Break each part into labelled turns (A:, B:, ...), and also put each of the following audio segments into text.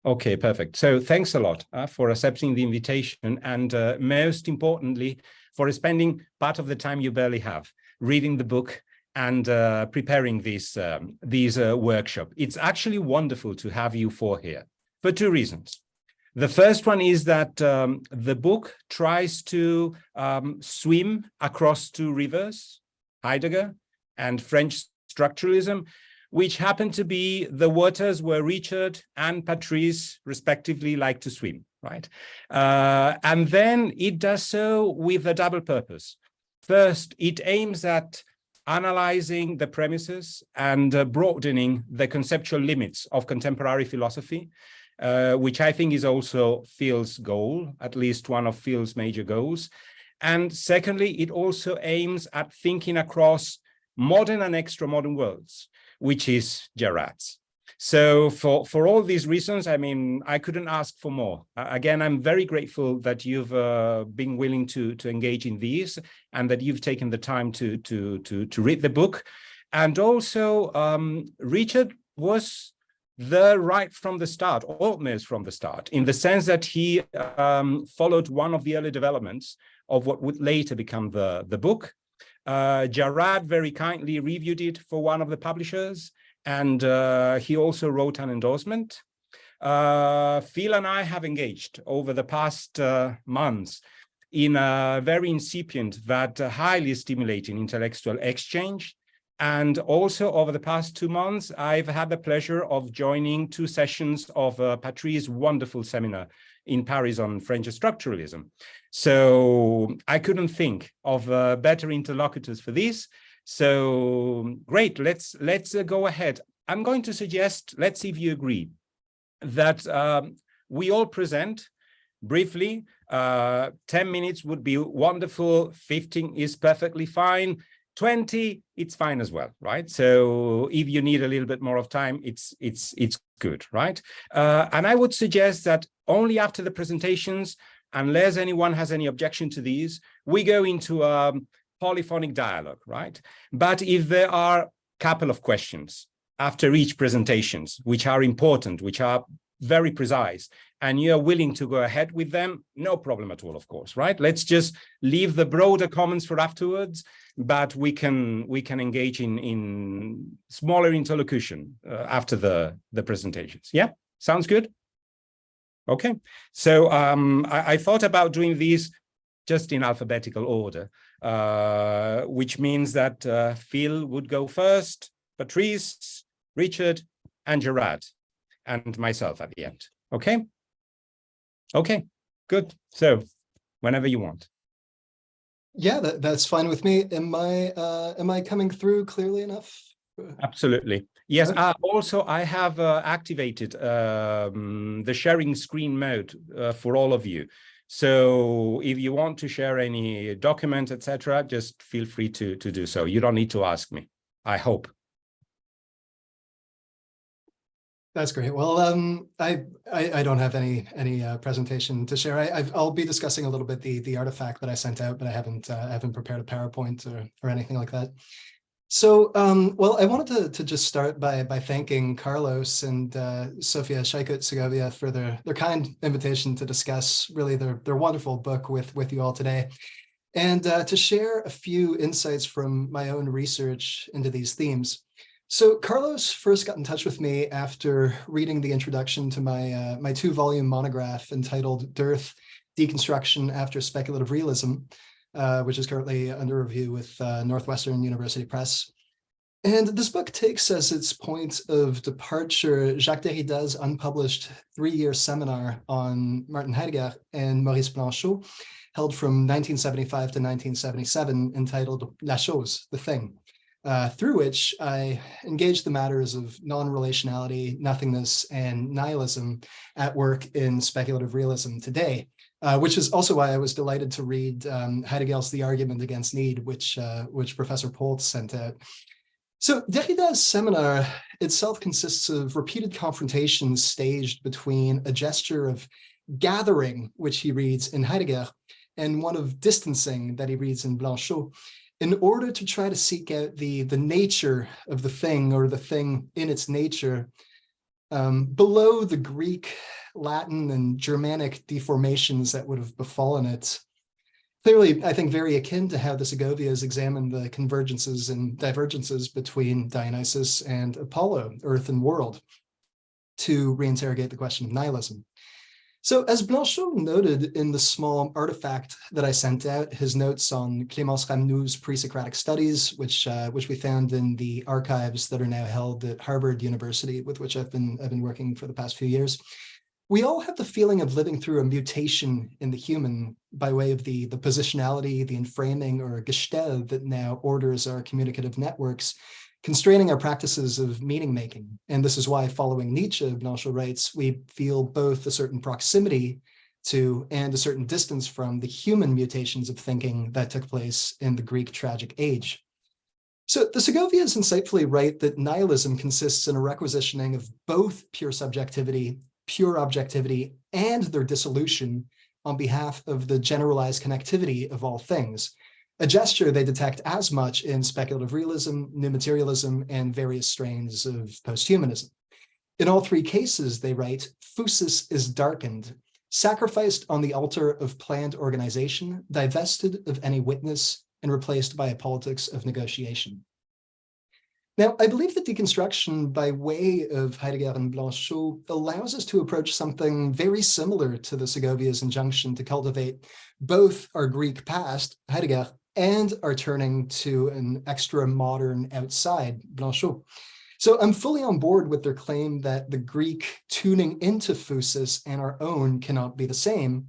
A: Okay, perfect. So thanks a lot for accepting the invitation, and most importantly, for spending part of the time you barely have reading the book and preparing this workshop. It's actually wonderful to have you four here for two reasons. The first one is that the book tries to swim across two rivers, Heidegger and French structuralism, which happen to be the waters where Richard and Patrice respectively like to swim, right? And then it does so with a double purpose. First, it aims at analyzing the premises and broadening the conceptual limits of contemporary philosophy, which I think is also Phil's goal, at least one of Phil's major goals. And secondly, it also aims at thinking across modern and extra-modern worlds, which is Jarrad's. So for all these reasons, I mean, I couldn't ask for more. Again, I'm very grateful that you've been willing to engage in these and that you've taken the time to read the book. And also, Richard was there right from the start, almost from the start, in the sense that he followed one of the early developments of what would later become the book. Jarrad very kindly reviewed it for one of the publishers, and he also wrote an endorsement. Phil and I have engaged over the past months in a very incipient but highly stimulating intellectual exchange. And also over the past 2 months, I've had the pleasure of joining 2 sessions of Patrice's wonderful seminar in Paris on French structuralism. So I couldn't think of better interlocutors for this. So great, let's go ahead. I'm going to suggest, let's see if you agree, that we all present briefly. 10 minutes would be wonderful, 15 is perfectly fine, 20, it's fine as well, right? So if you need a little bit more of time, it's good, right? And I would suggest that only after the presentations, unless anyone has any objection to these, we go into a polyphonic dialogue, right? But if there are a couple of questions after each presentations, which are important, which are very precise, and you're willing to go ahead with them, no problem at all, of course, right? Let's just leave the broader comments for afterwards, but we can engage in smaller interlocution after the presentations. Yeah, sounds good? Okay, so I thought about doing these just in alphabetical order, which means that Phil would go first, Patrice, Richard, and Jarrad, and myself at the end. Okay? Okay, good. So whenever you want.
B: Yeah, that's fine with me. Am I coming through clearly enough?
A: Absolutely. Yes. Okay. Also, I have activated the sharing screen mode for all of you. So if you want to share any document, etc., just feel free to do so. You don't need to ask me, I hope.
B: That's great. Well, I don't have any presentation to share. I'll be discussing a little bit the artifact that I sent out, but I haven't prepared a PowerPoint or anything like that. So, well, I wanted to just start by thanking Carlos and Sofya, Shaikut, Segovia for their kind invitation to discuss really their wonderful book with you all today, and to share a few insights from my own research into these themes. So Carlos first got in touch with me after reading the introduction to my my 2-volume monograph entitled Dearth, Deconstruction After Speculative Realism, which is currently under review with Northwestern University Press. And this book takes as its point of departure Jacques Derrida's unpublished 3-year seminar on Martin Heidegger and Maurice Blanchot, held from 1975 to 1977, entitled La Chose, the Thing, through which I engaged the matters of non-relationality, nothingness, and nihilism at work in speculative realism today. Which is also why I was delighted to read Heidegger's The Argument Against Need, which Professor Polt sent out. So Derrida's seminar itself consists of repeated confrontations staged between a gesture of gathering, which he reads in Heidegger, and one of distancing that he reads in Blanchot, in order to try to seek out the nature of the thing, or the thing in its nature, below the Greek, Latin, and Germanic deformations that would have befallen it. Clearly, I think very akin to how the Segovia has examined the convergences and divergences between Dionysus and Apollo, Earth and world, to reinterrogate the question of nihilism. So as Blanchot noted in the small artifact that I sent out, his notes on Clémence Ramenoud's pre-Socratic studies, which we found in the archives that are now held at Harvard University, with which I've been working for the past few years. We all have the feeling of living through a mutation in the human by way of the positionality, the enframing, or gestell that now orders our communicative networks, constraining our practices of meaning making. And this is why, following Nietzsche, Blanchot writes, we feel both a certain proximity to and a certain distance from the human mutations of thinking that took place in the Greek tragic age. So the Segovias insightfully write that nihilism consists in a requisitioning of both pure subjectivity, pure objectivity, and their dissolution on behalf of the generalized connectivity of all things, a gesture they detect as much in speculative realism, new materialism, and various strains of posthumanism. In all three cases, they write, phusis is darkened, sacrificed on the altar of planned organization, divested of any witness, and replaced by a politics of negotiation. Now, I believe that deconstruction by way of Heidegger and Blanchot allows us to approach something very similar to the Segovia's injunction to cultivate both our Greek past, Heidegger, and our turning to an extra modern outside, Blanchot. So I'm fully on board with their claim that the Greek tuning into phusis and our own cannot be the same,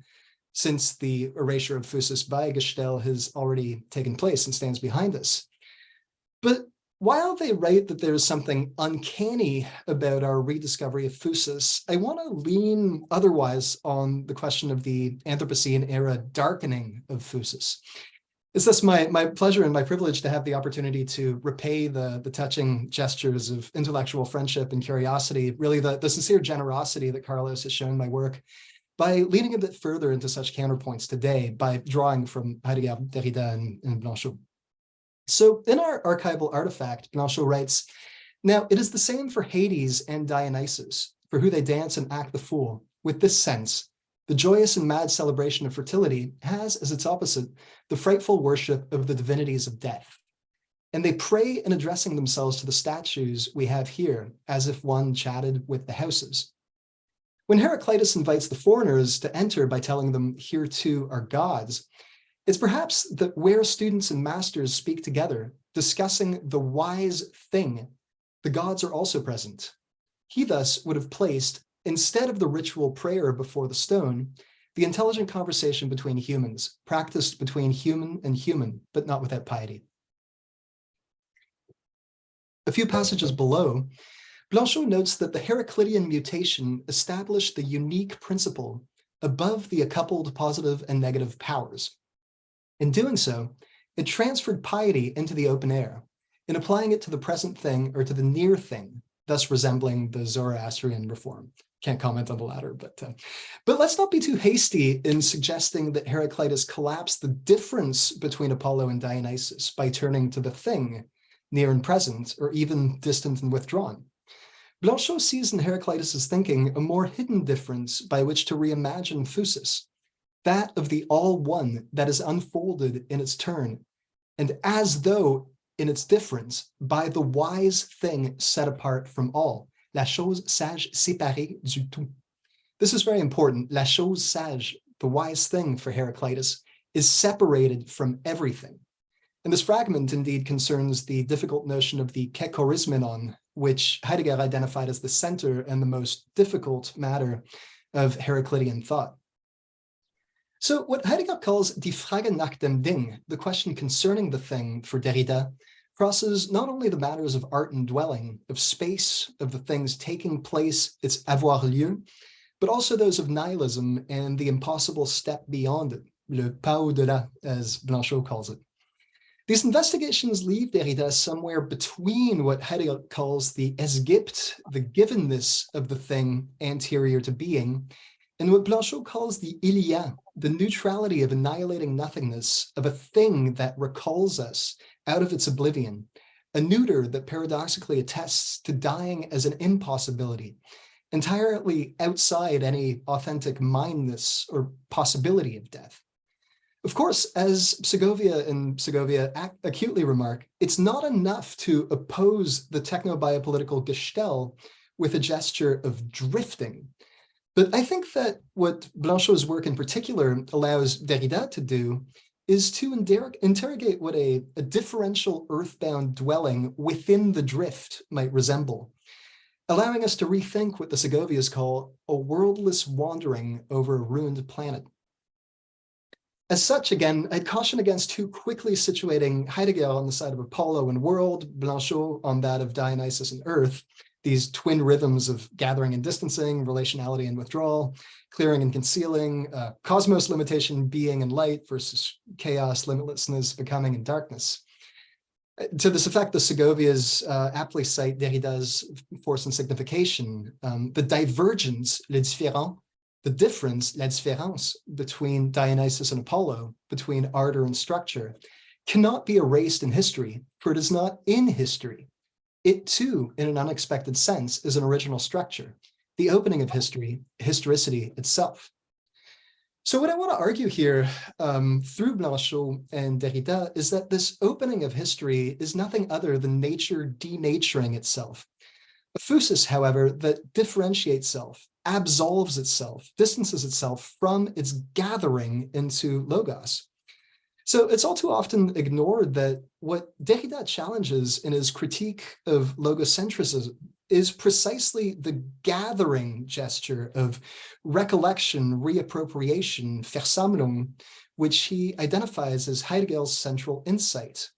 B: since the erasure of phusis by Gestell has already taken place and stands behind us. But while they write that there is something uncanny about our rediscovery of phusis, I want to lean otherwise on the question of the Anthropocene era darkening of phusis. It's thus my pleasure and my privilege to have the opportunity to repay the touching gestures of intellectual friendship and curiosity, really the sincere generosity that Carlos has shown my work, by leaning a bit further into such counterpoints today by drawing from Heidegger, Derrida, and Blanchot. So in our archival artifact, Blanchot writes, now it is the same for Hades and Dionysus, for who they dance and act the fool, with this sense, the joyous and mad celebration of fertility has as its opposite the frightful worship of the divinities of death. And they pray in addressing themselves to the statues we have here, as if one chatted with the houses. When Heraclitus invites the foreigners to enter by telling them, here too are gods, it's perhaps that where students and masters speak together, discussing the wise thing, the gods are also present. He thus would have placed, instead of the ritual prayer before the stone, the intelligent conversation between humans, practiced between human and human, but not without piety. A few passages below, Blanchot notes that the Heraclitean mutation established the unique principle above the accoupled positive and negative powers. In doing so, it transferred piety into the open air, in applying it to the present thing or to the near thing, thus resembling the Zoroastrian reform. Can't comment on the latter, but let's not be too hasty in suggesting that Heraclitus collapsed the difference between Apollo and Dionysus by turning to the thing, near and present, or even distant and withdrawn. Blanchot sees in Heraclitus's thinking a more hidden difference by which to reimagine phusis, that of the all-one that is unfolded in its turn, and as though in its difference by the wise thing set apart from all, la chose sage séparée du tout. This is very important. La chose sage, the wise thing for Heraclitus, is separated from everything. And this fragment indeed concerns the difficult notion of the kechorismenon, which Heidegger identified as the center and the most difficult matter of Heraclitean thought. So what Heidegger calls die Frage nach dem Ding, the question concerning the thing for Derrida, crosses not only the matters of art and dwelling, of space, of the things taking place, its avoir lieu, but also those of nihilism and the impossible step beyond it, le pas au-delà, as Blanchot calls it. These investigations leave Derrida somewhere between what Heidegger calls the es gibt, the givenness of the thing anterior to being, and what Blanchot calls the il y a, the neutrality of annihilating nothingness of a thing that recalls us out of its oblivion, a neuter that paradoxically attests to dying as an impossibility, entirely outside any authentic mindness or possibility of death. Of course, as Segovia and Segovia acutely remark, it's not enough to oppose the techno-biopolitical gestell with a gesture of drifting. But I think that what Blanchot's work in particular allows Derrida to do is to interrogate what a differential earthbound dwelling within the drift might resemble, allowing us to rethink what the Segovias call a worldless wandering over a ruined planet. As such, again, I'd caution against too quickly situating Heidegger on the side of Apollo and world, Blanchot on that of Dionysus and Earth, these twin rhythms of gathering and distancing, relationality and withdrawal, clearing and concealing, cosmos limitation, being and light versus chaos, limitlessness, becoming and darkness. To this effect, the Segovias aptly cite Derrida's force and signification, the divergence, le différent, the difference, la différence, between Dionysus and Apollo, between ardor and structure, cannot be erased in history, for it is not in history. It too, in an unexpected sense, is an original structure, the opening of history, historicity itself. So what I want to argue here through Blanchot and Derrida is that this opening of history is nothing other than nature denaturing itself. A phusis, however, that differentiates itself, absolves itself, distances itself from its gathering into logos. So it's all too often ignored that what Derrida challenges in his critique of logocentrism is precisely the gathering gesture of recollection, reappropriation, Versammlung, which he identifies as Heidegger's central insight.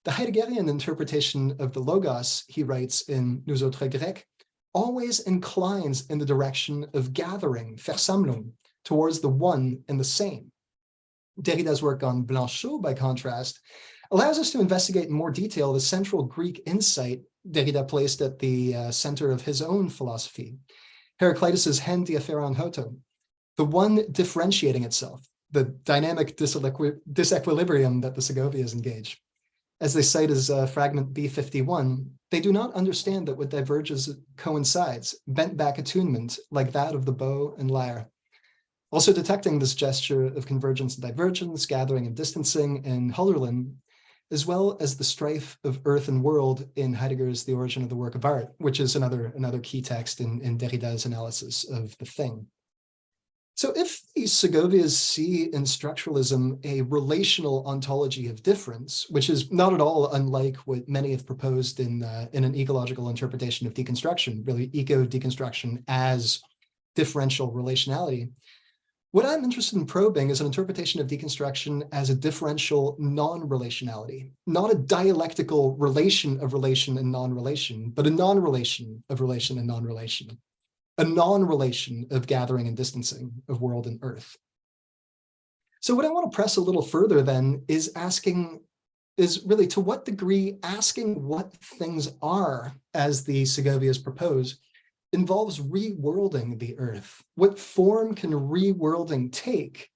B: The Heideggerian interpretation of the logos, he writes in Nous autres Grecs, always inclines in the direction of gathering, Versammlung, towards the one and the same. Derrida's work on Blanchot, by contrast, allows us to investigate in more detail the central Greek insight Derrida placed at the center of his own philosophy, Heraclitus's hen diapheron hoto, the one differentiating itself, the dynamic disequilibrium that the Segovias engage. As they cite as fragment B51, they do not understand that what diverges coincides, bent back attunement like that of the bow and lyre. Also detecting this gesture of convergence and divergence, gathering and distancing in Hölderlin, as well as the strife of earth and world in Heidegger's The Origin of the Work of Art, which is another key text in Derrida's analysis of the thing. So if the Segovias see in structuralism a relational ontology of difference, which is not at all unlike what many have proposed in an ecological interpretation of deconstruction, really eco-deconstruction as differential relationality, what I'm interested in probing is an interpretation of deconstruction as a differential non-relationality, not a dialectical relation of relation and non-relation, but a non-relation of relation and non-relation, a non-relation of gathering and distancing of world and earth. So what I want to press a little further then is really to what degree asking what things are, as the Segovias propose, involves reworlding the earth. What form can reworlding take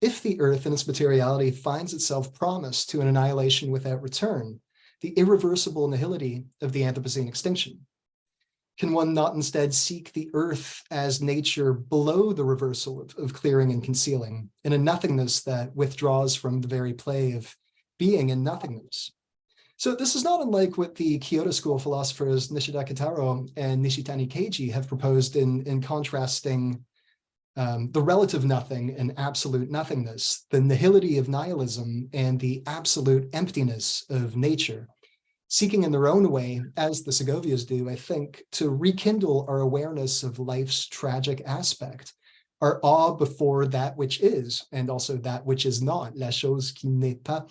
B: if the earth in its materiality finds itself promised to an annihilation without return, the irreversible nihility of the Anthropocene extinction? Can one not instead seek the earth as nature below the reversal of clearing and concealing, in a nothingness that withdraws from the very play of being and nothingness? So this is not unlike what the Kyoto School philosophers Nishida Kitaro and Nishitani Keiji have proposed in contrasting the relative nothing and absolute nothingness, the nihility of nihilism and the absolute emptiness of nature, seeking in their own way, as the Segovias do, I think, to rekindle our awareness of life's tragic aspect, our awe before that which is, and also that which is not, la chose qui n'est pas,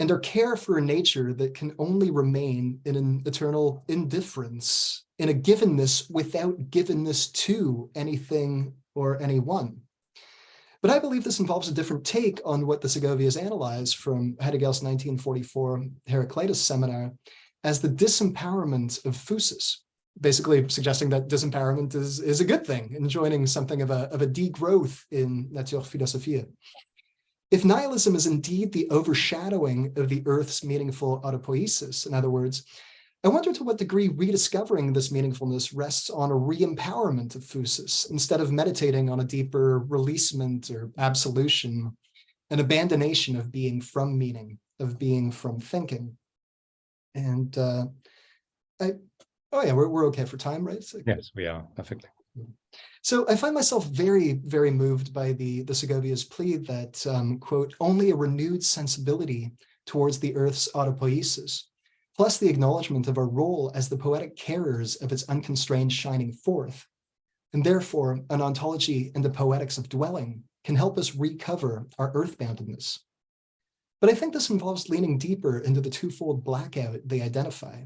B: and our care for a nature that can only remain in an eternal indifference, in a givenness without givenness to anything or anyone. But I believe this involves a different take on what the Segovias analyze from Heidegger's 1944 Heraclitus seminar as the disempowerment of phusis, basically suggesting that disempowerment is a good thing and joining something of a degrowth in Naturphilosophia. If nihilism is indeed the overshadowing of the Earth's meaningful autopoiesis, in other words, I wonder to what degree rediscovering this meaningfulness rests on a re-empowerment of physis, instead of meditating on a deeper releasement or absolution, an abandonation of being from meaning, of being from thinking. And oh yeah, we're okay for time, right? So,
A: yes, we are, perfectly.
B: So I find myself very, very moved by the Segovia's plea that, quote, only a renewed sensibility towards the Earth's autopoiesis, plus the acknowledgement of our role as the poetic carers of its unconstrained shining forth, and therefore an ontology and the poetics of dwelling, can help us recover our earthboundedness. But I think this involves leaning deeper into the twofold blackout they identify,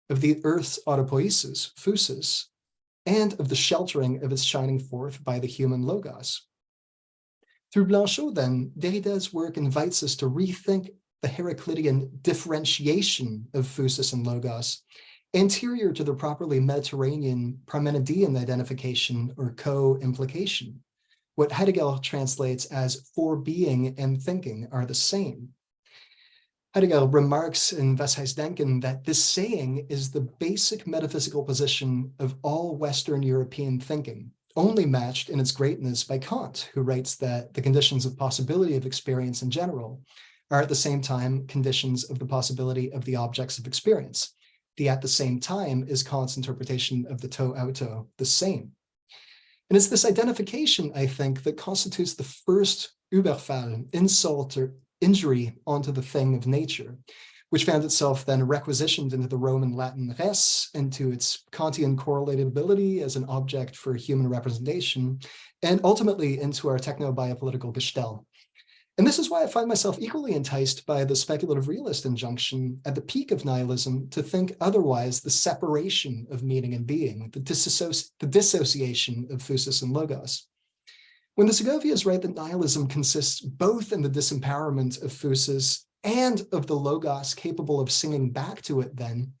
B: of the Earth's autopoiesis, physis, and of the sheltering of its shining forth by the human logos. Through Blanchot, then, Derrida's work invites us to rethink the Heraclitean differentiation of physis and logos, anterior to the properly Mediterranean Parmenidean identification or co-implication. What Heidegger translates as for being and thinking are the same. Heidegger remarks in Was heißt denken that this saying is the basic metaphysical position of all Western European thinking, only matched in its greatness by Kant, who writes that the conditions of possibility of experience in general are at the same time conditions of the possibility of the objects of experience. The at the same time is Kant's interpretation of the to auto, the same. And it's this identification, I think, that constitutes the first Überfall, insult or injury onto the thing of nature, which found itself then requisitioned into the Roman Latin res, into its Kantian correlatability as an object for human representation, and ultimately into our techno-biopolitical Gestell. And this is why I find myself equally enticed by the speculative realist injunction at the peak of nihilism to think otherwise the separation of meaning and being, the dissociation of physis and logos. When the Segovias write that nihilism consists both in the disempowerment of physis and of the logos capable of singing back to it then,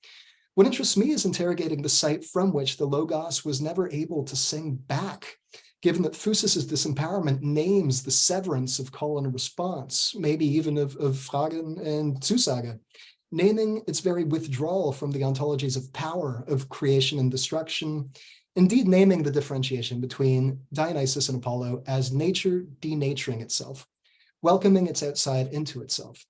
B: what interests me is interrogating the site from which the logos was never able to sing back, given that physis's disempowerment names the severance of call and response, maybe even of Fragen and Zusage, naming its very withdrawal from the ontologies of power, of creation and destruction, indeed naming the differentiation between Dionysus and Apollo as nature denaturing itself, welcoming its outside into itself.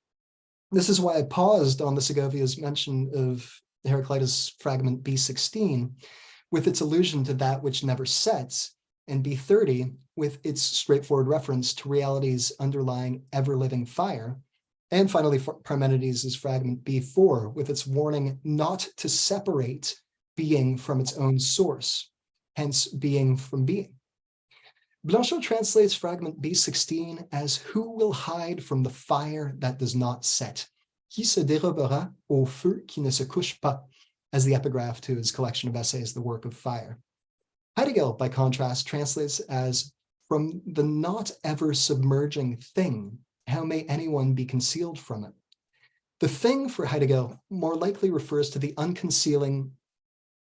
B: This is why I paused on the Segovia's mention of Heraclitus fragment B16 with its allusion to that which never sets, and B30 with its straightforward reference to reality's underlying ever-living fire, and finally Parmenides' fragment B4 with its warning not to separate being from its own source, hence being from being. Blanchot translates fragment B16 as who will hide from the fire that does not set, qui se dérobera au feu qui ne se couche pas, as the epigraph to his collection of essays, The Work of Fire. Heidegger, by contrast, translates as from the not ever submerging thing, how may anyone be concealed from it? The thing for Heidegger more likely refers to the unconcealing,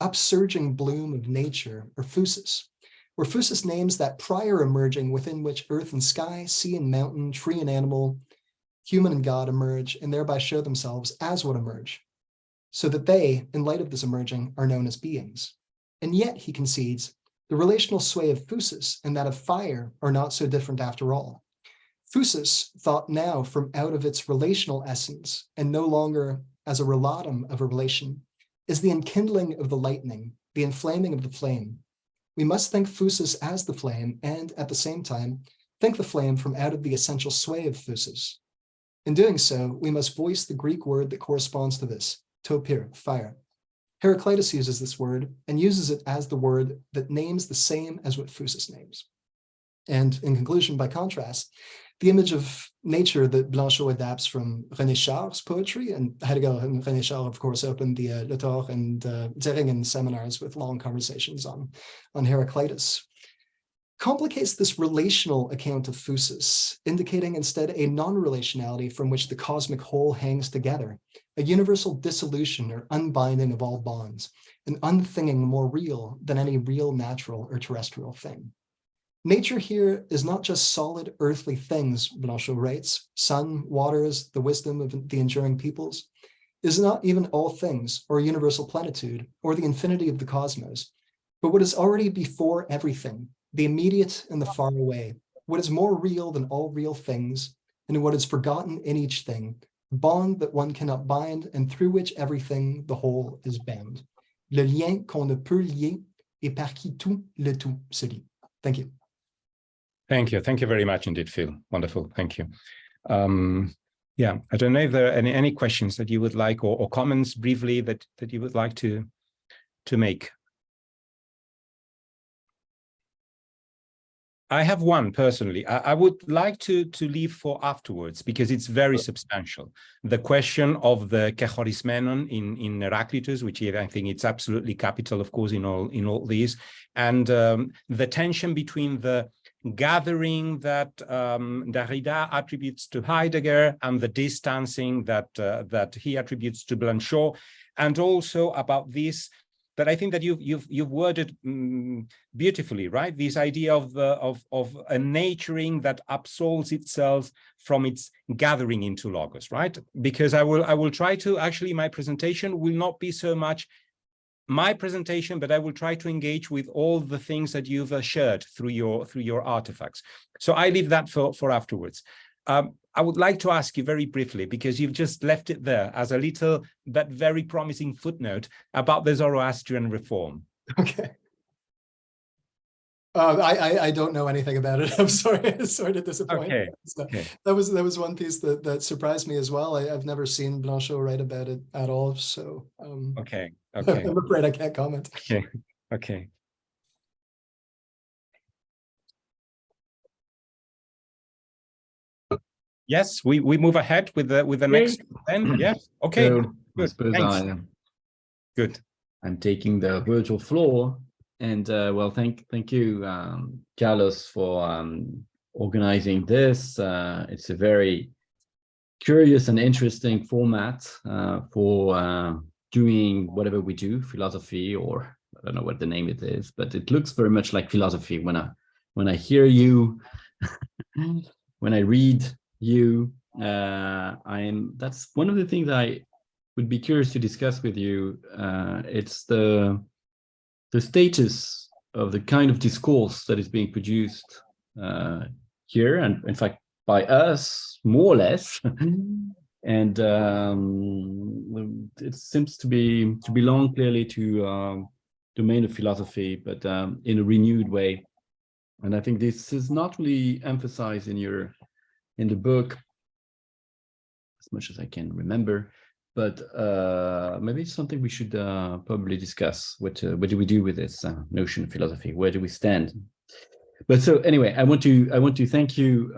B: upsurging bloom of nature, or physis, where physis names that prior emerging within which earth and sky, sea and mountain, tree and animal, human and God emerge, and thereby show themselves as what emerge, so that they, in light of this emerging, are known as beings. And yet, he concedes, the relational sway of physis and that of fire are not so different after all. Physis, thought now from out of its relational essence, and no longer as a relatum of a relation, is the enkindling of the lightning, the inflaming of the flame. We must think physis as the flame, and at the same time, think the flame from out of the essential sway of physis. In doing so, we must voice the Greek word that corresponds to this, topir, fire. Heraclitus uses this word and uses it as the word that names the same as what physis names. And in conclusion, by contrast, the image of nature that Blanchot adapts from René Char's poetry, and Heidegger and René Char, of course, opened the Le Thor and Zeringen seminars with long conversations on Heraclitus, complicates this relational account of physis, indicating instead a non-relationality from which the cosmic whole hangs together, a universal dissolution or unbinding of all bonds, an unthinging more real than any real natural or terrestrial thing. Nature here is not just solid earthly things, Blanchot writes, sun, waters, the wisdom of the enduring peoples, is not even all things, or universal plenitude, or the infinity of the cosmos, but what is already before everything, the immediate and the far away, what is more real than all real things, and what is forgotten in each thing, bond that one cannot bind, and through which everything, the whole, is bound. Le lien qu'on ne peut lier, et par qui tout le tout se lie. Thank you.
A: Thank you. Thank you very much indeed, Phil. Wonderful. Thank you. Yeah, I don't know if there are any questions that you would like, or comments briefly that you would like to make. I have one personally. I would like to leave for afterwards because it's very substantial. The question of the kechorismenon in Heraclitus, which I think it's absolutely capital, of course, in all these, and the tension between the gathering that Derrida attributes to Heidegger and the distancing that he attributes to Blanchot, and also about this. But I think that you've worded beautifully, right? This idea of a naturing that absolves itself from its gathering into logos, right? Because I will try to, actually, my presentation will not be so much my presentation, but I will try to engage with all the things that you've shared through your artifacts. So I leave that for afterwards. I would like to ask you very briefly, because you've just left it there as a little but very promising footnote about the Zoroastrian reform.
B: Okay. I don't know anything about it. I'm sorry. Sorry to disappoint.
A: Okay.
B: So
A: Okay.
B: That was one piece that surprised me as well. I've never seen Blanchot write about it at all. So
A: Okay.
B: I'm afraid I can't comment.
A: Okay. Okay. Yes, we move ahead with the next then. Yes. Okay.
C: So
A: good.
C: I suppose
A: Thanks. Good.
C: I'm taking the virtual floor, and well, thank you, Carlos, for organizing this. It's a very curious and interesting format for doing whatever we do, philosophy, or I don't know what the name it is, but it looks very much like philosophy when I hear you, when I read you. That's one of the things I would be curious to discuss with you. It's the status of the kind of discourse that is being produced here, and in fact by us, more or less. And it seems to belong clearly to domain of philosophy, but in a renewed way. And I think this is not really emphasized in the book as much as I can remember, but maybe it's something we should probably discuss. What do we do with this notion of philosophy? Where do we stand? But so anyway, I want to thank you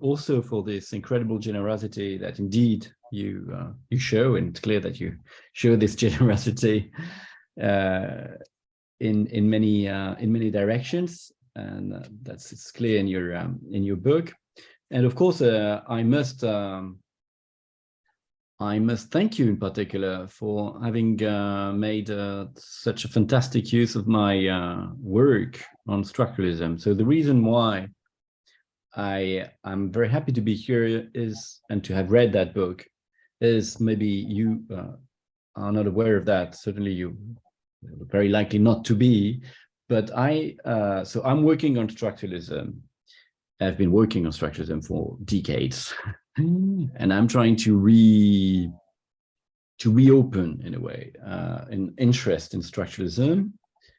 C: also for this incredible generosity that indeed you show, and it's clear that you show this generosity in many directions, and it's clear in your book. And of course, I must thank you in particular for having made such a fantastic use of my work on structuralism. So the reason why I'm very happy to be here and to have read that book is, maybe you are not aware of that. Certainly you very likely not to be, but so I'm working on structuralism. I've been working on structuralism for decades. And I'm trying to reopen, in a way, an interest in structuralism.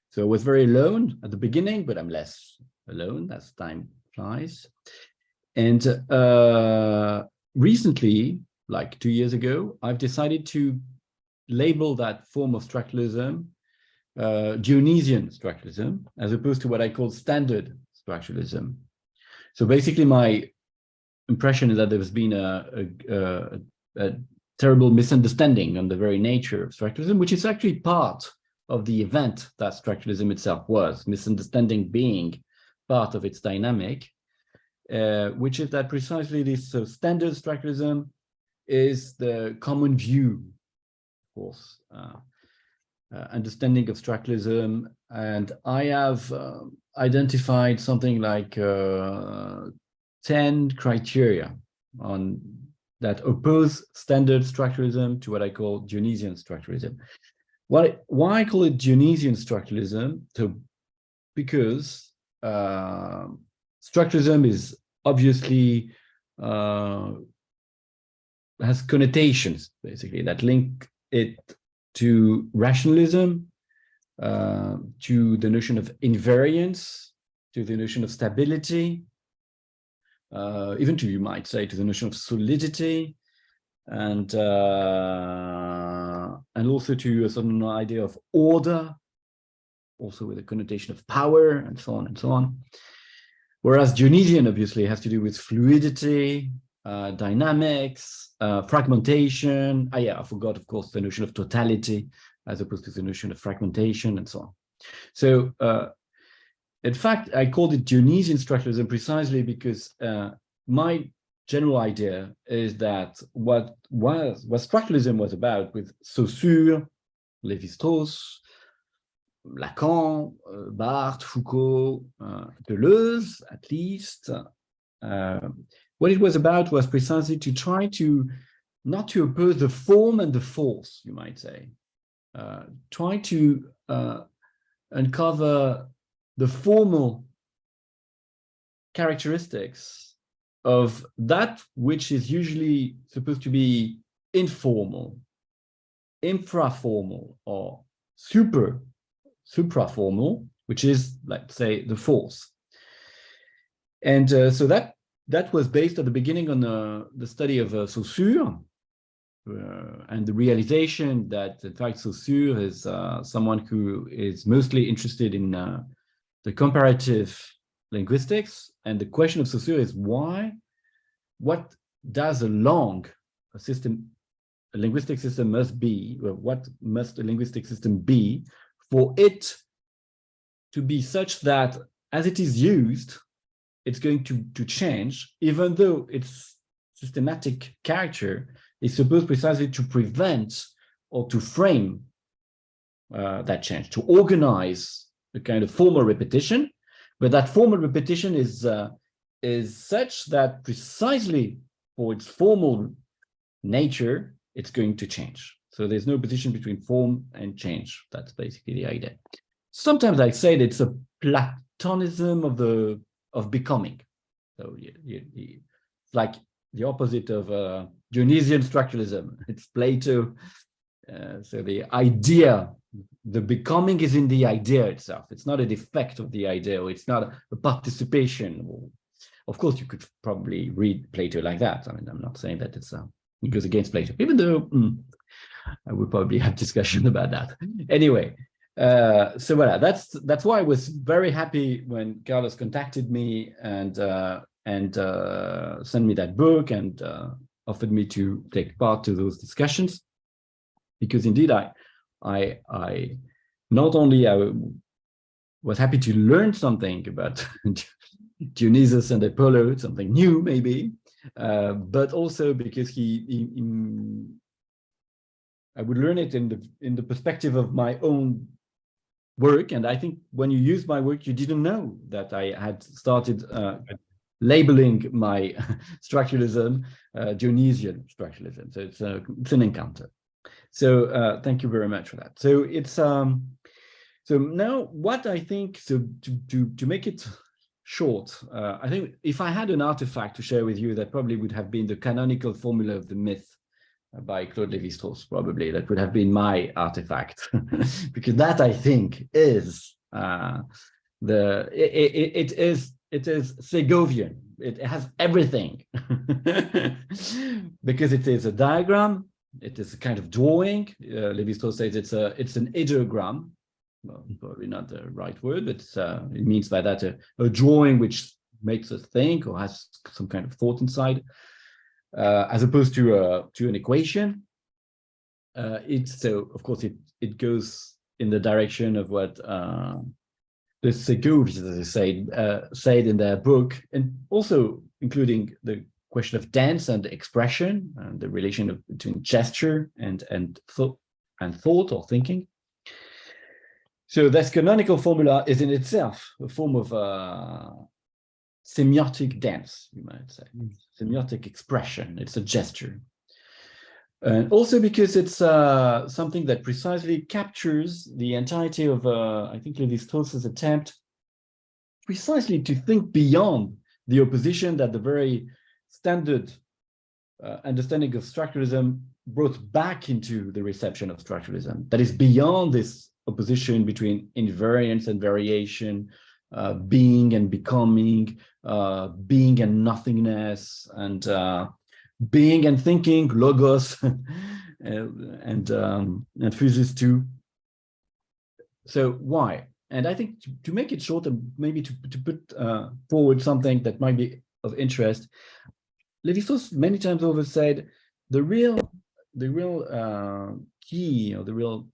C: So I was very alone at the beginning, but I'm less alone as time flies. And recently, like 2 years ago, I've decided to label that form of structuralism Dionysian structuralism, as opposed to what I call standard structuralism. So basically, my impression is that there's been a terrible misunderstanding on the very nature of structuralism, which is actually part of the event that structuralism itself was, misunderstanding being part of its dynamic, which is that precisely this standard structuralism is the common view, of course, understanding of structuralism. And I have identified something like 10 criteria on that oppose standard structuralism to what I call Dionysian structuralism. Why I call it Dionysian structuralism? So because structuralism is obviously has connotations basically that link it to rationalism, to the notion of invariance, to the notion of stability, even to, you might say, to the notion of solidity, and also to a certain idea of order, also with a connotation of power, and so on and so on. Whereas Dionysian obviously has to do with fluidity, dynamics, fragmentation. Yeah, I forgot, of course, the notion of totality as opposed to the notion of fragmentation and so on. So, in fact, I called it Dionysian structuralism precisely because my general idea is that what structuralism was about with Saussure, Lévi-Strauss, Lacan, Barthes, Foucault, Deleuze, at least, what it was about was precisely to try to not to oppose the form and the force, you might say, try to uncover the formal characteristics of that which is usually supposed to be informal, infraformal, or supraformal, which is, let's say, the force. And so that was based at the beginning on the study of Saussure, and the realization that, in fact, Saussure is someone who is mostly interested in the comparative linguistics. And the question of Saussure is what does a linguistic system must be, or what must a linguistic system be for it to be such that as it is used, it's going to change, even though its systematic character is supposed precisely to prevent or to frame that change, to organize a kind of formal repetition, but that formal repetition is such that precisely for its formal nature, it's going to change. So there's no opposition between form and change. That's basically the idea. Sometimes I say that it's a Platonism of becoming. So it's like the opposite of Dionysian structuralism. It's Plato. So the idea, the becoming is in the idea itself. It's not a defect of the idea, or it's not a participation. Of course, you could probably read Plato like that. I mean, I'm not saying that it goes against Plato, even though I would probably have discussion about that. Anyway, so voilà, that's why I was very happy when Carlos contacted me and sent me that book and offered me to take part to those discussions, because indeed I not only I was happy to learn something about Dionysus and Apollo, something new maybe, but also because I would learn it in the perspective of my own work. And I think when you use my work, you didn't know that I had started labeling my structuralism Dionysian structuralism. So it's an encounter. So thank you very much for that. So it's so now what I think, so to make it short, I think if I had an artifact to share with you, that probably would have been the canonical formula of the myth by Claude Lévi-Strauss. Probably that would have been my artifact, because that, I think, is it is Segovian. It has everything, because it is a diagram. It is a kind of drawing. Lévi-Strauss says it's an ideogram. Well, probably not the right word, but it means by that a drawing which makes us think or has some kind of thought inside, as opposed to an equation. So of course it goes in the direction of what the Segovia, as they said in their book, and also including the question of dance and expression and the relation between gesture and thought or thinking. So this canonical formula is in itself a form of semiotic dance, you might say, semiotic expression. It's a gesture. And also because it's something that precisely captures the entirety of, I think, Lévi-Strauss's attempt precisely to think beyond the opposition that the very standard understanding of structuralism brought back into the reception of structuralism. That is beyond this opposition between invariance and variation, being and becoming, being and nothingness, and being and thinking, logos, and physis too. So why? And I think to make it short and maybe to put forward something that might be of interest, Lévi-Strauss many times over said the real key, or the real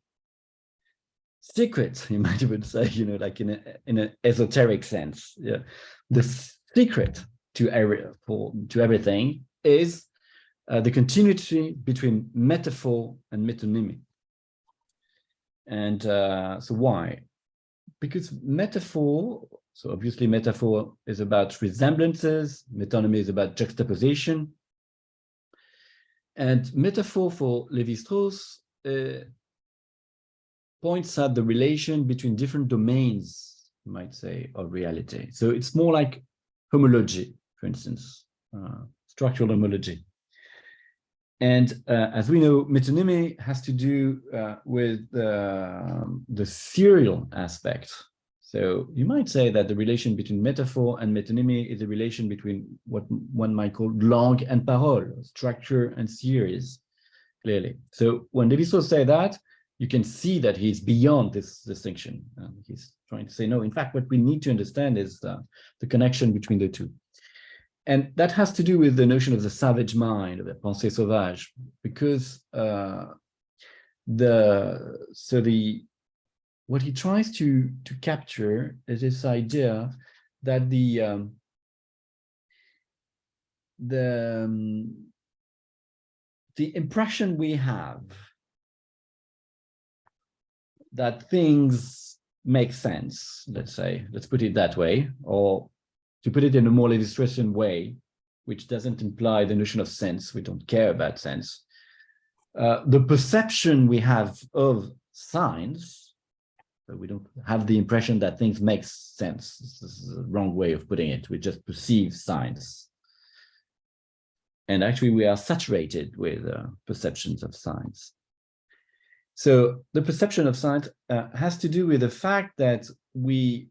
C: secret, you might even say, like in an esoteric sense, yeah, the secret to everything is the continuity between metaphor and metonymy. And so why? Because metaphor, so obviously metaphor is about resemblances, metonymy is about juxtaposition. And metaphor for Lévi-Strauss points at the relation between different domains, you might say, of reality. So it's more like homology, for instance, structural homology. And as we know, metonymy has to do with the serial aspect. So you might say that the relation between metaphor and metonymy is a relation between what one might call langue and parole, structure and series, clearly. So when Lévi-Strauss says that, you can see that he's beyond this distinction. He's trying to say, no, in fact, what we need to understand is the connection between the two. And that has to do with the notion of the savage mind, of the pensée sauvage, because what he tries to capture is this idea that the impression we have that things make sense, let's say, let's put it that way, or to put it in a more Lévi-Straussian way, which doesn't imply the notion of sense, we don't care about sense. The perception we have of signs, so we don't have the impression that things make sense. This is the wrong way of putting it. We just perceive signs. And actually, we are saturated with perceptions of signs. So the perception of signs has to do with the fact that we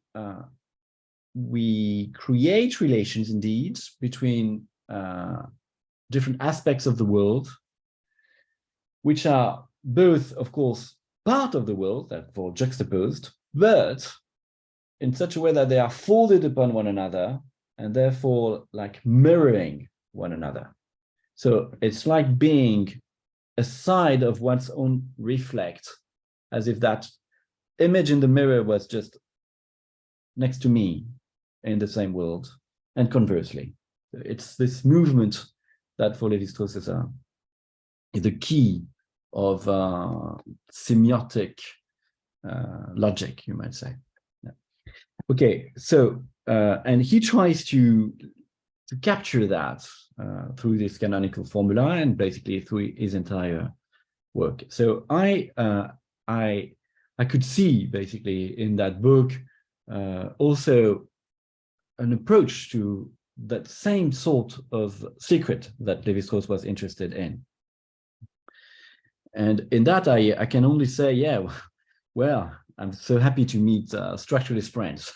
C: create relations, indeed, between different aspects of the world, which are both, of course, part of the world, therefore juxtaposed, but in such a way that they are folded upon one another and therefore like mirroring one another. So it's like being a side of one's own reflect, as if that image in the mirror was just next to me in the same world, and conversely. It's this movement that for Lévi-Strauss is the key of semiotic logic, you might say. Yeah. Okay, so and he tries to capture that through this canonical formula and basically through his entire work. So I could see basically in that book also an approach to that same sort of secret that Lévi-Strauss was interested in. And in that, I can only say, yeah, well, I'm so happy to meet structuralist friends.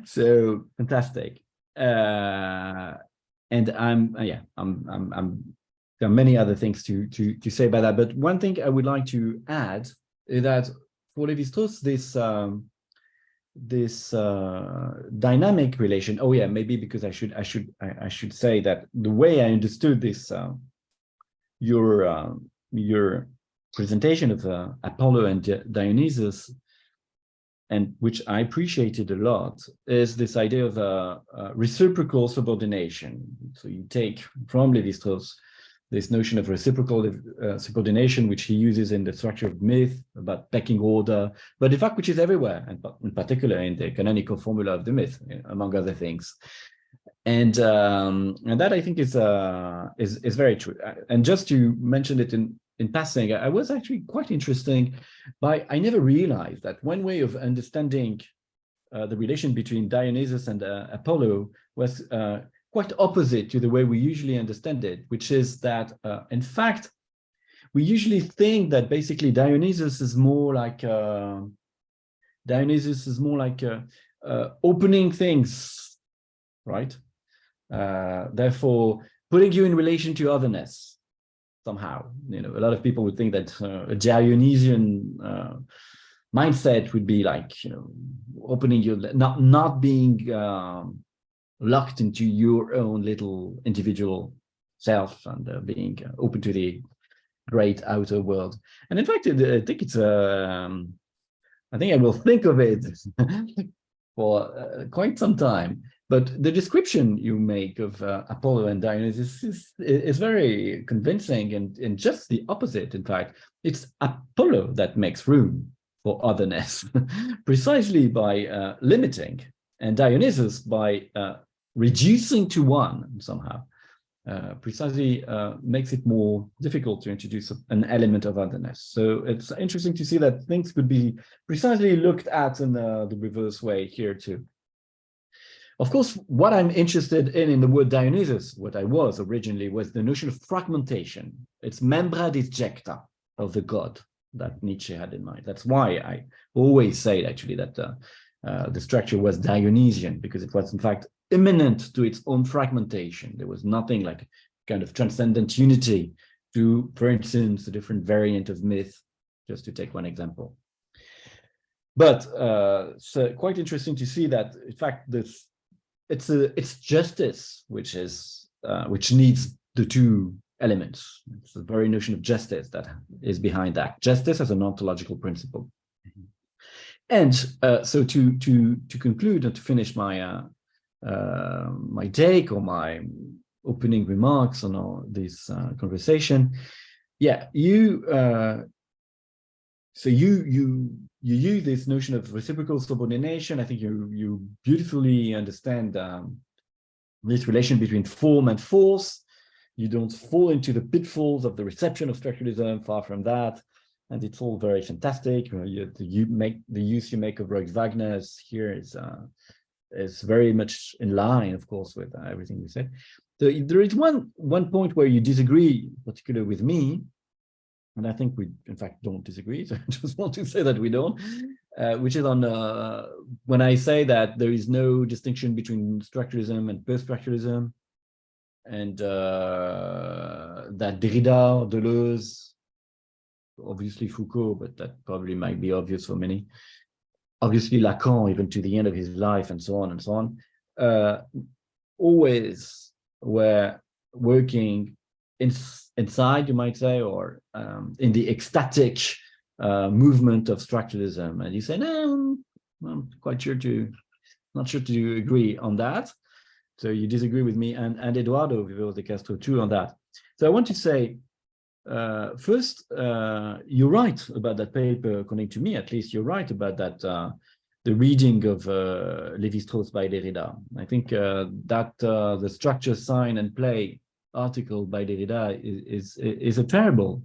C: So fantastic. And there are many other things to say about that. But one thing I would like to add is that for Lévi-Strauss, this dynamic relation. Oh yeah, maybe because I should say that the way I understood this your presentation of Apollo and Dionysus, and which I appreciated a lot, is this idea of reciprocal subordination. So you take from Lévi-Strauss this notion of reciprocal subordination, which he uses in the structure of myth about pecking order, but in fact, which is everywhere, and in particular in the canonical formula of the myth, among other things. And that I think is very true. And just to mention it in passing, I was actually quite interesting I never realized that one way of understanding the relation between Dionysus and Apollo was quite opposite to the way we usually understand it, which is that, in fact, we usually think that basically Dionysus is more like opening things, right? Therefore, putting you in relation to otherness somehow. A lot of people would think that a Dionysian mindset would be like, opening you, not being locked into your own little individual self and being open to the great outer world. And in fact, I think it's I think I will think of it for quite some time. But the description you make of Apollo and Dionysus is very convincing, and just the opposite. In fact, it's Apollo that makes room for otherness, precisely by limiting, and Dionysus by reducing to one somehow, precisely makes it more difficult to introduce an element of otherness. So it's interesting to see that things could be precisely looked at in the reverse way here too. Of course, what I'm interested in the word Dionysus, what I was originally, was the notion of fragmentation. It's membra disjecta of the god that Nietzsche had in mind. That's why I always say actually that the structure was Dionysian, because it was in fact imminent to its own fragmentation. There was nothing like kind of transcendent unity to, for instance, a different variant of myth, just to take one example. But so quite interesting to see that, in fact, it's justice which needs the two elements. It's the very notion of justice that is behind that. Justice as an ontological principle. And so to conclude and to finish my my take or my opening remarks on all this conversation, yeah, you use this notion of reciprocal subordination. I think you beautifully understand this relation between form and force. You don't fall into the pitfalls of the reception of structuralism, far from that. And it's all very fantastic. The use you make of Roy Wagner here is very much in line, of course, with everything we said. So there is one point where you disagree, particularly with me, and I think we, in fact, don't disagree. So I just want to say that we don't, which is on when I say that there is no distinction between structuralism and post-structuralism, and that Derrida, Deleuze, obviously Foucault, but that probably might be obvious for many, obviously Lacan, even to the end of his life, and so on, always were working inside, you might say, or in the ecstatic movement of structuralism. And you say, no, I'm not sure to agree on that. So you disagree with me and Eduardo Viveros de Castro too on that. So I want to say, first, you're right about that paper. According to me, at least, you're right about that. The reading of Lévi-Strauss by Derrida. I think that the structure, sign, and play article by Derrida is a terrible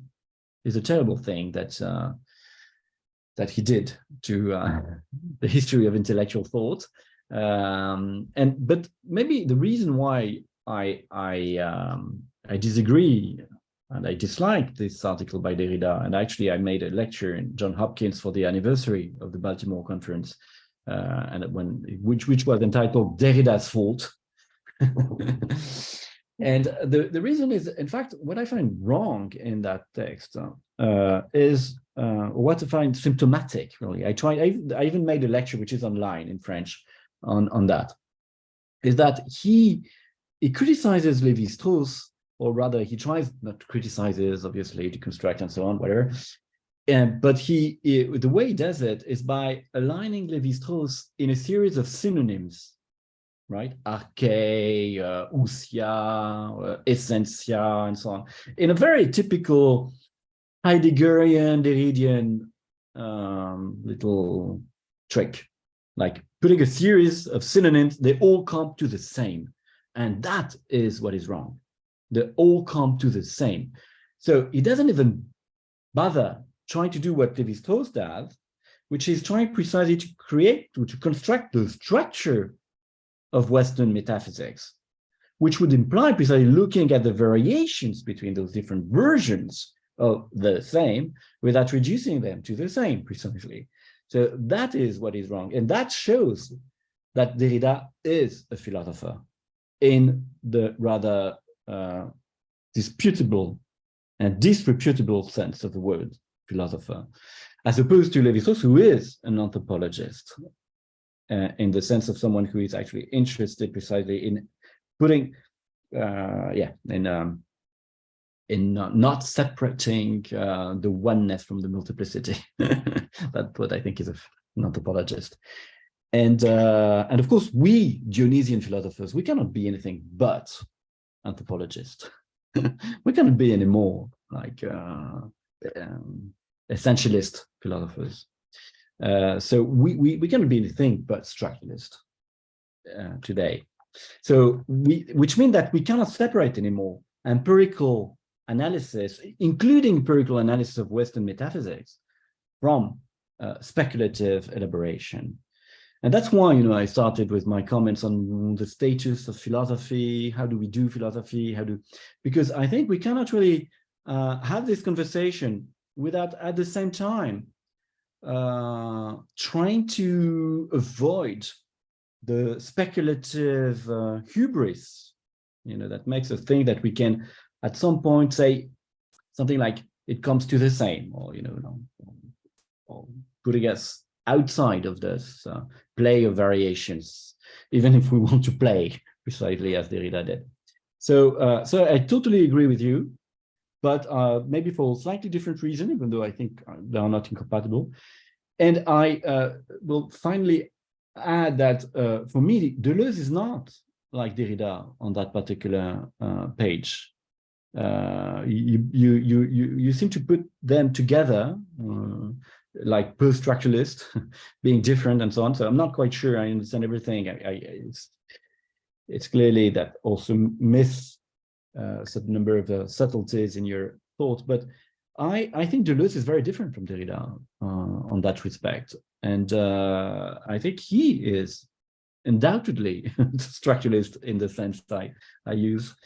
C: thing that he did to the history of intellectual thought. But maybe the reason why I disagree and I dislike this article by Derrida, and actually I made a lecture in Johns Hopkins for the anniversary of the Baltimore conference, which was entitled Derrida's Fault. And the reason is, in fact, what I find wrong in that text is what I find symptomatic, really. I even made a lecture which is online in French on that, is that he criticizes Lévi-Strauss, or rather he tries not to criticize, obviously, to construct and so on, whatever. But the way he does it is by aligning Lévi-Strauss in a series of synonyms right? Arche, ousia, essentia, and so on, in a very typical Heideggerian, Derridian little trick, like putting a series of synonyms, they all come to the same. And that is what is wrong. They all come to the same. So he doesn't even bother trying to do what Lévi-Strauss does, which is trying precisely to create, to construct the structure of Western metaphysics, which would imply precisely looking at the variations between those different versions of the same without reducing them to the same precisely. So that is what is wrong. And that shows that Derrida is a philosopher in the rather disputable and disreputable sense of the word philosopher, as opposed to Lévi-Strauss, who is an anthropologist in the sense of someone who is actually interested precisely in putting, in not separating the oneness from the multiplicity. That's what I think is an anthropologist. And of course, we Dionysian philosophers, we cannot be anything but anthropologists. We cannot be any more like essentialist philosophers. So we cannot be anything but structuralist today. So which means that we cannot separate anymore empirical analysis, including empirical analysis of Western metaphysics, from speculative elaboration. And that's why, I started with my comments on the status of philosophy. How do we do philosophy? Because I think we cannot really have this conversation without at the same time trying to avoid the speculative hubris, that makes us think that we can at some point say something like it comes to the same, or or putting us outside of this play of variations, even if we want to play precisely as Derrida did. So I totally agree with you, but maybe for a slightly different reason, even though I think they are not incompatible. And I will finally add that for me, Deleuze is not like Derrida on that particular page. You seem to put them together, like post-structuralist, being different and so on. So I'm not quite sure I understand everything. It's clearly that also miss a certain number of the subtleties in your thought. But I think Deleuze is very different from Derrida on that respect. And I think he is undoubtedly structuralist in the sense that I use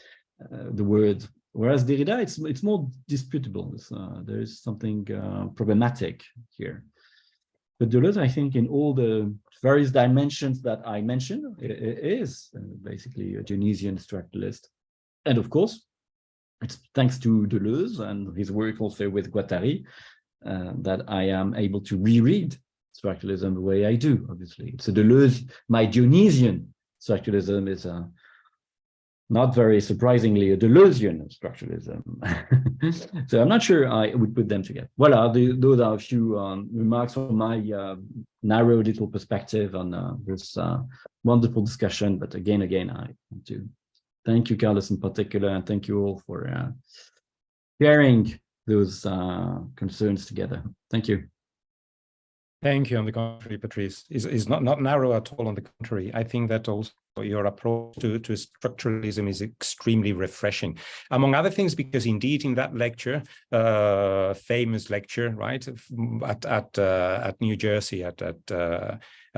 C: the word. Whereas Derrida, it's more disputable. There is something problematic here. But Deleuze, I think, in all the various dimensions that I mentioned, is basically a Dionysian structuralist. And of course, it's thanks to Deleuze and his work also with Guattari that I am able to reread structuralism the way I do, obviously. It's a Deleuze, my Dionysian structuralism is not very surprisingly a Deleuzian structuralism. So I'm not sure I would put them together. Voila, those are a few remarks from my narrow little perspective on this wonderful discussion. But again, I want to thank you, Carlos, in particular, and thank you all for sharing those concerns together. Thank you.
A: Thank you. On the contrary, Patrice, is not narrow at all. On the contrary, I think that also your approach to structuralism is extremely refreshing, among other things, because indeed in that lecture, famous lecture, right, at New Jersey at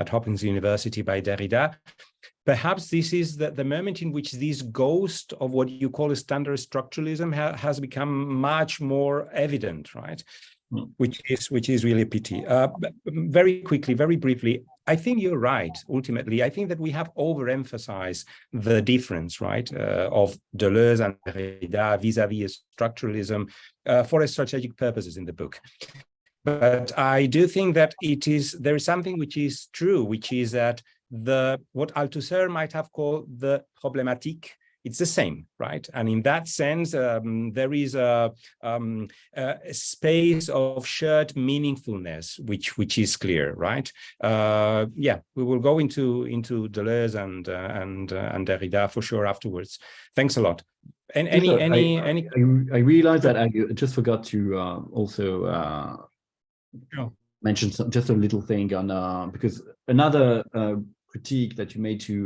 A: Hopkins University by Derrida, perhaps this is the moment in which this ghost of what you call a standard structuralism has become much more evident, right? Which is really a pity. Very quickly, very briefly, I think you're right. Ultimately, I think that we have overemphasized the difference, right, of Deleuze and Derrida vis-a-vis structuralism for strategic purposes in the book. But I do think that there is something which is true, which is that what Althusser might have called the problématique it's the same, right? And in that sense, there is a space of shared meaningfulness, which is clear, right? Yeah, we will go into Deleuze and Derrida for sure afterwards. Thanks a lot. And
C: I realized that I just forgot to also mention just a little thing on because another critique that you made to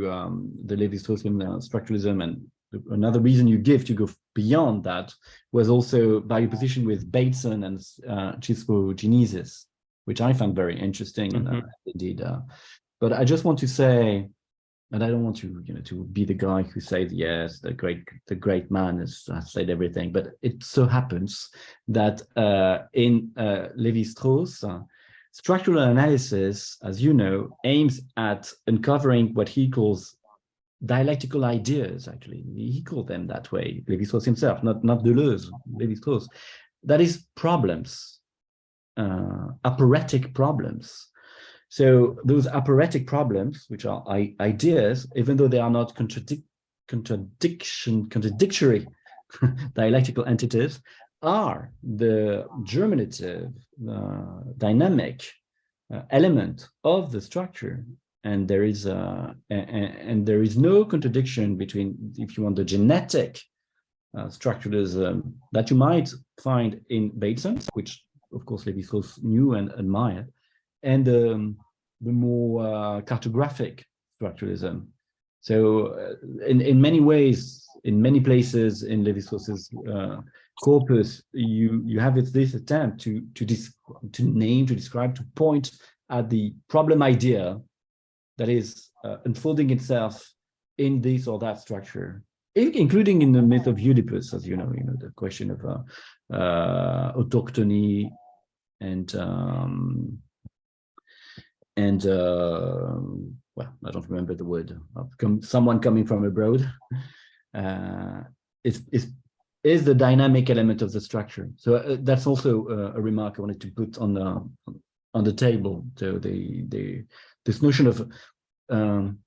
C: the Lévi-Straussian structuralism, and another reason you give to go beyond that was also by your position with Bateson and Chispo-Genesis, which I found very interesting and indeed. But I just want to say, and I don't want to, to be the guy who says yes, the great man has said everything. But it so happens that in Lévi-Strauss, structural analysis, as you know, aims at uncovering what he calls dialectical ideas. Actually, he called them that way. Lévi-Strauss himself, not Deleuze. Lévi-Strauss. That is problems, operatic problems. So those operatic problems, which are ideas, even though they are not contradictory dialectical entities, are the germinative, dynamic element of the structure. And there is no contradiction between, if you want, the genetic structuralism that you might find in Bateson, which of course Lévi-Strauss knew and admired, and the more cartographic structuralism. So in many ways, in many places in Lévi-Strauss's corpus, you have this attempt to name, to describe, to point at the problem idea that is unfolding itself in this or that structure, including in the myth of Oedipus, as you know, the question of autochthony and well, I don't remember the word. Someone coming from abroad is the dynamic element of the structure. So that's also a remark I wanted to put on the table. So this notion of the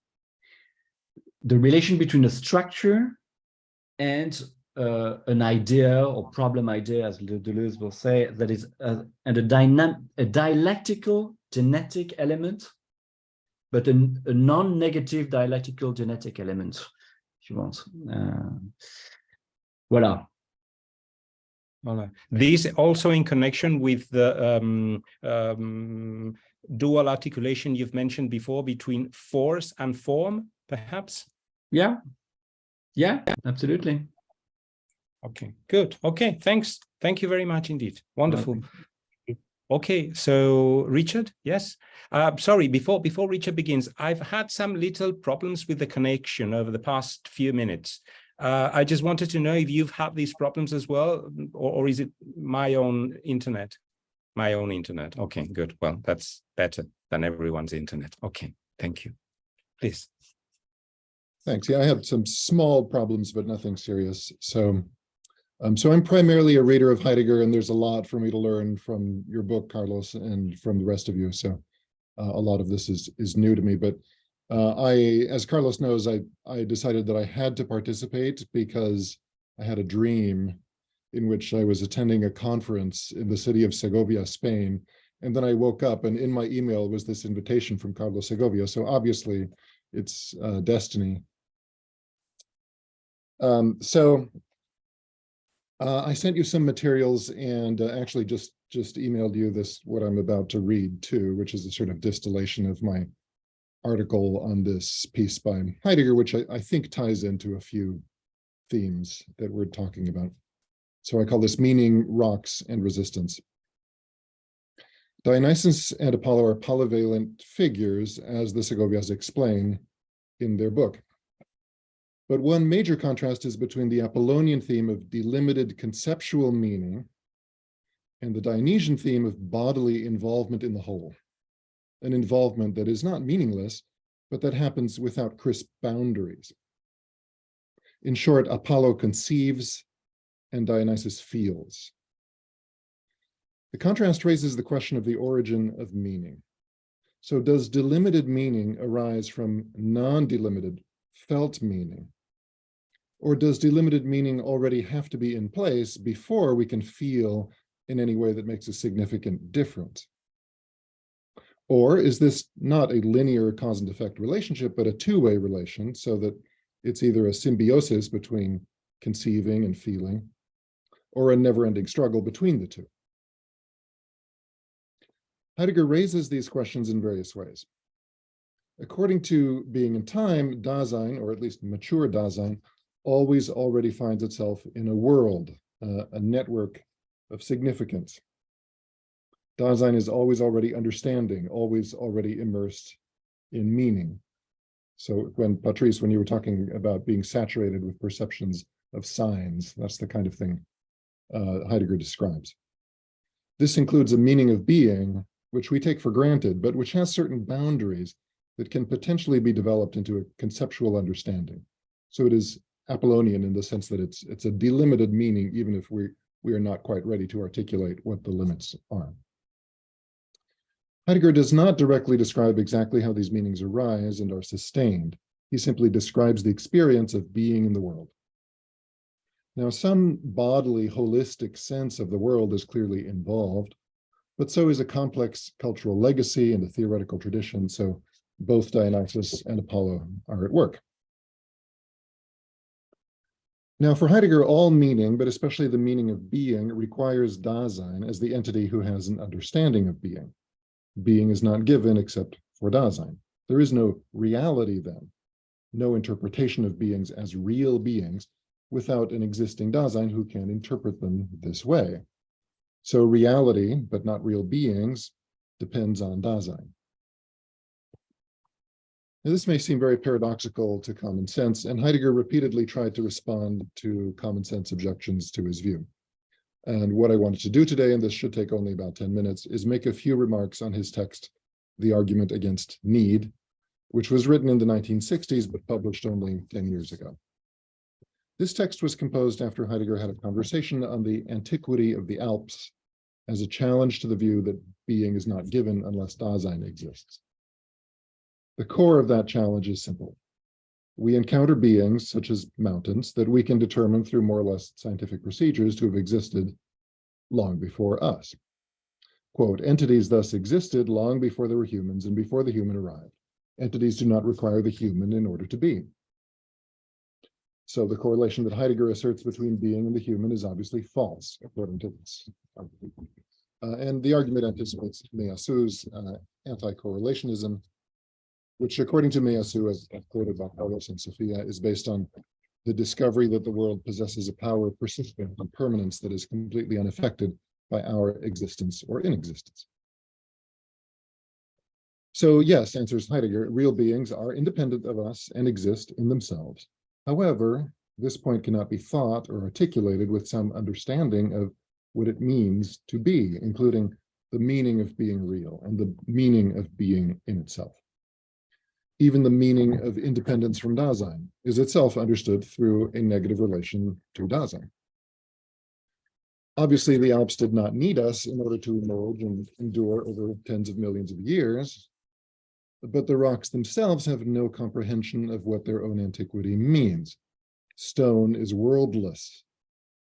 C: relation between a structure and an idea or problem idea, as Deleuze will say, that is and a dialectical genetic element, but a non-negative dialectical genetic element, if you want. Voilà.
A: This also in connection with the dual articulation you've mentioned before between force and form, perhaps?
C: Yeah, absolutely.
A: Okay, good. Okay, thanks. Thank you very much indeed. Wonderful. Okay, so Richard, yes. Sorry, before Richard begins, I've had some little problems with the connection over the past few minutes. I just wanted to know if you've had these problems as well, or is it my own internet? My own internet. Okay, good. Well, that's better than everyone's internet. Okay, thank you. Please.
D: Thanks. Yeah, I had some small problems, but nothing serious. So I'm primarily a reader of Heidegger, and there's a lot for me to learn from your book, Carlos, and from the rest of you. So a lot of this is new to me, but as Carlos knows, I decided that I had to participate because I had a dream in which I was attending a conference in the city of Segovia, Spain. And then I woke up, and in my email was this invitation from Carlos Segovia. So obviously it's destiny. I sent you some materials, and actually just emailed you what I'm about to read too, which is a sort of distillation of my article on this piece by Heidegger, which I think ties into a few themes that we're talking about. So I call this Meaning, Rocks, and Resistance. Dionysus and Apollo are polyvalent figures, as the Segovias explain in their book. But one major contrast is between the Apollonian theme of delimited conceptual meaning and the Dionysian theme of bodily involvement in the whole, an involvement that is not meaningless, but that happens without crisp boundaries. In short, Apollo conceives and Dionysus feels. The contrast raises the question of the origin of meaning. So does delimited meaning arise from non-delimited felt meaning? Or does delimited meaning already have to be in place before we can feel in any way that makes a significant difference? Or is this not a linear cause and effect relationship, but a two-way relation, so that it's either a symbiosis between conceiving and feeling, or a never-ending struggle between the two? Heidegger raises these questions in various ways. According to Being in Time, Dasein, or at least mature Dasein, always already finds itself in a world, a network of significance. Dasein is always already understanding, always already immersed in meaning. So Patrice, when you were talking about being saturated with perceptions of signs, that's the kind of thing Heidegger describes. This includes a meaning of being, which we take for granted, but which has certain boundaries that can potentially be developed into a conceptual understanding. So it is Apollonian in the sense that it's a delimited meaning, even if we are not quite ready to articulate what the limits are. Heidegger does not directly describe exactly how these meanings arise and are sustained. He simply describes the experience of being in the world. Now, some bodily, holistic sense of the world is clearly involved, but so is a complex cultural legacy and a theoretical tradition, so both Dionysus and Apollo are at work. Now, for Heidegger, all meaning, but especially the meaning of being, requires Dasein as the entity who has an understanding of being. Being is not given except for Dasein. There is no reality then, no interpretation of beings as real beings without an existing Dasein who can interpret them this way. So reality, but not real beings, depends on Dasein. Now, this may seem very paradoxical to common sense, and Heidegger repeatedly tried to respond to common sense objections to his view. And what I wanted to do today, and this should take only about 10 minutes, is make a few remarks on his text, The Argument Against Need, which was written in the 1960s, but published only 10 years ago. This text was composed after Heidegger had a conversation on the antiquity of the Alps as a challenge to the view that being is not given unless Dasein exists. The core of that challenge is simple. We encounter beings, such as mountains, that we can determine through more or less scientific procedures to have existed long before us. Quote, entities thus existed long before there were humans and before the human arrived. Entities do not require the human in order to be. So the correlation that Heidegger asserts between being and the human is obviously false, according to this. And the argument anticipates Meillassoux' anti-correlationism, which, according to Meillassoux, as quoted by Carlos and Sofya, is based on the discovery that the world possesses a power of persistence and permanence that is completely unaffected by our existence or inexistence. So yes, answers Heidegger, real beings are independent of us and exist in themselves. However, this point cannot be thought or articulated with some understanding of what it means to be, including the meaning of being real and the meaning of being in itself. Even the meaning of independence from Dasein is itself understood through a negative relation to Dasein. Obviously, the Alps did not need us in order to emerge and endure over tens of millions of years, but the rocks themselves have no comprehension of what their own antiquity means. Stone is worldless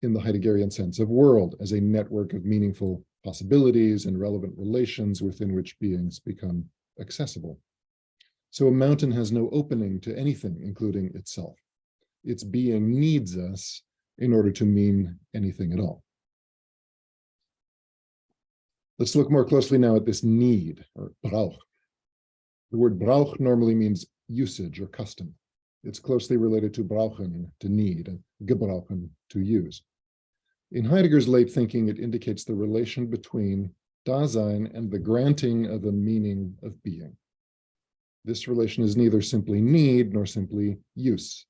D: in the Heideggerian sense of world as a network of meaningful possibilities and relevant relations within which beings become accessible. So a mountain has no opening to anything, including itself. Its being needs us in order to mean anything at all. Let's look more closely now at this need, or brauch. The word brauch normally means usage or custom. It's closely related to brauchen, to need, and gebrauchen, to use. In Heidegger's late thinking, it indicates the relation between Dasein and the granting of a meaning of being. This relation is neither simply need nor simply use.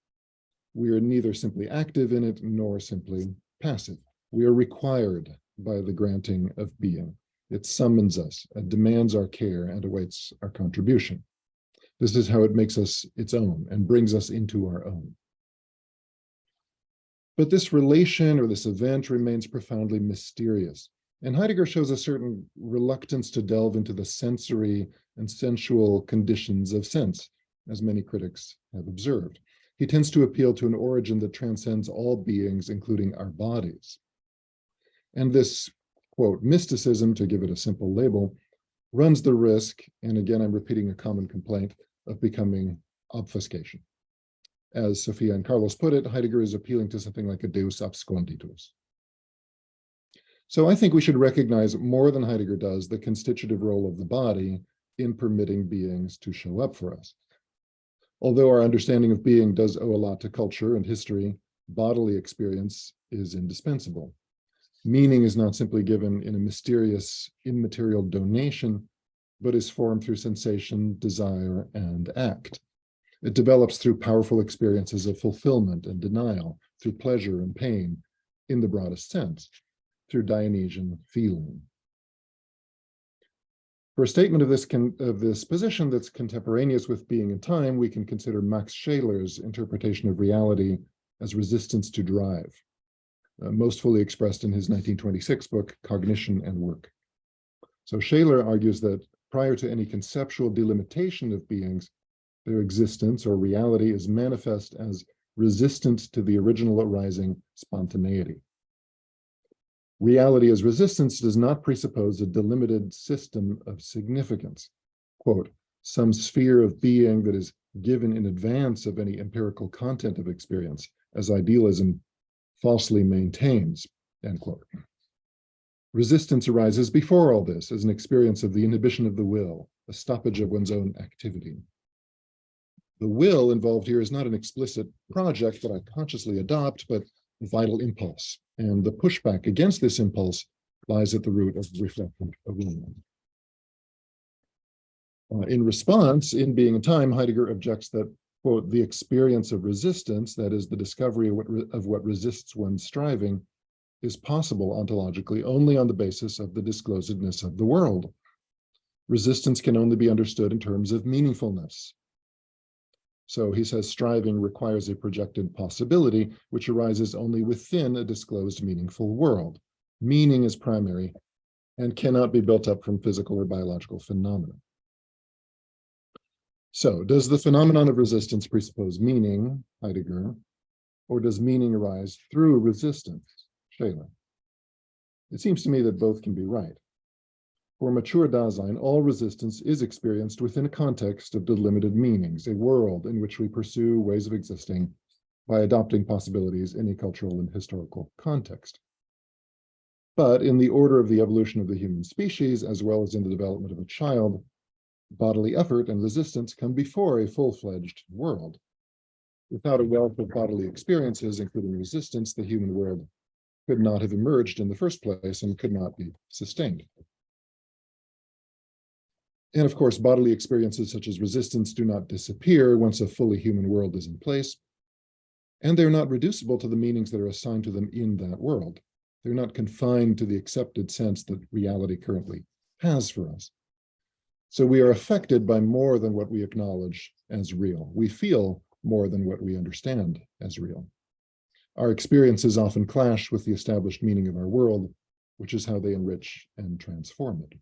D: We are neither simply active in it nor simply passive. We are required by the granting of being. It summons us, it demands our care, and awaits our contribution. This is how it makes us its own and brings us into our own. But this relation or this event remains profoundly mysterious. And Heidegger shows a certain reluctance to delve into the sensory and sensual conditions of sense, as many critics have observed. he tends to appeal to an origin that transcends all beings, including our bodies. And this, quote, mysticism, to give it a simple label, runs the risk, and again, I'm repeating a common complaint, of becoming obfuscation. As Sofya and Carlos put it, Heidegger is appealing to something like a deus absconditus. So I think we should recognize more than Heidegger does the constitutive role of the body in permitting beings to show up for us. Although our understanding of being does owe a lot to culture and history, bodily experience is indispensable. Meaning is not simply given in a mysterious, immaterial donation, but is formed through sensation, desire, and act. It develops through powerful experiences of fulfillment and denial, through pleasure and pain, in the broadest sense, through Dionysian feeling. For a statement of this position that's contemporaneous with being and time, we can consider Max Scheler's interpretation of reality as resistance to drive, most fully expressed in his 1926 book, Cognition and Work. So Scheler argues that prior to any conceptual delimitation of beings, their existence or reality is manifest as resistant to the original arising spontaneity. Reality as resistance does not presuppose a delimited system of significance, quote, some sphere of being that is given in advance of any empirical content of experience, as idealism falsely maintains, end quote. Resistance arises before all this as an experience of the inhibition of the will, a stoppage of one's own activity. The will involved here is not an explicit project that I consciously adopt, but a vital impulse. And the pushback against this impulse lies at the root of reflective awareness. In response, in Being and Time, Heidegger objects that, quote, the experience of resistance, that is the discovery of what resists one's striving, is possible ontologically only on the basis of the disclosedness of the world. Resistance can only be understood in terms of meaningfulness. So he says striving requires a projected possibility, which arises only within a disclosed meaningful world. Meaning is primary and cannot be built up from physical or biological phenomena. So does the phenomenon of resistance presuppose meaning, Heidegger, or does meaning arise through resistance, Scheler? It seems to me that both can be right. For mature Dasein, all resistance is experienced within a context of delimited meanings, a world in which we pursue ways of existing by adopting possibilities in a cultural and historical context. But in the order of the evolution of the human species, as well as in the development of a child, bodily effort and resistance come before a full-fledged world. Without a wealth of bodily experiences, including resistance, the human world could not have emerged in the first place and could not be sustained. And of course, bodily experiences such as resistance do not disappear once a fully human world is in place, and they're not reducible to the meanings that are assigned to them in that world. They're not confined to the accepted sense that reality currently has for us. So we are affected by more than what we acknowledge as real. We feel more than what we understand as real. Our experiences often clash with the established meaning of our world, which is how they enrich and transform it.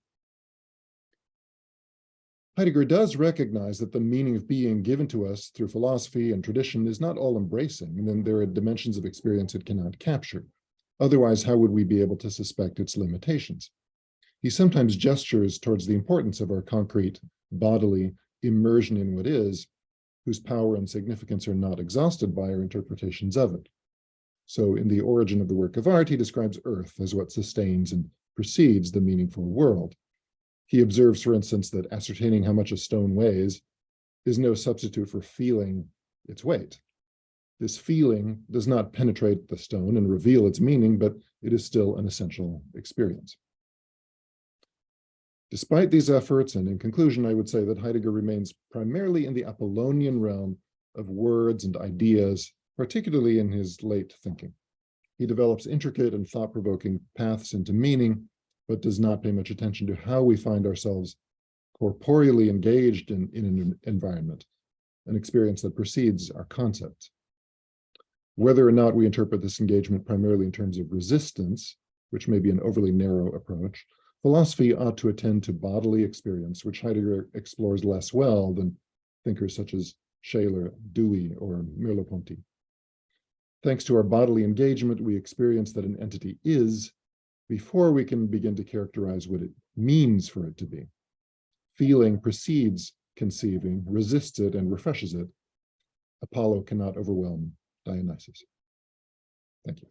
D: Heidegger does recognize that the meaning of being given to us through philosophy and tradition is not all-embracing, and then there are dimensions of experience it cannot capture. Otherwise, how would we be able to suspect its limitations? He sometimes gestures towards the importance of our concrete, bodily immersion in what is, whose power and significance are not exhausted by our interpretations of it. So in The Origin of the Work of Art, he describes earth as what sustains and precedes the meaningful world. He observes, for instance, that ascertaining how much a stone weighs is no substitute for feeling its weight. This feeling does not penetrate the stone and reveal its meaning, but it is still an essential experience. Despite these efforts, and in conclusion, I would say that Heidegger remains primarily in the Apollonian realm of words and ideas, particularly in his late thinking. He develops intricate and thought-provoking paths into meaning, but does not pay much attention to how we find ourselves corporeally engaged in an environment, an experience that precedes our concepts. Whether or not we interpret this engagement primarily in terms of resistance, which may be an overly narrow approach, philosophy ought to attend to bodily experience, which Heidegger explores less well than thinkers such as Shaler, Dewey, or Merleau-Ponty. Thanks to our bodily engagement, we experience that an entity is before we can begin to characterize what it means for it to be. Feeling precedes conceiving, resists it, and refreshes it. Apollo cannot overwhelm Dionysus. Thank you.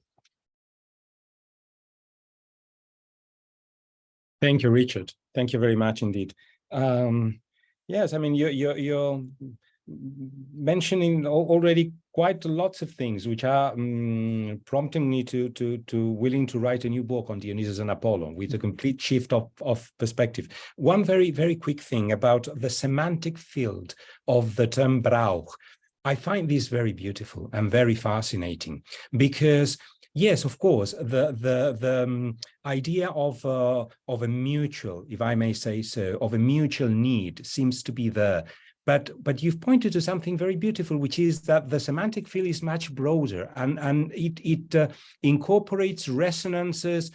A: Thank you, Richard. Thank you very much indeed. Yes, I mean, you're mentioning already quite lots of things which are prompting me to willing to write a new book on Dionysus and Apollo with a complete shift of perspective. One very quick thing about the semantic field of the term Brauch. I find this very beautiful and very fascinating because, yes, of course, the idea of a mutual, if I may say so, of a mutual need seems to be there. But you've pointed to something very beautiful, which is that the semantic field is much broader and it incorporates resonances,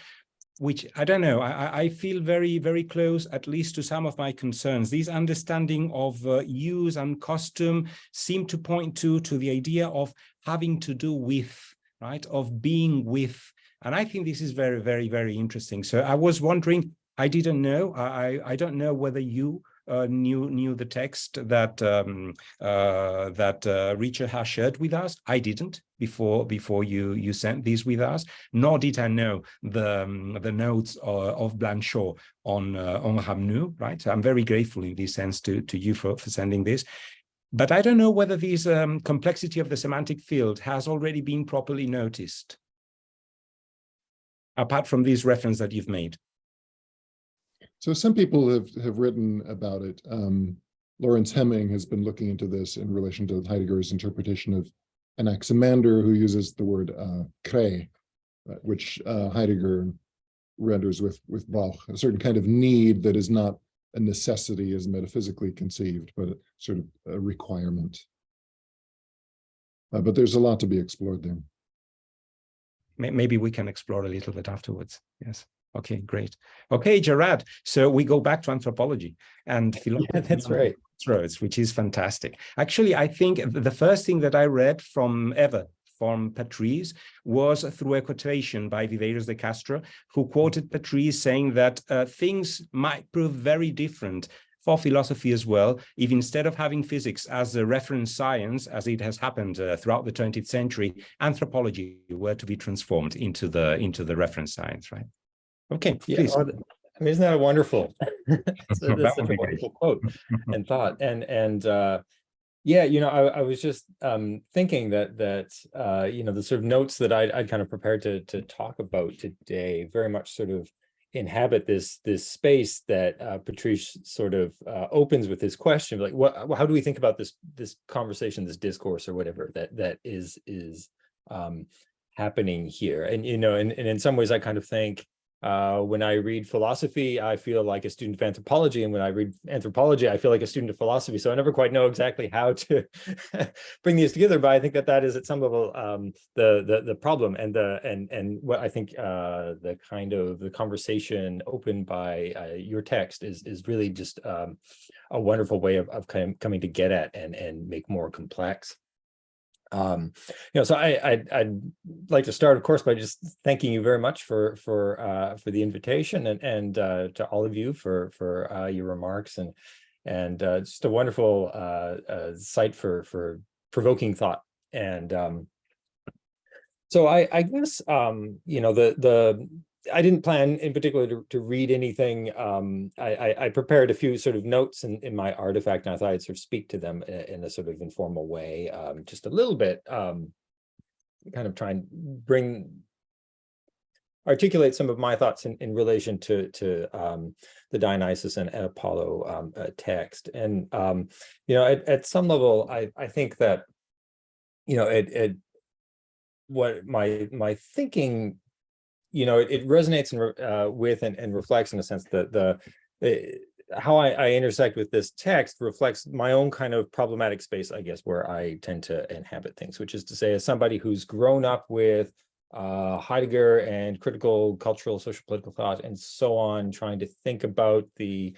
A: which I don't know, I feel very close, at least to some of my concerns. These understanding of use and custom seem to point to the idea of having to do with, right, of being with. And I think this is very interesting. So I was wondering, I didn't know, I don't know whether you knew the text that Richard has shared with us. I didn't before you sent these with us, nor did I know the notes of Blanchot on Ramnu, right? So I'm very grateful in this sense to you for sending this. But I don't know whether this complexity of the semantic field has already been properly noticed, apart from this reference that you've made.
D: So some people have written about it. Lawrence Hemming has been looking into this in relation to Heidegger's interpretation of Anaximander, who uses the word krei, which Heidegger renders with Bauch, a certain kind of need that is not a necessity as metaphysically conceived, but a sort of a requirement. But there's a lot to be explored there.
A: Maybe we can explore a little bit afterwards. Yes. Okay, great. Okay, Jarrad. So we go back to anthropology and philosophy.
E: Yeah, that's right.
A: Roads, which is fantastic. Actually, I think the first thing that I read from Patrice was through a quotation by Viveiros de Castro, who quoted Patrice saying that things might prove very different for philosophy as well, if instead of having physics as a reference science, as it has happened throughout the 20th century, anthropology were to be transformed into the reference science, right? Okay, please.
E: Yeah, I mean, isn't that a wonderful? That's such a wonderful quote and thought. And yeah, you know, I was just thinking that you know, the sort of notes that I'd kind of prepared to talk about today very much sort of inhabit this space that Patrice sort of opens with this question, like, how do we think about this conversation, this discourse, or whatever that is happening here? And you know, and in some ways, I kind of think. When I read philosophy, I feel like a student of anthropology, and when I read anthropology, I feel like a student of philosophy. So I never quite know exactly how to bring these together. But I think that is at some level the problem, and what I think the kind of the conversation opened by your text is really just a wonderful way of kind of coming to get at and make more complex. You know, so I'd like to start, of course, by just thanking you very much for the invitation and to all of you for your remarks and just a wonderful site for provoking thought. And so I guess you know, I didn't plan in particular to read anything. I prepared a few sort of notes in my artifact, and I thought I'd sort of speak to them in a sort of informal way, just a little bit, kind of try and articulate some of my thoughts in relation to the Dionysus and Apollo text. And you know, at some level, I think that, you know, what my thinking, you know, it resonates with and reflects, in a sense, that how I intersect with this text reflects my own kind of problematic space, I guess, where I tend to inhabit things, which is to say, as somebody who's grown up with Heidegger and critical cultural social political thought and so on, trying to think about the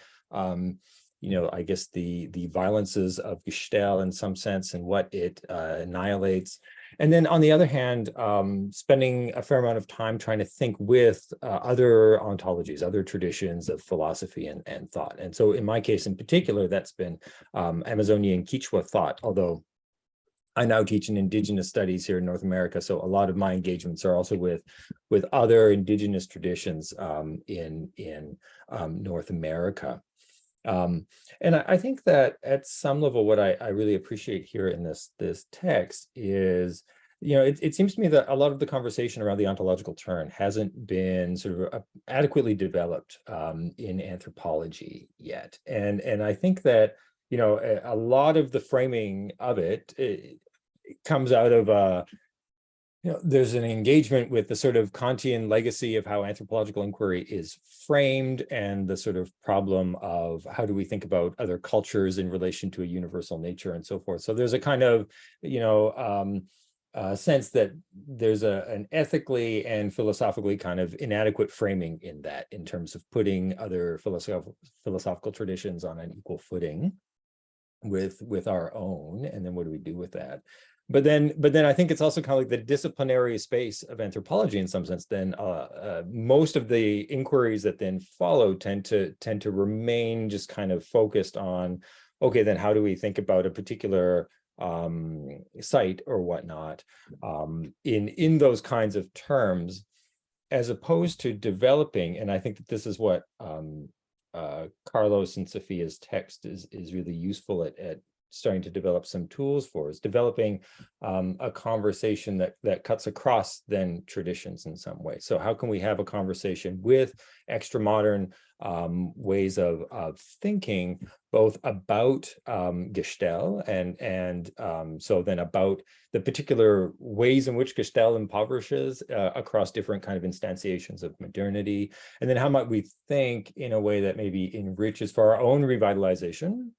E: I guess the violences of Gestell in some sense and what it annihilates. And then on the other hand, spending a fair amount of time trying to think with other ontologies, other traditions of philosophy and thought. And so in my case in particular, that's been Amazonian Quechua thought, although I now teach in indigenous studies here in North America. So a lot of my engagements are also with other indigenous traditions in North America. And I think that at some level, what I really appreciate here in this text is, it seems to me that a lot of the conversation around the ontological turn hasn't been sort of adequately developed in anthropology yet. And I think that, a lot of the framing of it comes out of there's an engagement with the sort of Kantian legacy of how anthropological inquiry is framed and the sort of problem of how do we think about other cultures in relation to a universal nature and so forth. So there's a kind of, sense that there's an ethically and philosophically kind of inadequate framing in that, in terms of putting other philosophical traditions on an equal footing with our own. And then what do we do with that? But then I think it's also kind of like the disciplinary space of anthropology in some sense. Then most of the inquiries that then follow tend to remain just kind of focused on, okay, then how do we think about a particular site or whatnot in those kinds of terms, as opposed to developing. And I think that this is what Carlos and Sofya's text is really useful at starting to develop some tools for, is developing a conversation that cuts across then traditions in some way. So how can we have a conversation with extra modern ways of thinking, both about Gestell and so then about the particular ways in which Gestell impoverishes across different kind of instantiations of modernity, and then how might we think in a way that maybe enriches for our own revitalization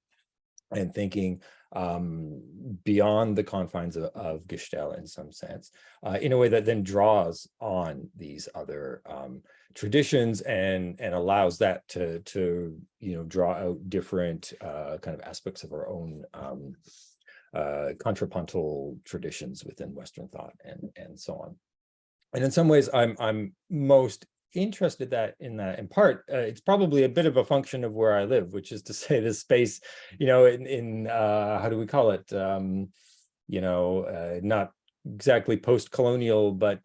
E: and thinking beyond the confines of Gestell in some sense, in a way that then draws on these other traditions and allows that to draw out different kind of aspects of our own contrapuntal traditions within Western thought and so on. And in some ways, I'm most interested in that in part it's probably a bit of a function of where I live, which is to say this space, in how do we call it, not exactly post-colonial, but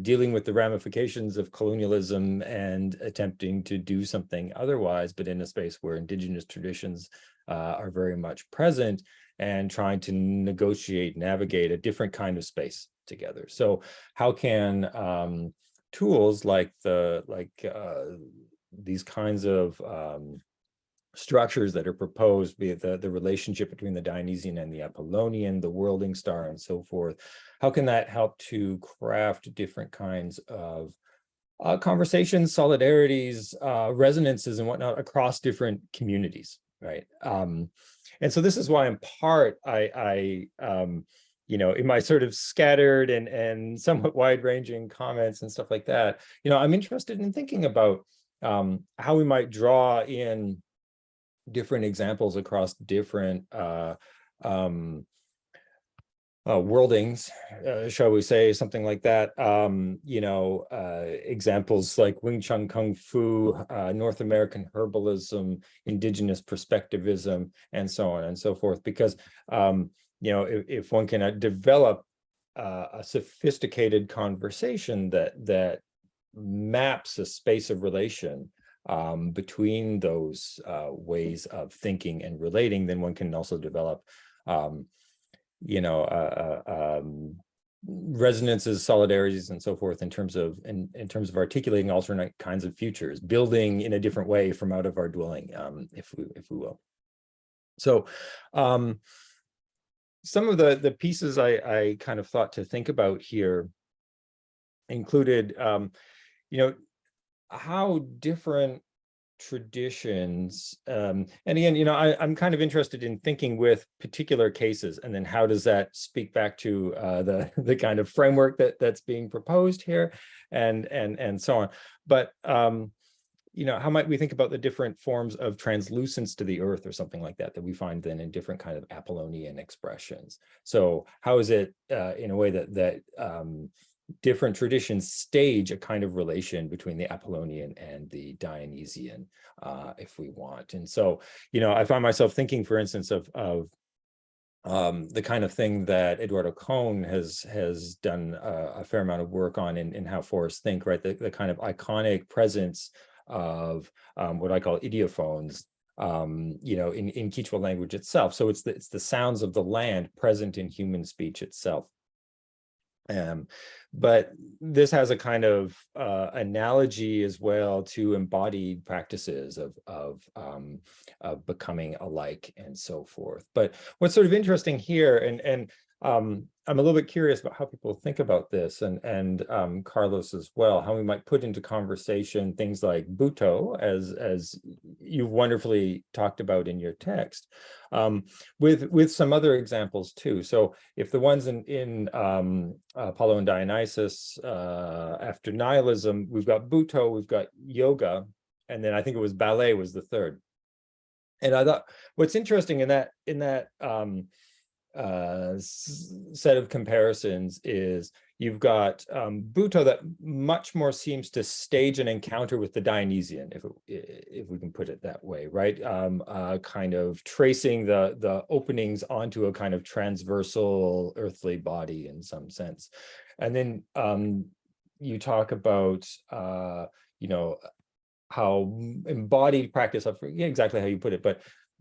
E: dealing with the ramifications of colonialism and attempting to do something otherwise, but in a space where indigenous traditions are very much present and trying to navigate a different kind of space together. So how can tools like these kinds of structures that are proposed, be it the relationship between the Dionysian and the Apollonian, the worlding star and so forth, how can that help to craft different kinds of conversations, solidarities, resonances and whatnot across different communities, right? And so this is why in part I in my sort of scattered and somewhat wide-ranging comments and stuff like that, I'm interested in thinking about how we might draw in different examples across different worldings, shall we say, something like that. Examples like Wing Chun Kung Fu, North American herbalism, indigenous perspectivism, and so on and so forth. Because if one can develop a sophisticated conversation that maps a space of relation between those ways of thinking and relating, then one can also develop resonances, solidarities, and so forth in terms of articulating alternate kinds of futures, building in a different way from out of our dwelling, if we will. So some of the pieces I kind of thought to think about here included, how different traditions, and again, I'm kind of interested in thinking with particular cases, and then how does that speak back to the kind of framework that's being proposed here, and so on. But how might we think about the different forms of translucence to the earth or something like that we find then in different kind of Apollonian expressions? So how is it in a way that different traditions stage a kind of relation between the Apollonian and the Dionysian, if we want? And so, I find myself thinking, for instance, of the kind of thing that Eduardo Kohn has done a fair amount of work on in How Forests Think, right? The kind of iconic presence of what I call idiophones, in Quechua language itself. So it's the sounds of the land present in human speech itself. But this has a kind of analogy as well to embodied practices of becoming alike and so forth. But what's sort of interesting here, and I'm a little bit curious about how people think about this, and Carlos as well, how we might put into conversation things like Buto, as you've wonderfully talked about in your text, with some other examples too. So if the ones in Apollo and Dionysus, after nihilism, we've got Buto, we've got yoga, and then I think it was ballet was the third. And I thought what's interesting in that set of comparisons is you've got Buto that much more seems to stage an encounter with the Dionysian, if we can put it that way, right? Kind of tracing the openings onto a kind of transversal earthly body in some sense. And then you talk about how embodied practice, I forget exactly how you put it,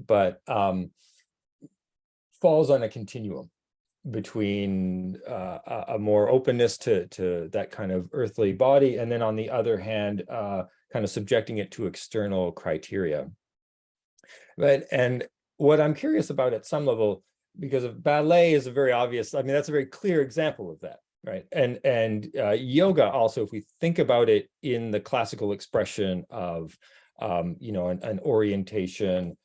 E: but falls on a continuum between a more openness to that kind of earthly body, and then on the other hand, kind of subjecting it to external criteria. And what I'm curious about at some level, because of ballet is a very obvious, I mean, that's a very clear example of that, right? And yoga also, if we think about it in the classical expression of an orientation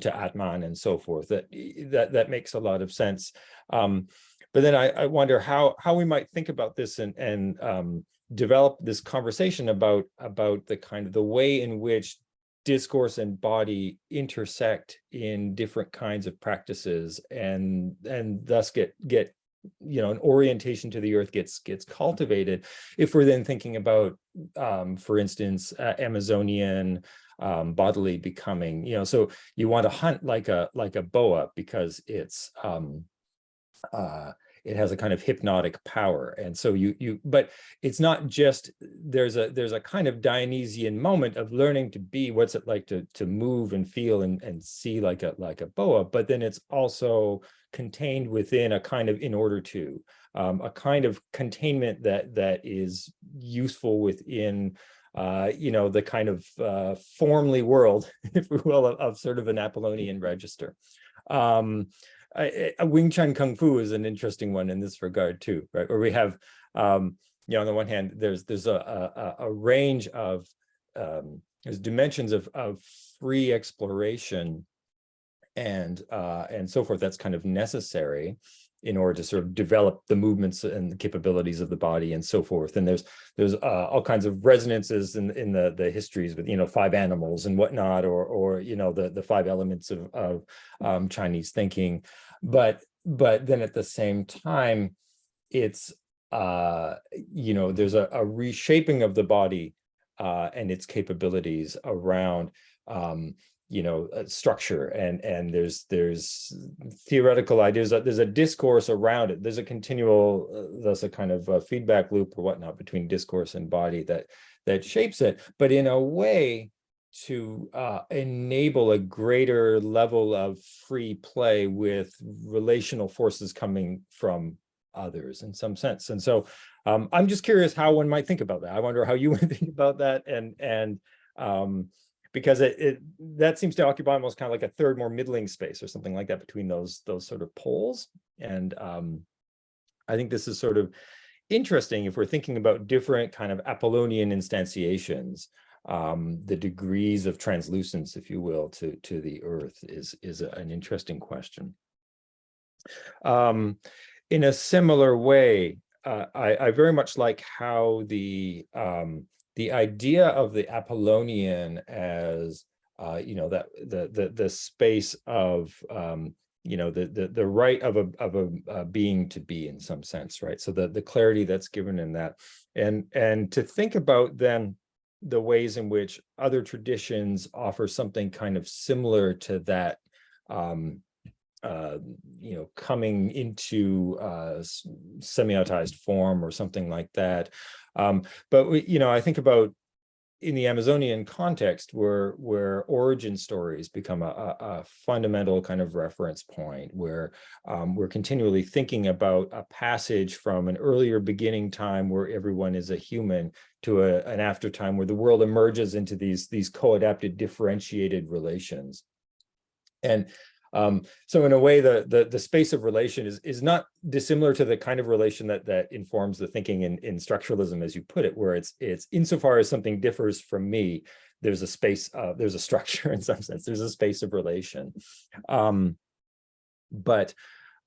E: to Atman and so forth, that makes a lot of sense. But then I wonder how we might think about this and develop this conversation about the kind of the way in which discourse and body intersect in different kinds of practices, and thus get an orientation to the earth gets cultivated. If we're then thinking about, for instance, Amazonian bodily becoming, so you want to hunt like a boa because it's it has a kind of hypnotic power, and so but it's not just there's a kind of Dionysian moment of learning to be what's it like to move and feel and see like a boa, but then it's also contained within a kind of in order to a kind of containment that is useful within the kind of formly world, if we will, of sort of an Apollonian register. Wing Chun Kung Fu is an interesting one in this regard too, right? Where we have, on the one hand, there's a range of there's dimensions of free exploration and so forth that's kind of necessary in order to sort of develop the movements and the capabilities of the body and so forth. And there's all kinds of resonances in the histories with, 5 animals and whatnot, or the 5 elements of Chinese thinking. But then at the same time, it's, there's a reshaping of the body and its capabilities around, structure, and there's theoretical ideas, there's a discourse around it, there's a continual, thus a kind of feedback loop or whatnot between discourse and body that shapes it, but in a way to enable a greater level of free play with relational forces coming from others in some sense. And so I'm just curious how one might think about that. I wonder how you would think about that, and because that seems to occupy almost kind of like a third, more middling space or something like that between those sort of poles. And I think this is sort of interesting if we're thinking about different kind of Apollonian instantiations. The degrees of translucence, if you will, to the earth is an interesting question. In a similar way, I very much like how the the idea of the Apollonian as that the space of the right of a being to be, in some sense, right? So the clarity that's given in that, and to think about then the ways in which other traditions offer something kind of similar to that, coming into semiotized form or something like that. But I think about in the Amazonian context, where origin stories become a fundamental kind of reference point, where we're continually thinking about a passage from an earlier beginning time where everyone is a human to an after time where the world emerges into these co-adapted, differentiated relations. And so in a way, the space of relation is not dissimilar to the kind of relation that informs the thinking in structuralism, as you put it, where it's insofar as something differs from me, there's a space, there's a structure in some sense, there's a space of relation. But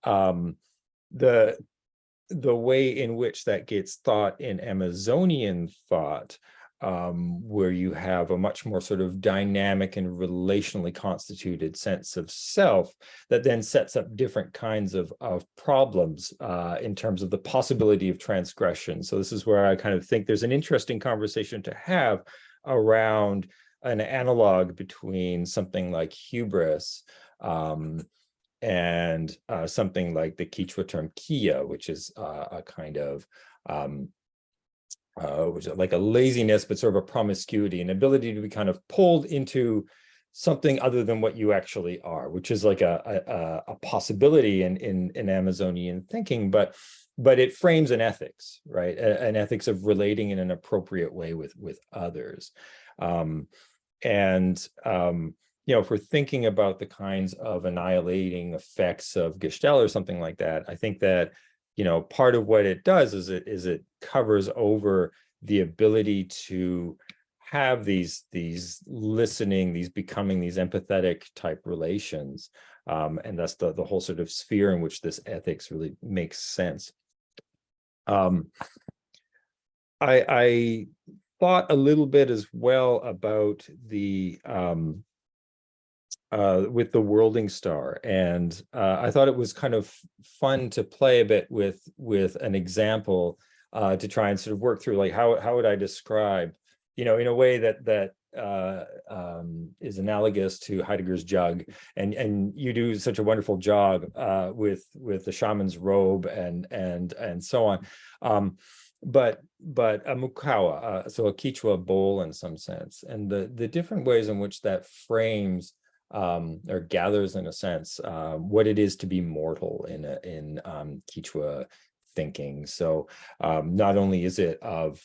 E: the way in which that gets thought in Amazonian thought, where you have a much more sort of dynamic and relationally constituted sense of self that then sets up different kinds of problems in terms of the possibility of transgression. So this is where I kind of think there's an interesting conversation to have around an analog between something like hubris and something like the Quechua term quilla, which is a kind of which is like a laziness, but sort of a promiscuity, an ability to be kind of pulled into something other than what you actually are, which is like a possibility in Amazonian thinking, but it frames an ethics, right? An ethics of relating in an appropriate way with others. If we're thinking about the kinds of annihilating effects of Gestell or something like that, I think that part of what it does is it covers over the ability to have these listening, these becoming, these empathetic type relations, and that's the whole sort of sphere in which this ethics really makes sense. I thought a little bit as well about the with the Worlding Star, and I thought it was kind of fun to play a bit with an example to try and sort of work through, like, how would I describe, in a way that is analogous to Heidegger's jug, and you do such a wonderful job with the shaman's robe and so on, but a mukawa, so a Quechua bowl in some sense, and the different ways in which that frames or gathers, in a sense, what it is to be mortal in Quechua thinking. So not only is it of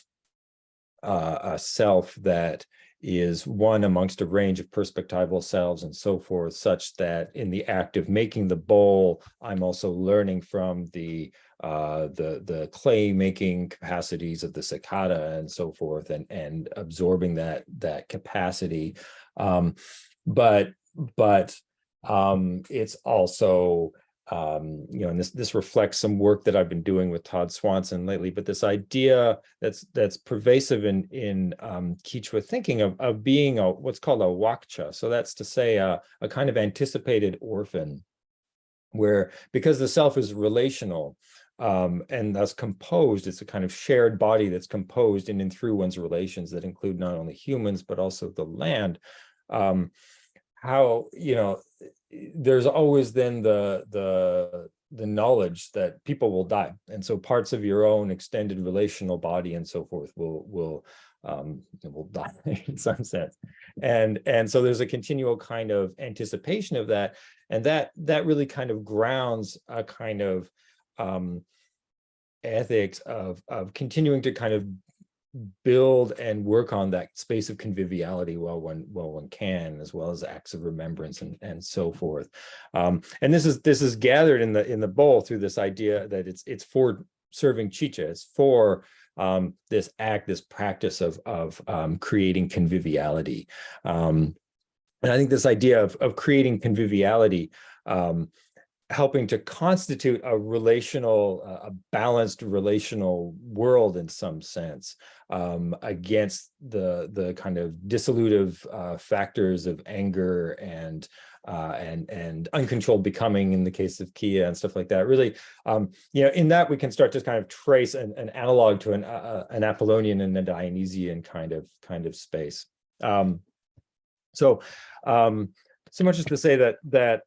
E: a self that is one amongst a range of perspectival selves and so forth, such that in the act of making the bowl, I'm also learning from the clay making capacities of the cicada and so forth, and absorbing that capacity. But it's also and this reflects some work that I've been doing with Todd Swanson lately, but this idea that's pervasive in Quechua thinking of being what's called a wakcha. So that's to say a kind of anticipated orphan, where, because the self is relational and thus composed, it's a kind of shared body that's composed in and through one's relations that include not only humans but also the land. How there's always then the knowledge that people will die, and so parts of your own extended relational body and so forth will die in some sense, and so there's a continual kind of anticipation of that, and that really kind of grounds a kind of ethics of continuing to kind of build and work on that space of conviviality while one can, as well as acts of remembrance and so forth. And this is gathered in the bowl through this idea that it's for serving chicha. It's for this act, this practice of creating conviviality. And I think this idea of creating conviviality helping to constitute a relational, a balanced relational world in some sense, against the kind of dissolutive factors of anger and uncontrolled becoming in the case of Kia and stuff like that. Really, in that we can start to kind of trace an analog to an Apollonian and a Dionysian kind of space. So much as to say that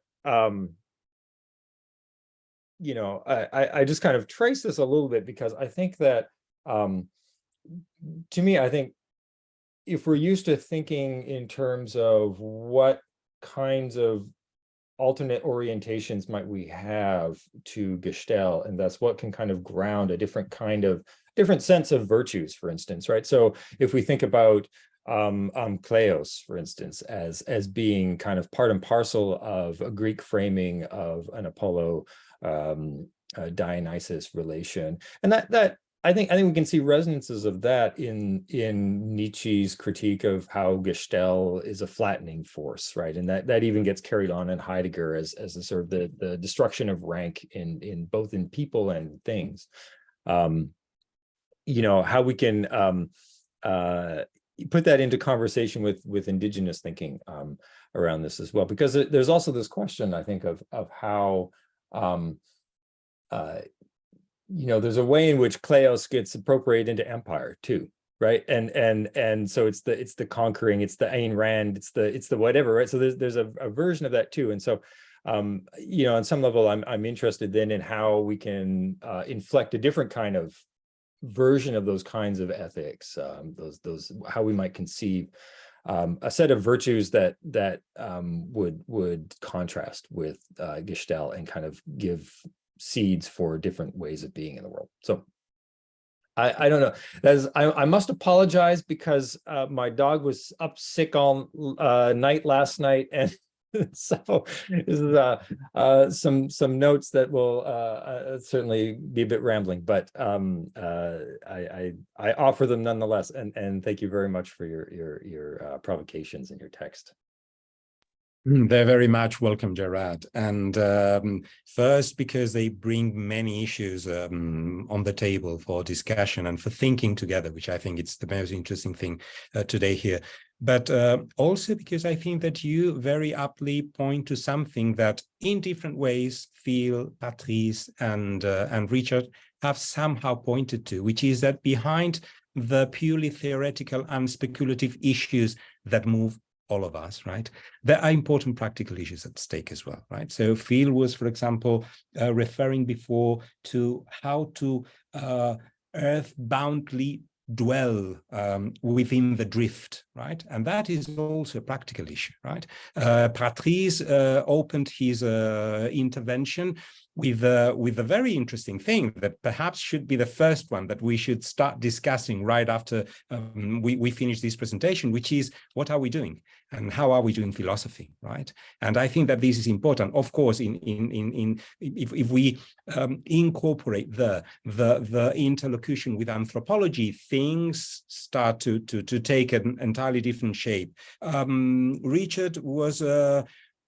E: I just kind of trace this a little bit because I think that, to me, I think if we're used to thinking in terms of what kinds of alternate orientations might we have to Gestalt, and that's what can kind of ground a different sense of virtues, for instance, right? So if we think about Kleos, for instance, as being kind of part and parcel of a Greek framing of an Apollo Dionysus relation, and that I think we can see resonances of that in Nietzsche's critique of how Gestalt is a flattening force, right? And that even gets carried on in Heidegger as the sort of the destruction of rank in both in people and things. How we can put that into conversation with indigenous thinking around this as well, because there's also this question, I think, of how there's a way in which Kleos gets appropriated into empire too, right? And so it's the conquering, it's the Ayn Rand, it's the whatever, right? So there's a version of that too. And so on some level, I'm interested then in how we can inflect a different kind of version of those kinds of ethics, those how we might conceive a set of virtues that would contrast with Gestalt and kind of give seeds for different ways of being in the world. So I don't know. I must apologize because my dog was up sick all night last night, and so this is some notes that will certainly be a bit rambling, but I offer them nonetheless, and thank you very much for your provocations in your text.
A: They're very much welcome, Jarrad. And first, because they bring many issues on the table for discussion and for thinking together, which I think it's the most interesting thing today here. But also because I think that you very aptly point to something that in different ways Phil, Patrice, and Richard have somehow pointed to, which is that behind the purely theoretical and speculative issues that move all of us, right, there are important practical issues at stake as well, right? So Phil was, for example, referring before to how to earthboundly dwell within the drift, right? And that is also a practical issue, right? Patrice opened his intervention with a very interesting thing that perhaps should be the first one that we should start discussing right after we finish this presentation, which is, what are we doing and how are we doing philosophy, right? And I think that this is important. Of course, if we incorporate the interlocution with anthropology, things start to take an entirely different shape. Richard was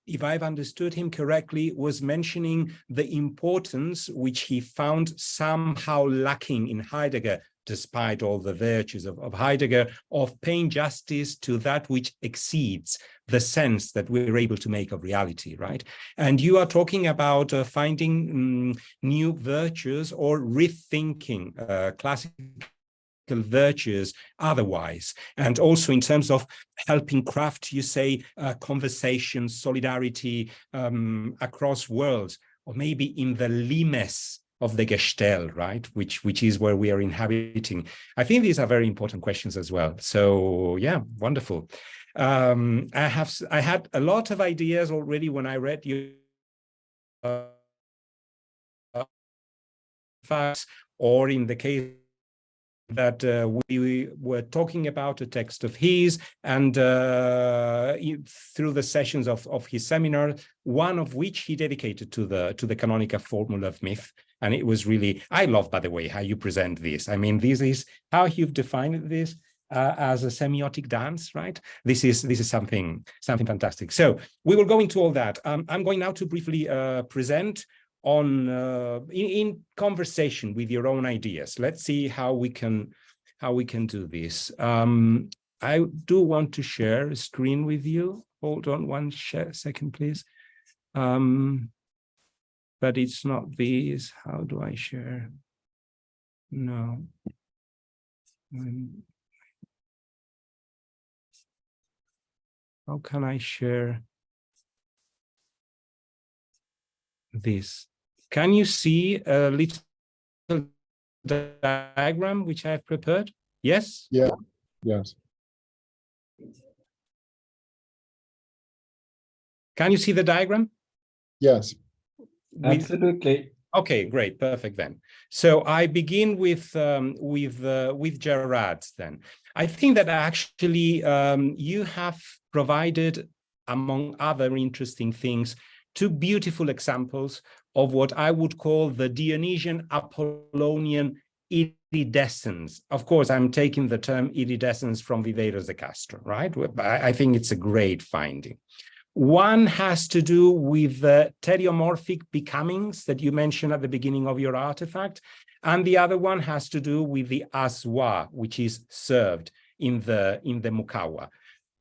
A: if I've understood him correctly, was mentioning the importance which he found somehow lacking in Heidegger, despite all the virtues of Heidegger, of paying justice to that which exceeds the sense that we're able to make of reality, right? And you are talking about finding new virtues or rethinking classical virtues otherwise, and also in terms of helping craft, you say, conversation, solidarity across worlds, or maybe in the limes of the Gestalt, right, which is where we are inhabiting. I think these are very important questions as well. So yeah, wonderful. I had a lot of ideas already when I read you facts, or in the case that we were talking about a text of his, and through the sessions of his seminar, one of which he dedicated to the canonical formula of myth. And it was really, I love, by the way, how you present this. I mean, this is how you've defined this. as a semiotic dance, right? This is something fantastic. So we will go into all that. I'm going now to briefly present on in conversation with your own ideas. Let's see how we can do this. I do want to share a screen with you. Hold on one second, please. But it's not these. How do I share? No. How can I share this? Can you see a little diagram which I have prepared? Yes?
D: Yeah, yes.
A: Can you see the diagram?
D: Yes.
C: Absolutely.
A: Okay, great, perfect then. So I begin with Jarrad then. I think that actually you have provided, among other interesting things, two beautiful examples of what I would call the Dionysian Apollonian iridescence. Of course, I'm taking the term iridescence from Viveiros de Castro, right? I think it's a great finding. One has to do with the teriomorphic becomings that you mentioned at the beginning of your artifact, and the other one has to do with the aswa, which is served in the Mukawa.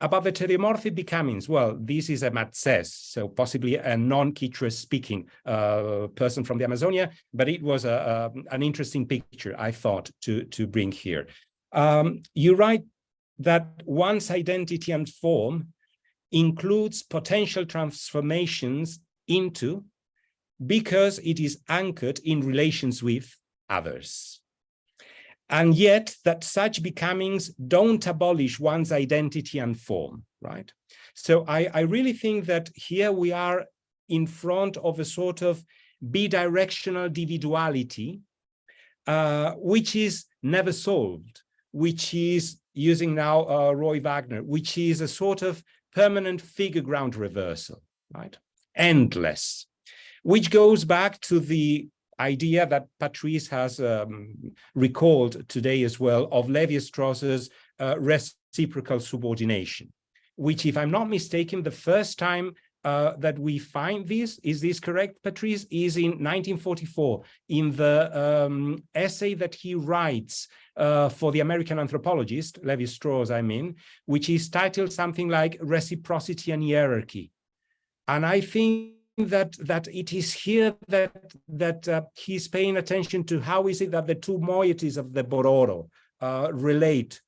A: About the teriomorphic becomings, well, this is a Matzes, so possibly a non-Quichua speaking person from the Amazonia, but it was an interesting picture, I thought, to bring here. You write that one's identity and form includes potential transformations into, because it is anchored in relations with others. And yet that such becomings don't abolish one's identity and form, right? So I really think that here we are in front of a sort of bidirectional individuality, which is never solved, which is, using now Roy Wagner, which is a sort of permanent figure ground reversal, right? Endless, which goes back to the idea that Patrice has recalled today as well of Lévi-Strauss's reciprocal subordination, which, if I'm not mistaken, the first time that we find this, is this correct, Patrice, is in 1944 in the essay that he writes for the American anthropologist, Lévi-Strauss, I mean, which is titled something like Reciprocity and Hierarchy. And I think that it is here that he's paying attention to how is it that the two moieties of the Bororo relate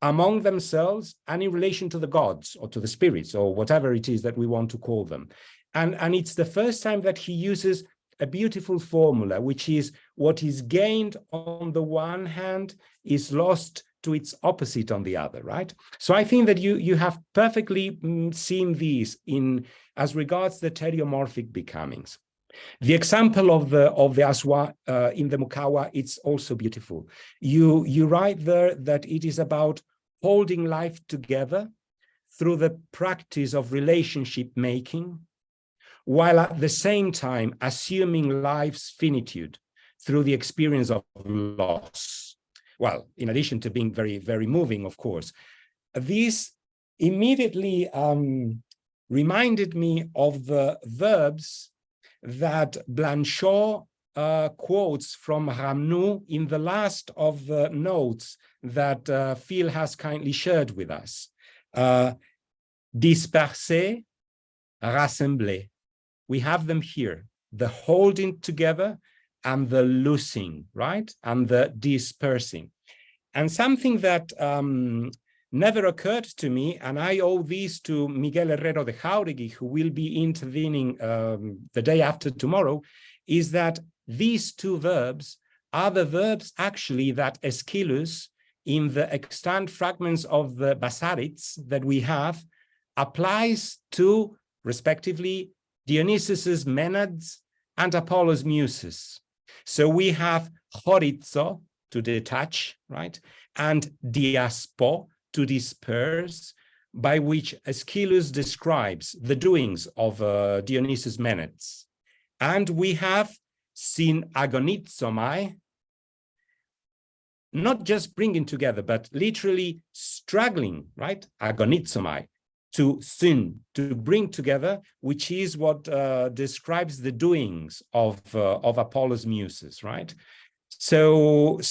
A: among themselves and in relation to the gods or to the spirits or whatever it is that we want to call them. And it's the first time that he uses a beautiful formula, which is what is gained on the one hand is lost to its opposite on the other, right? So I think that you have perfectly seen these in as regards the teriomorphic becomings. The example of the Aswa in the Mukawa, it's also beautiful. You write there that it is about holding life together through the practice of relationship making, while at the same time assuming life's finitude through the experience of loss. Well, in addition to being very, very moving, of course. This immediately reminded me of the verbs that Blanchot quotes from Ramnou in the last of the notes that Phil has kindly shared with us. Disperser, rassembler. We have them here, the holding together and the loosing, right? And the dispersing. And something that never occurred to me, and I owe these to Miguel Herrero de Jauregui, who will be intervening the day after tomorrow, is that these two verbs are the verbs actually that Aeschylus, in the extant fragments of the Basarids that we have, applies to, respectively, Dionysus's Maenads and Apollo's Muses. So we have chorizo, to detach, right? And diaspo, to disperse, by which Aeschylus describes the doings of Dionysus Maenads. And we have sin agonizomai, not just bringing together, but literally struggling, right? Agonizomai, to sin, to bring together, which is what describes the doings of Apollo's muses, right? So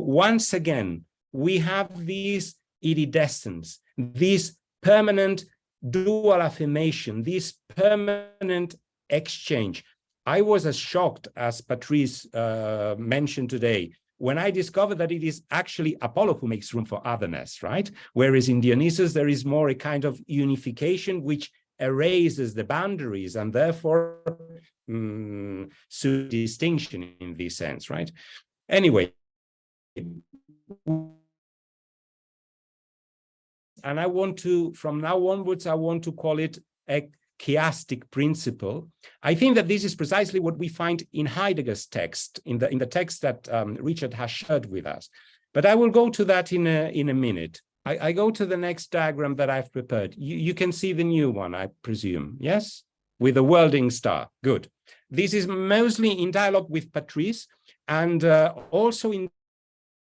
A: once again, we have these iridescence, this permanent dual affirmation, this permanent exchange. I was as shocked as Patrice mentioned today when I discovered that it is actually Apollo who makes room for otherness, right? Whereas in Dionysus, there is more a kind of unification which erases the boundaries and therefore distinction in this sense, right? Anyway, and I want to, from now onwards, I want to call it a chiastic principle. I think that this is precisely what we find in Heidegger's text, in the text that Richard has shared with us. But I will go to that in a minute. I go to the next diagram that I've prepared. You can see the new one, I presume, yes? With a welding star, good. This is mostly in dialogue with Patrice and also in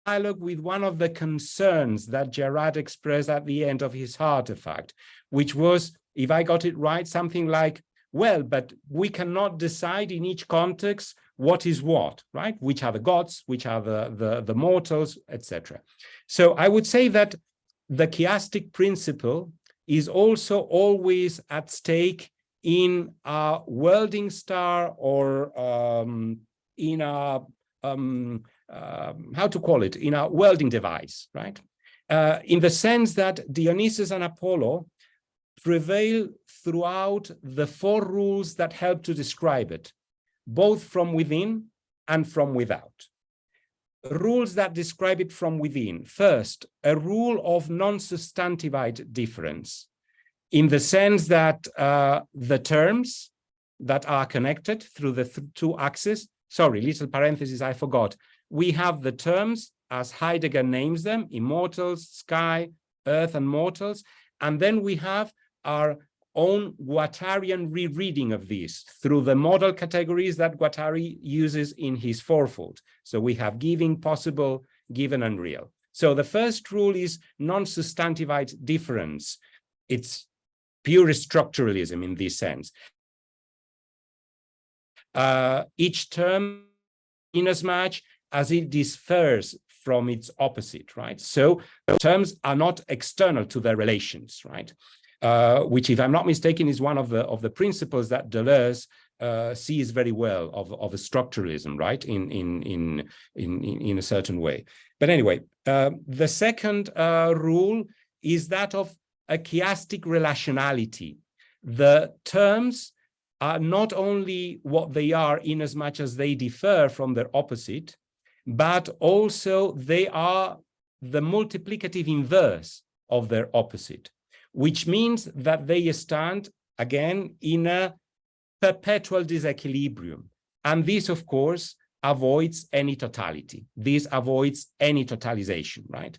A: dialogue with one of the concerns that Jarrad expressed at the end of his artifact, which was, if I got it right, something like, well, but we cannot decide in each context what is what, right? Which are the gods, which are the mortals, etc. So I would say that the chiastic principle is also always at stake in a welding star or in a, how to call it, in a welding device, right? In the sense that Dionysus and Apollo prevail throughout the four rules that help to describe it, both from within and from without. Rules that describe it from within. First, a rule of non-substantivized difference, in the sense that the terms that are connected through the two axes, sorry, little parenthesis, I forgot. We have the terms, as Heidegger names them, immortals, sky, earth, and mortals. And then we have our own Guattarian rereading of these through the model categories that Guattari uses in his fourfold. So we have giving, possible, given, and real. So the first rule is non-substantivized difference. It's pure structuralism in this sense. Each term, inasmuch as it differs from its opposite, right? So terms are not external to their relations, right? Which, if I'm not mistaken, is one of the principles that Deleuze sees very well of a structuralism, right? In a certain way. But anyway, the second rule is that of a chiastic relationality. The terms are not only what they are in as much as they differ from their opposite, but also they are the multiplicative inverse of their opposite, which means that they stand, again, in a perpetual disequilibrium. And this, of course, avoids any totality. This avoids any totalization, right?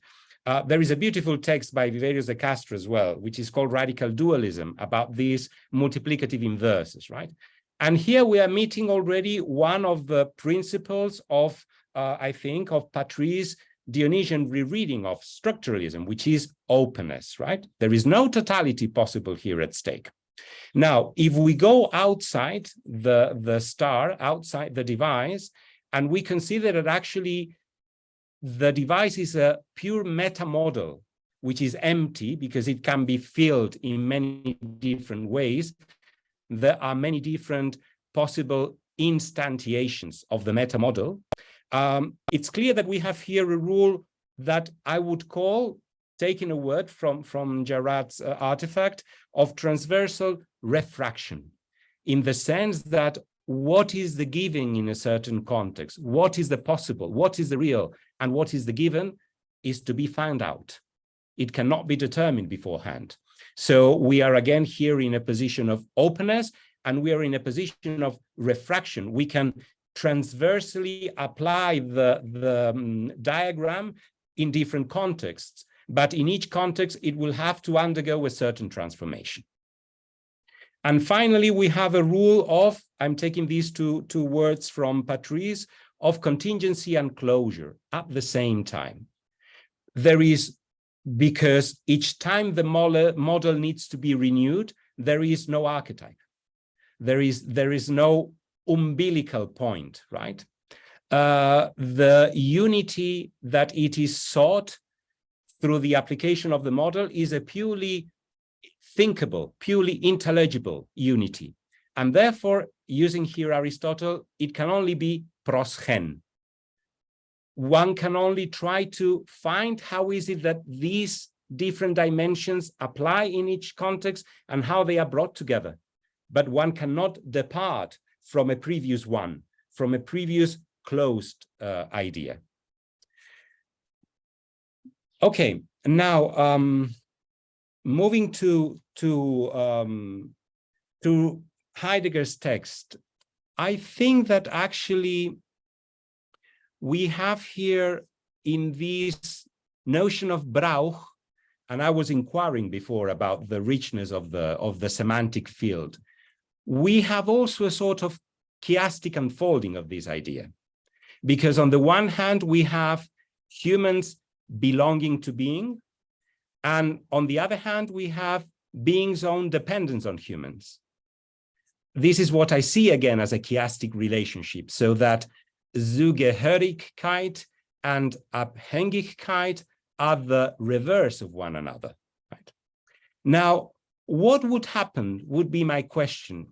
A: There is a beautiful text by Viveiros de Castro as well, which is called Radical Dualism, about these multiplicative inverses, right? And here we are meeting already one of the principles of, I think, of Patrice's Dionysian rereading of structuralism, which is openness, right? There is no totality possible here at stake. Now, if we go outside the star, outside the device, and we consider that actually the device is a pure meta model, which is empty because it can be filled in many different ways, there are many different possible instantiations of the meta model. It's clear that we have here a rule that I would call, taking a word from Jarrad's artifact, of transversal refraction, in the sense that what is the giving in a certain context, what is the possible, what is the real, and what is the given is to be found out. It cannot be determined beforehand. So we are again here in a position of openness, and we are in a position of refraction. We can transversely apply the diagram in different contexts, but in each context, it will have to undergo a certain transformation. And finally, we have a rule of, I'm taking these two words from Patrice, of contingency and closure at the same time. there is, because each time the model needs to be renewed, there is no archetype. There is no umbilical point, right? The unity that it is sought through the application of the model is a purely thinkable, purely intelligible unity. And therefore, using here Aristotle, it can only be prosgen. One can only try to find how is it that these different dimensions apply in each context and how they are brought together. But one cannot depart from a previous one, from a previous closed idea. Okay, now moving to Heidegger's text, I think that actually we have here in this notion of Brauch, and I was inquiring before about the richness of the semantic field, we have also a sort of chiastic unfolding of this idea. Because on the one hand, we have humans belonging to being, and on the other hand, we have being's own dependence on humans. This is what I see again as a chiastic relationship, so that Zugehörigkeit and Abhängigkeit are the reverse of one another. Right? Now, what would happen, would be my question,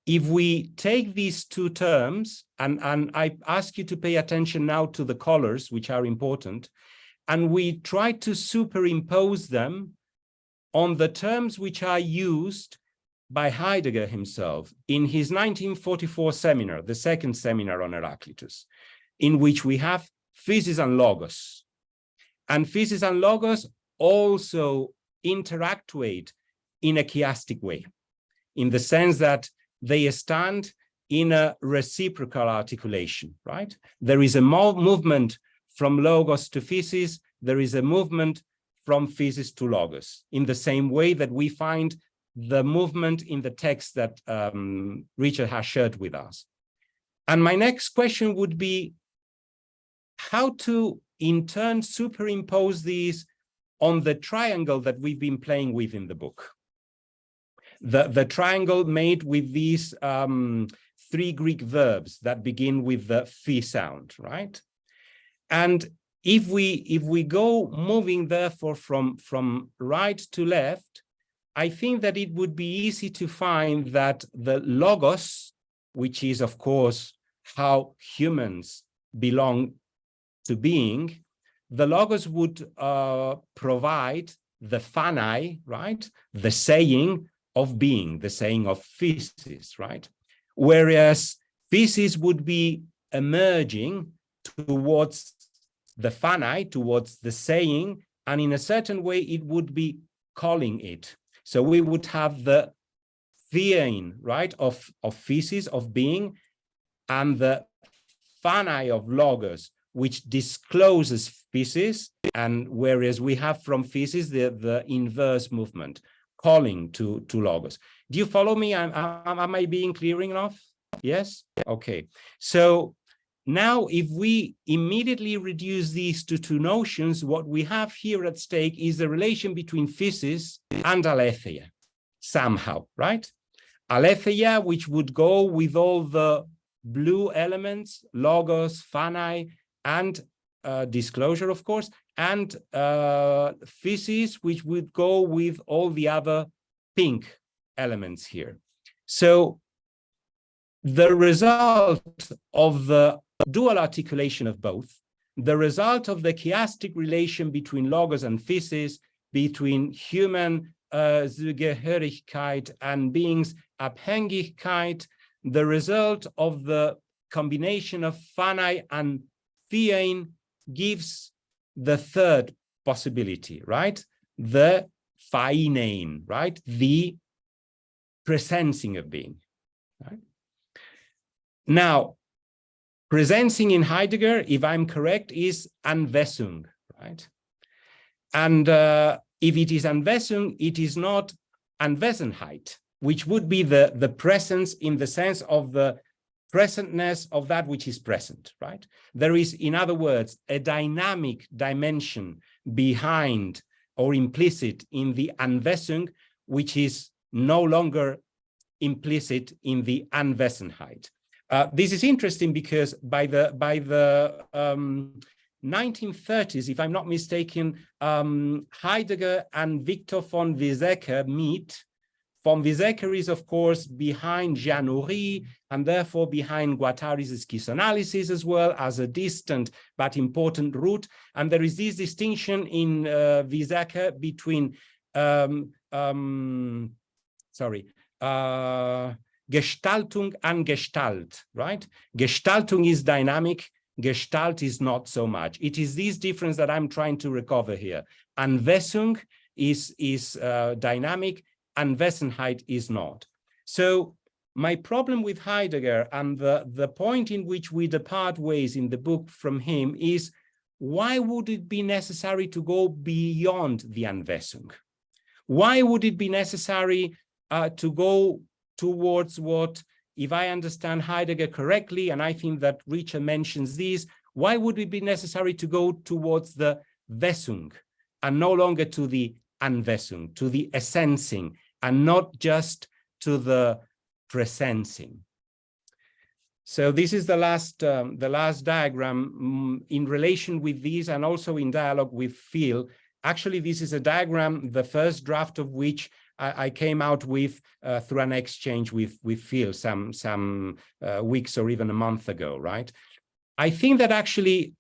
A: if we take these two terms, and I ask you to pay attention now to the colors, which are important, and we try to superimpose them on the terms which are used by Heidegger himself in his 1944 seminar, the second seminar on Heraclitus, in which we have physis and logos. And physis and logos also interactuate in a chiastic way, in the sense that they stand in a reciprocal articulation, right? There is a movement from logos to physis, there is a movement from physis to logos, in the same way that we find the movement in the text that Richard has shared with us. And my next question would be how to, in turn, superimpose these on the triangle that we've been playing with in the book. The triangle made with these three Greek verbs that begin with the phi sound, right? And if we go moving therefore from right to left, I think that it would be easy to find that the logos, which is of course how humans belong to being, the logos would provide the phanai, right? The saying of being, the saying of physis, right? Whereas physis would be emerging towards the phanai, towards the saying, and in a certain way it would be calling it. So we would have the thein, right, of physis, of being, and the phanai of logos, which discloses physis, and whereas we have from physis the inverse movement, calling to logos. Do you follow me? Am I being clear enough? Yes? Okay. So now if we immediately reduce these to two notions, what we have here at stake is the relation between physis and aletheia, somehow, right? Aletheia, which would go with all the blue elements, logos, phanai, and disclosure, of course, and physis, which would go with all the other pink elements here. So the result of the dual articulation of both, the result of the chiastic relation between logos and physis, between human Zugehörigkeit and being's Abhängigkeit, the result of the combination of phanai and thein gives the third possibility, right? The phainein, right? The presensing of being, right? Now, presensing in Heidegger, if I'm correct, is Anwesung, right? And if it is Anwesung, it is not Anwesenheit, which would be the presence in the sense of the presentness of that which is present, right? There is, in other words, a dynamic dimension behind or implicit in the Anwesenheit, which is no longer implicit in the Anwesenheit. This is interesting because by the 1930s, if I'm not mistaken, Heidegger and Victor von Weizsäcker meet. Von Weizsäcker is, of course, behind Jean-Noury and therefore behind Guattari's schizoanalysis as well as a distant but important root. And there is this distinction in Weizsäcker between Gestaltung and Gestalt, right? Gestaltung is dynamic, Gestalt is not so much. It is this difference that I'm trying to recover here. Anwesenheit is dynamic, Anwesenheit is not. So my problem with Heidegger and the point in which we depart ways in the book from him is, why would it be necessary to go beyond the Anwesenheit? Why would it be necessary to go towards what, if I understand Heidegger correctly, and I think that Richard mentions this, why would it be necessary to go towards the Wesung and no longer to the Anwesenheit, to the essensing, and not just to the presensing? So this is the last diagram in relation with these and also in dialogue with Phil. Actually, this is a diagram, the first draft of which I came out with through an exchange with Phil some weeks or even a month ago, right? I think that actually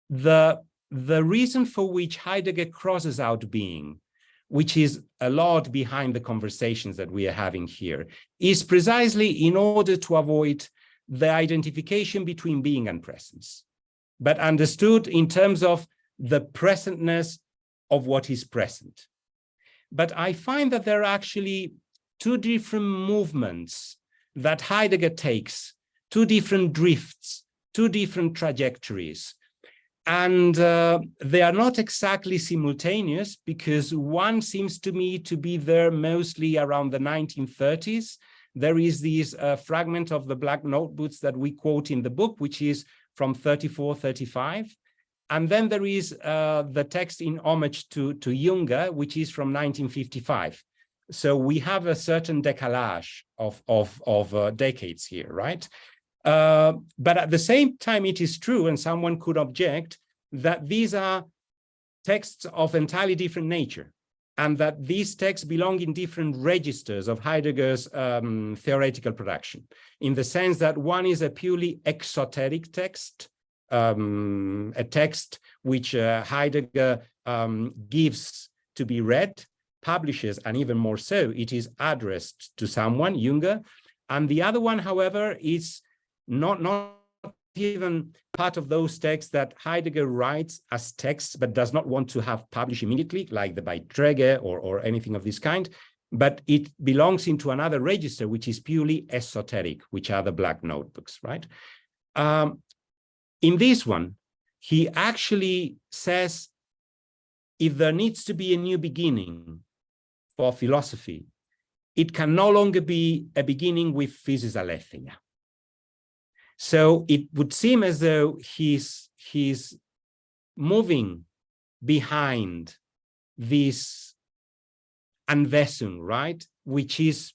A: the reason for which Heidegger crosses out being, which is a lot behind the conversations that we are having here, is precisely in order to avoid the identification between being and presence, but understood in terms of the presentness of what is present. But I find that there are actually two different movements that Heidegger takes, two different drifts, two different trajectories. And they are not exactly simultaneous, because one seems to me to be there mostly around the 1930s. There is this fragment of the Black Notebooks that we quote in the book, which is from 34, 35. And then there is the text in homage to Junger, which is from 1955. So we have a certain decalage of decades here, right? But at the same time, it is true, and someone could object, that these are texts of entirely different nature, and that these texts belong in different registers of Heidegger's theoretical production, in the sense that one is a purely exoteric text, a text which Heidegger gives to be read, publishes, and even more so, it is addressed to someone, Junger. And the other one, however, is not even part of those texts that Heidegger writes as texts, but does not want to have published immediately, like the Beiträge or anything of this kind, but it belongs into another register, which is purely esoteric, which are the Black Notebooks, right? In this one, he actually says, if there needs to be a new beginning for philosophy, it can no longer be a beginning with physis aletheia. So it would seem as though he's moving behind this Anwesenheit, right, which is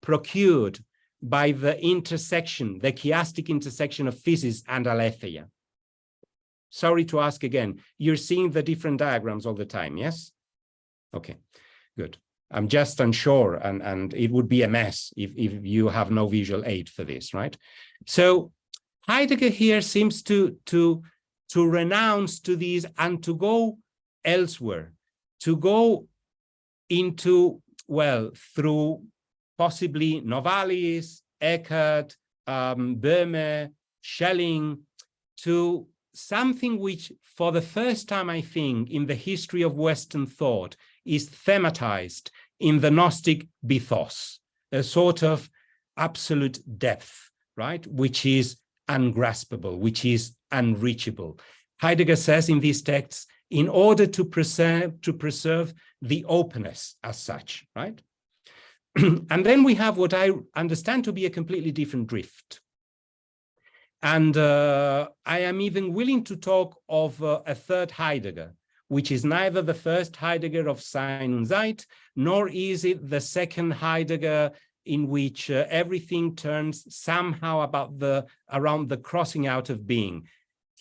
A: procured by the intersection, the chiastic intersection of physis and aletheia. Sorry to ask again, you're seeing the different diagrams all the time, yes? Okay, good. I'm just unsure, and it would be a mess if you have no visual aid for this, right? So Heidegger here seems to renounce to these and to go elsewhere, to go into, well, through possibly Novalis, Eckert, Böhme, Schelling, to something which, for the first time, I think, in the history of Western thought, is thematized in the Gnostic Bythos, a sort of absolute depth, right, which is ungraspable, which is unreachable. Heidegger says in these texts, in order to preserve the openness as such, right? And then we have what I understand to be a completely different drift. And I am even willing to talk of a third Heidegger, which is neither the first Heidegger of Sein und Zeit, nor is it the second Heidegger in which everything turns somehow around the crossing out of being.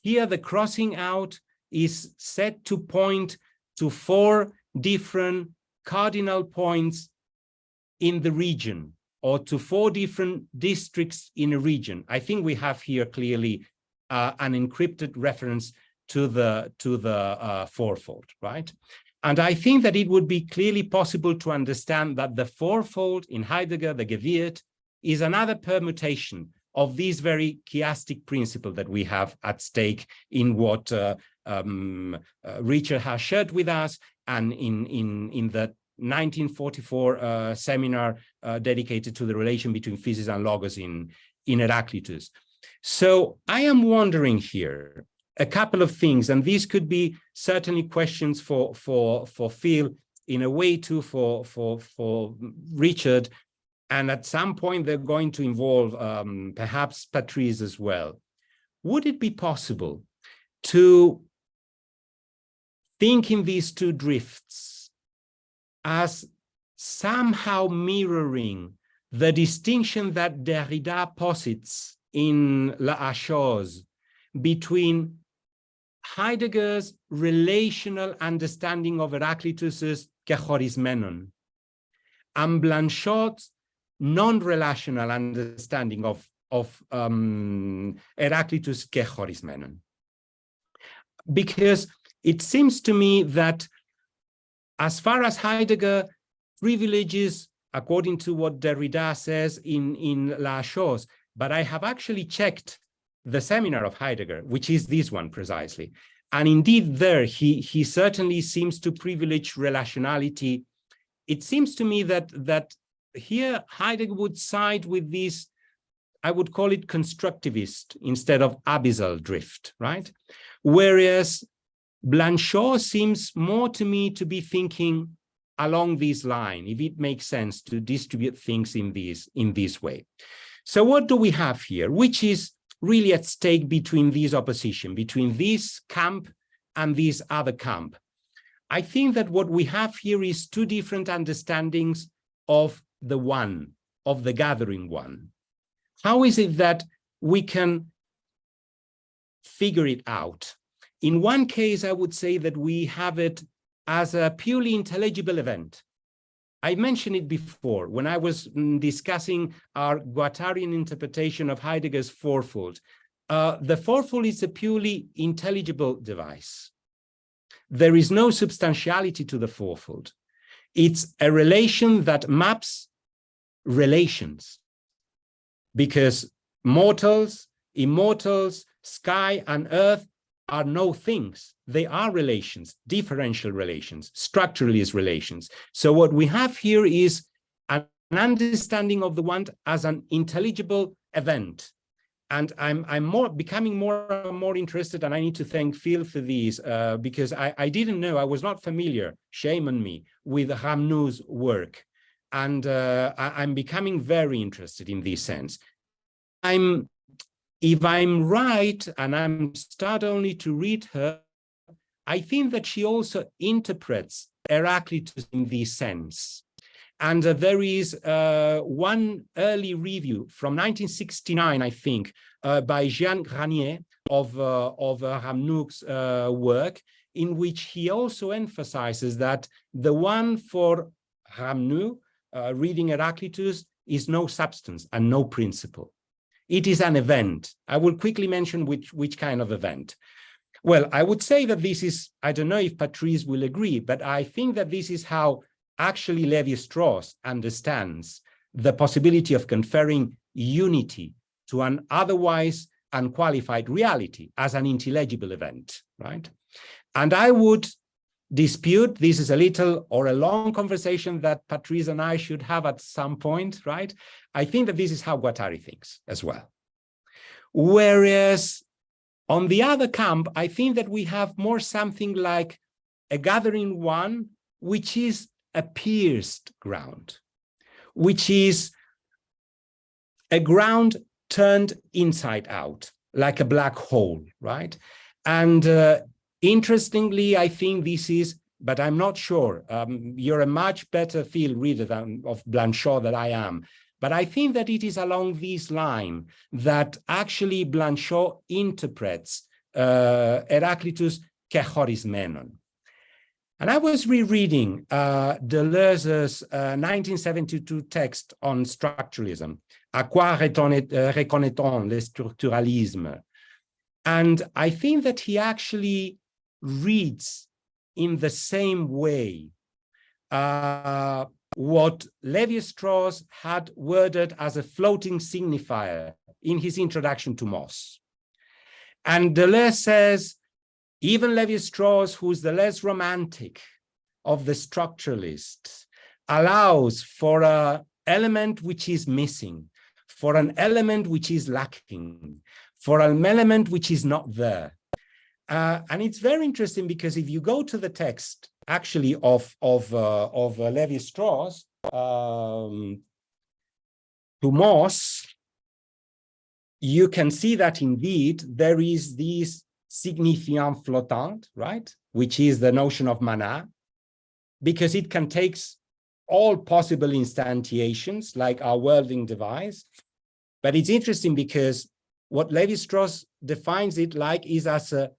A: Here, the crossing out is set to point to 4 different cardinal points in the region, or to 4 different districts in a region. I think we have here clearly an encrypted reference to the fourfold, right? And I think that it would be clearly possible to understand that the fourfold in Heidegger, the Gewirt, is another permutation of this very chiastic principle that we have at stake in what Richard has shared with us, and in the 1944 seminar dedicated to the relation between physis and logos in Heraclitus. So I am wondering here a couple of things, and these could be certainly questions for Phil, in a way too for Richard, and at some point they're going to involve perhaps Patrice as well. Would it be possible to think in these 2 drifts as somehow mirroring the distinction that Derrida posits in La Chose between Heidegger's relational understanding of Heraclitus's kechorismenon and Blanchot's non-relational understanding of Heraclitus' kechorismenon? Because it seems to me that as far as Heidegger privileges, according to what Derrida says in La Chose, but I have actually checked the seminar of Heidegger, which is this one precisely. And indeed there, he certainly seems to privilege relationality. It seems to me that here Heidegger would side with this, I would call it constructivist instead of abyssal drift, right? Whereas Blanchot seems more to me to be thinking along this line, if it makes sense to distribute things in this way. So what do we have here? Which is really at stake between this opposition, between this camp and this other camp? I think that what we have here is 2 different understandings of the one, of the gathering one. How is it that we can figure it out? In one case, I would say that we have it as a purely intelligible event. I mentioned it before when I was discussing our Guattarian interpretation of Heidegger's fourfold. The fourfold is a purely intelligible device. There is no substantiality to the fourfold. It's a relation that maps relations, because mortals, immortals, sky and earth are no things. They are relations, differential relations, structuralist relations. So what we have here is an understanding of the one as an intelligible event. And I'm becoming more and more interested, and I need to thank Phil for these, because I didn't know, I was not familiar, shame on me, with Ramnou's work. And I'm becoming very interested in this sense. If I'm right, and I'm start only to read her, I think that she also interprets Heraclitus in this sense. And there is one early review from 1969, I think, by Jean Granier of Ramnou's work, in which he also emphasizes that the one for Ramnou, reading Heraclitus, is no substance and no principle. It is an event. I will quickly mention which kind of event. Well, I would say that this is, I don't know if Patrice will agree, but I think that this is how actually Lévi-Strauss understands the possibility of conferring unity to an otherwise unqualified reality as an intelligible event, right? And I would dispute, this is a little or a long conversation that Patrice and I should have at some point, right? I think that this is how Guattari thinks as well. Whereas on the other camp, I think that we have more something like a gathering one, which is a pierced ground, which is a ground turned inside out. like a black hole, right? And interestingly, I think this is, but I'm not sure. You're a much better field reader of Blanchot than I am. But I think that it is along this line that actually Blanchot interprets Heraclitus Kechorismenon. And I was rereading Deleuze's 1972 text on structuralism, À quoi reconnaît-on le structuralisme? And I think that he actually reads in the same way what Lévi-Strauss had worded as a floating signifier in his introduction to Moss. And Deleuze says, even Lévi-Strauss, who's the less romantic of the structuralists, allows for an element which is missing, for an element which is lacking, for an element which is not there. And it's very interesting because if you go to the text actually of Lévi-Strauss to Moss, you can see that indeed there is this signifiant flottant, right? Which is the notion of mana, because it can take all possible instantiations like our worlding device. But it's interesting because what Lévi-Strauss defines it like is as a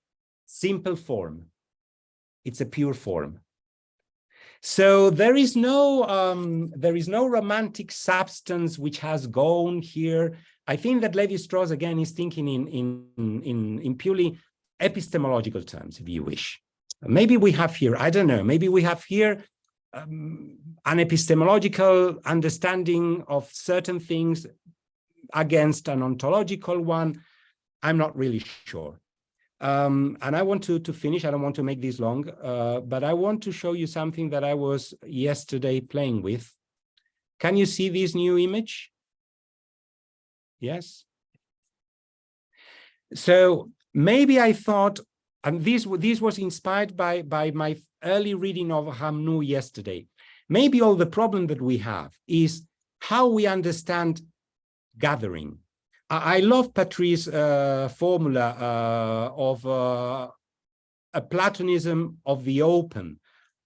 A: simple form. It's a pure form. So there is no romantic substance which has gone here. I think that Lévi-Strauss again is thinking in purely epistemological terms, if you wish. Maybe we have here, I don't know, maybe we have here an epistemological understanding of certain things against an ontological one. I'm not really sure. And I want to finish. I don't want to make this long, but I want to show you something that I was yesterday playing with. Can you see this new image? Yes. So maybe I thought, and this was inspired by my early reading of Ramnou yesterday. Maybe all the problem that we have is how we understand gathering. I love Patrice's formula of a Platonism of the open,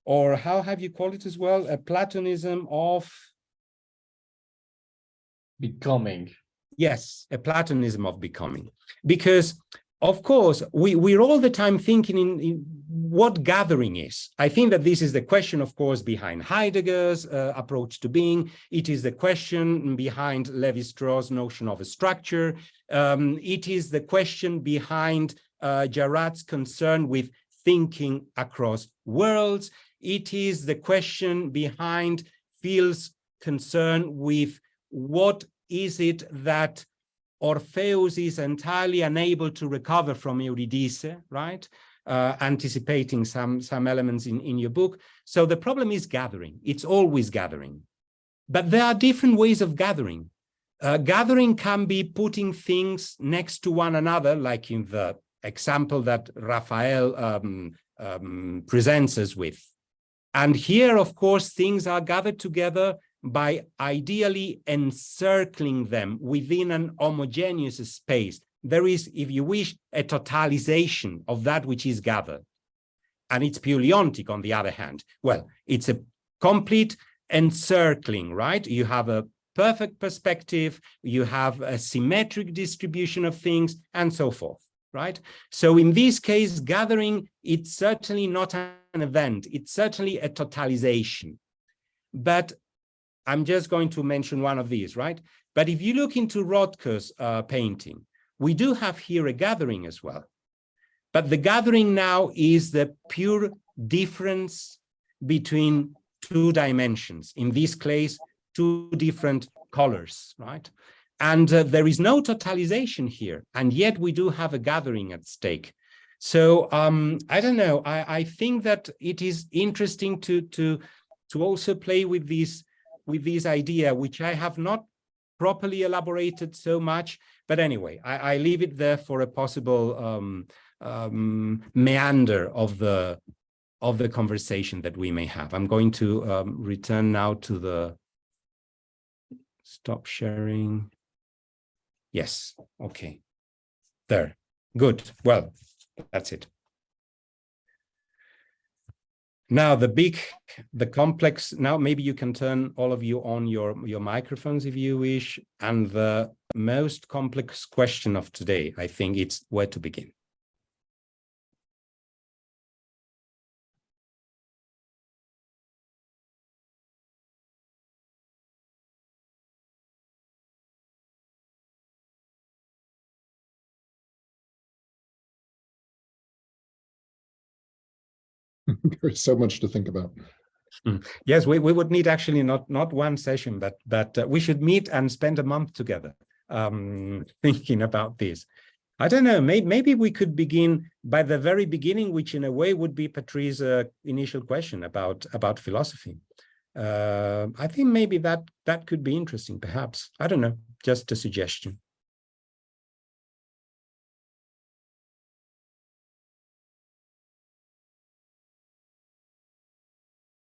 A: or how have you called it as well? A Platonism of
C: becoming.
A: Yes, a Platonism of becoming. Because, of course, we're all the time thinking in what gathering is. I think that this is the question, of course, behind Heidegger's approach to being. It is the question behind Lévi-Strauss' notion of a structure. It is the question behind Jarrad's concern with thinking across worlds. It is the question behind Phil's concern with what is it that Orpheus is entirely unable to recover from Eurydice, right? Anticipating some elements in your book. So the problem is gathering. It's always gathering. But there are different ways of gathering. Gathering can be putting things next to one another, like in the example that Raphael presents us with. And here, of course, things are gathered together by ideally encircling them within an homogeneous space. There is, if you wish, a totalization of that which is gathered. And it's purely ontic, on the other hand. Well, it's a complete encircling, right? You have a perfect perspective, you have a symmetric distribution of things, and so forth, right? So in this case, gathering, it's certainly not an event. It's certainly a totalization. But I'm just going to mention one of these, right? But if you look into Rothko's painting, we do have here a gathering as well. But the gathering now is the pure difference between two dimensions. In this case, two different colors, right? And there is no totalization here. And yet we do have a gathering at stake. So I don't know. I think that it is interesting to also play with this idea, which I have not properly elaborated so much. But anyway, I leave it there for a possible meander of the conversation that we may have. I'm going to return now to the stop sharing. Yes, okay. There. Good. Well, that's it. Now the complex, now maybe you can turn all of you on your microphones if you wish. And the most complex question of today, I think it's where to begin.
D: There's so much to think about.
A: Yes, we would need actually not one session, but we should meet and spend a month together thinking about this. I don't know, maybe we could begin by the very beginning, which in a way would be Patrice's initial question about philosophy. I think maybe that could be interesting, perhaps. I don't know, just a suggestion.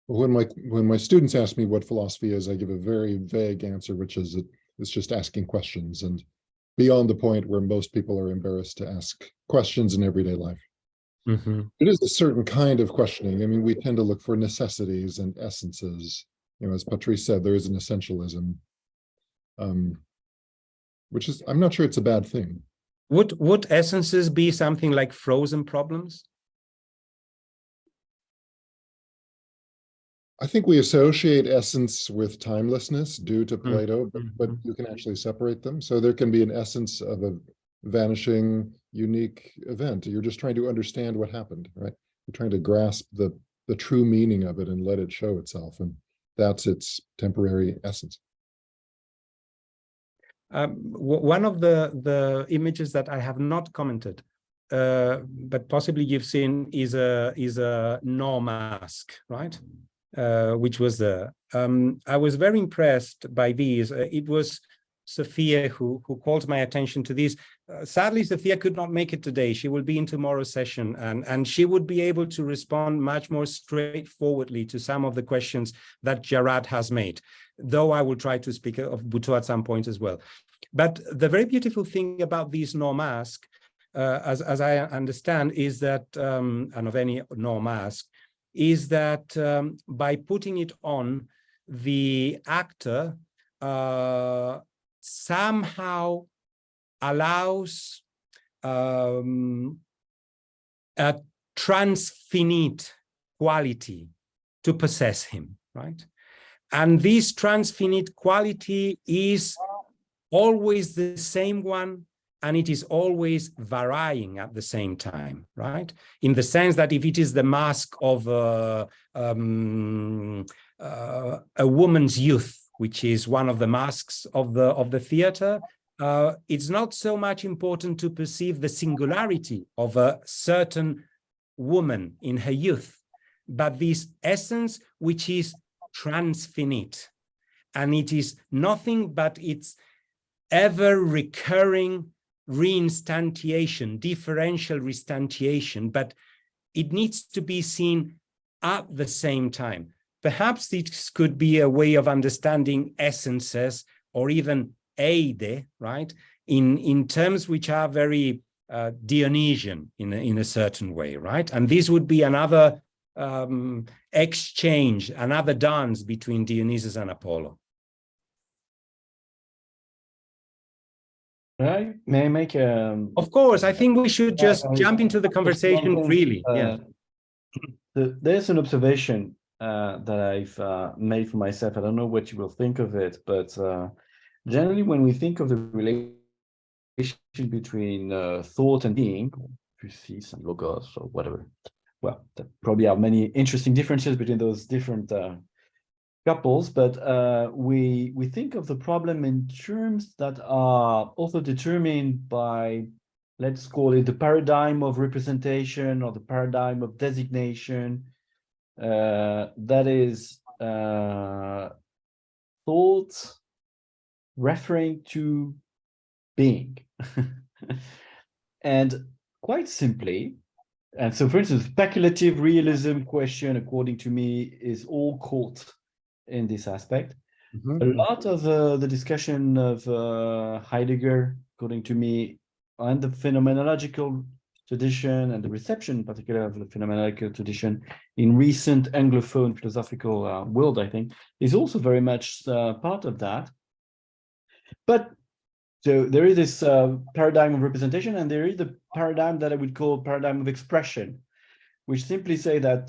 D: When my students ask me what philosophy is, I give a very vague answer, which is it's just asking questions, and beyond the point where most people are embarrassed to ask questions in everyday life. Mm-hmm. It is a certain kind of questioning. I mean, we tend to look for necessities and essences. You know, as Patrice said, there is an essentialism, which is, I'm not sure it's a bad thing.
A: Would essences be something like frozen problems?
D: I think we associate essence with timelessness due to Plato, but you can actually separate them. So there can be an essence of a vanishing, unique event. You're just trying to understand what happened, right? You're trying to grasp the true meaning of it and let it show itself. And that's its temporary essence.
A: One of the images that I have not commented, but possibly you've seen, is a no mask, right? Which was there. I was very impressed by these. It was Sofya who called my attention to these. Sadly, Sofya could not make it today. She will be in tomorrow's session, and she would be able to respond much more straightforwardly to some of the questions that Jarrad has made, though I will try to speak of Buteau at some point as well. But the very beautiful thing about these no mask, as I understand, is that, and of any no mask, is that by putting it on, the actor somehow allows a transfinite quality to possess him, right? And this transfinite quality is always the same one, and it is always varying at the same time, right? In the sense that if it is the mask of a woman's youth, which is one of the masks of the theater, it's not so much important to perceive the singularity of a certain woman in her youth, but this essence which is transfinite, and it is nothing but its ever recurring reinstantiation, differential reinstantiation, but it needs to be seen at the same time. Perhaps this could be a way of understanding essences, or even eide, right, in terms which are very Dionysian in a certain way, right? And this would be another exchange, another dance between Dionysus and Apollo.
C: Right? May I make a...
A: Of course, I think we should just jump into the conversation freely. Yeah.
C: There's an observation that I've made for myself. I don't know what you will think of it, but generally when we think of the relation between thought and being, Patrice and logos or whatever, well, there probably are many interesting differences between those different couples, but we think of the problem in terms that are also determined by, let's call it, the paradigm of representation or the paradigm of designation. That is thought referring to being. And quite simply, and so for instance, speculative realism question, according to me, is all caught in this aspect. A lot of the discussion of Heidegger, according to me, and the phenomenological tradition and the reception, in particular, of the phenomenological tradition in recent Anglophone philosophical world, I think, is also very much part of that. But so there is this paradigm of representation, and there is the paradigm that I would call paradigm of expression, which simply say that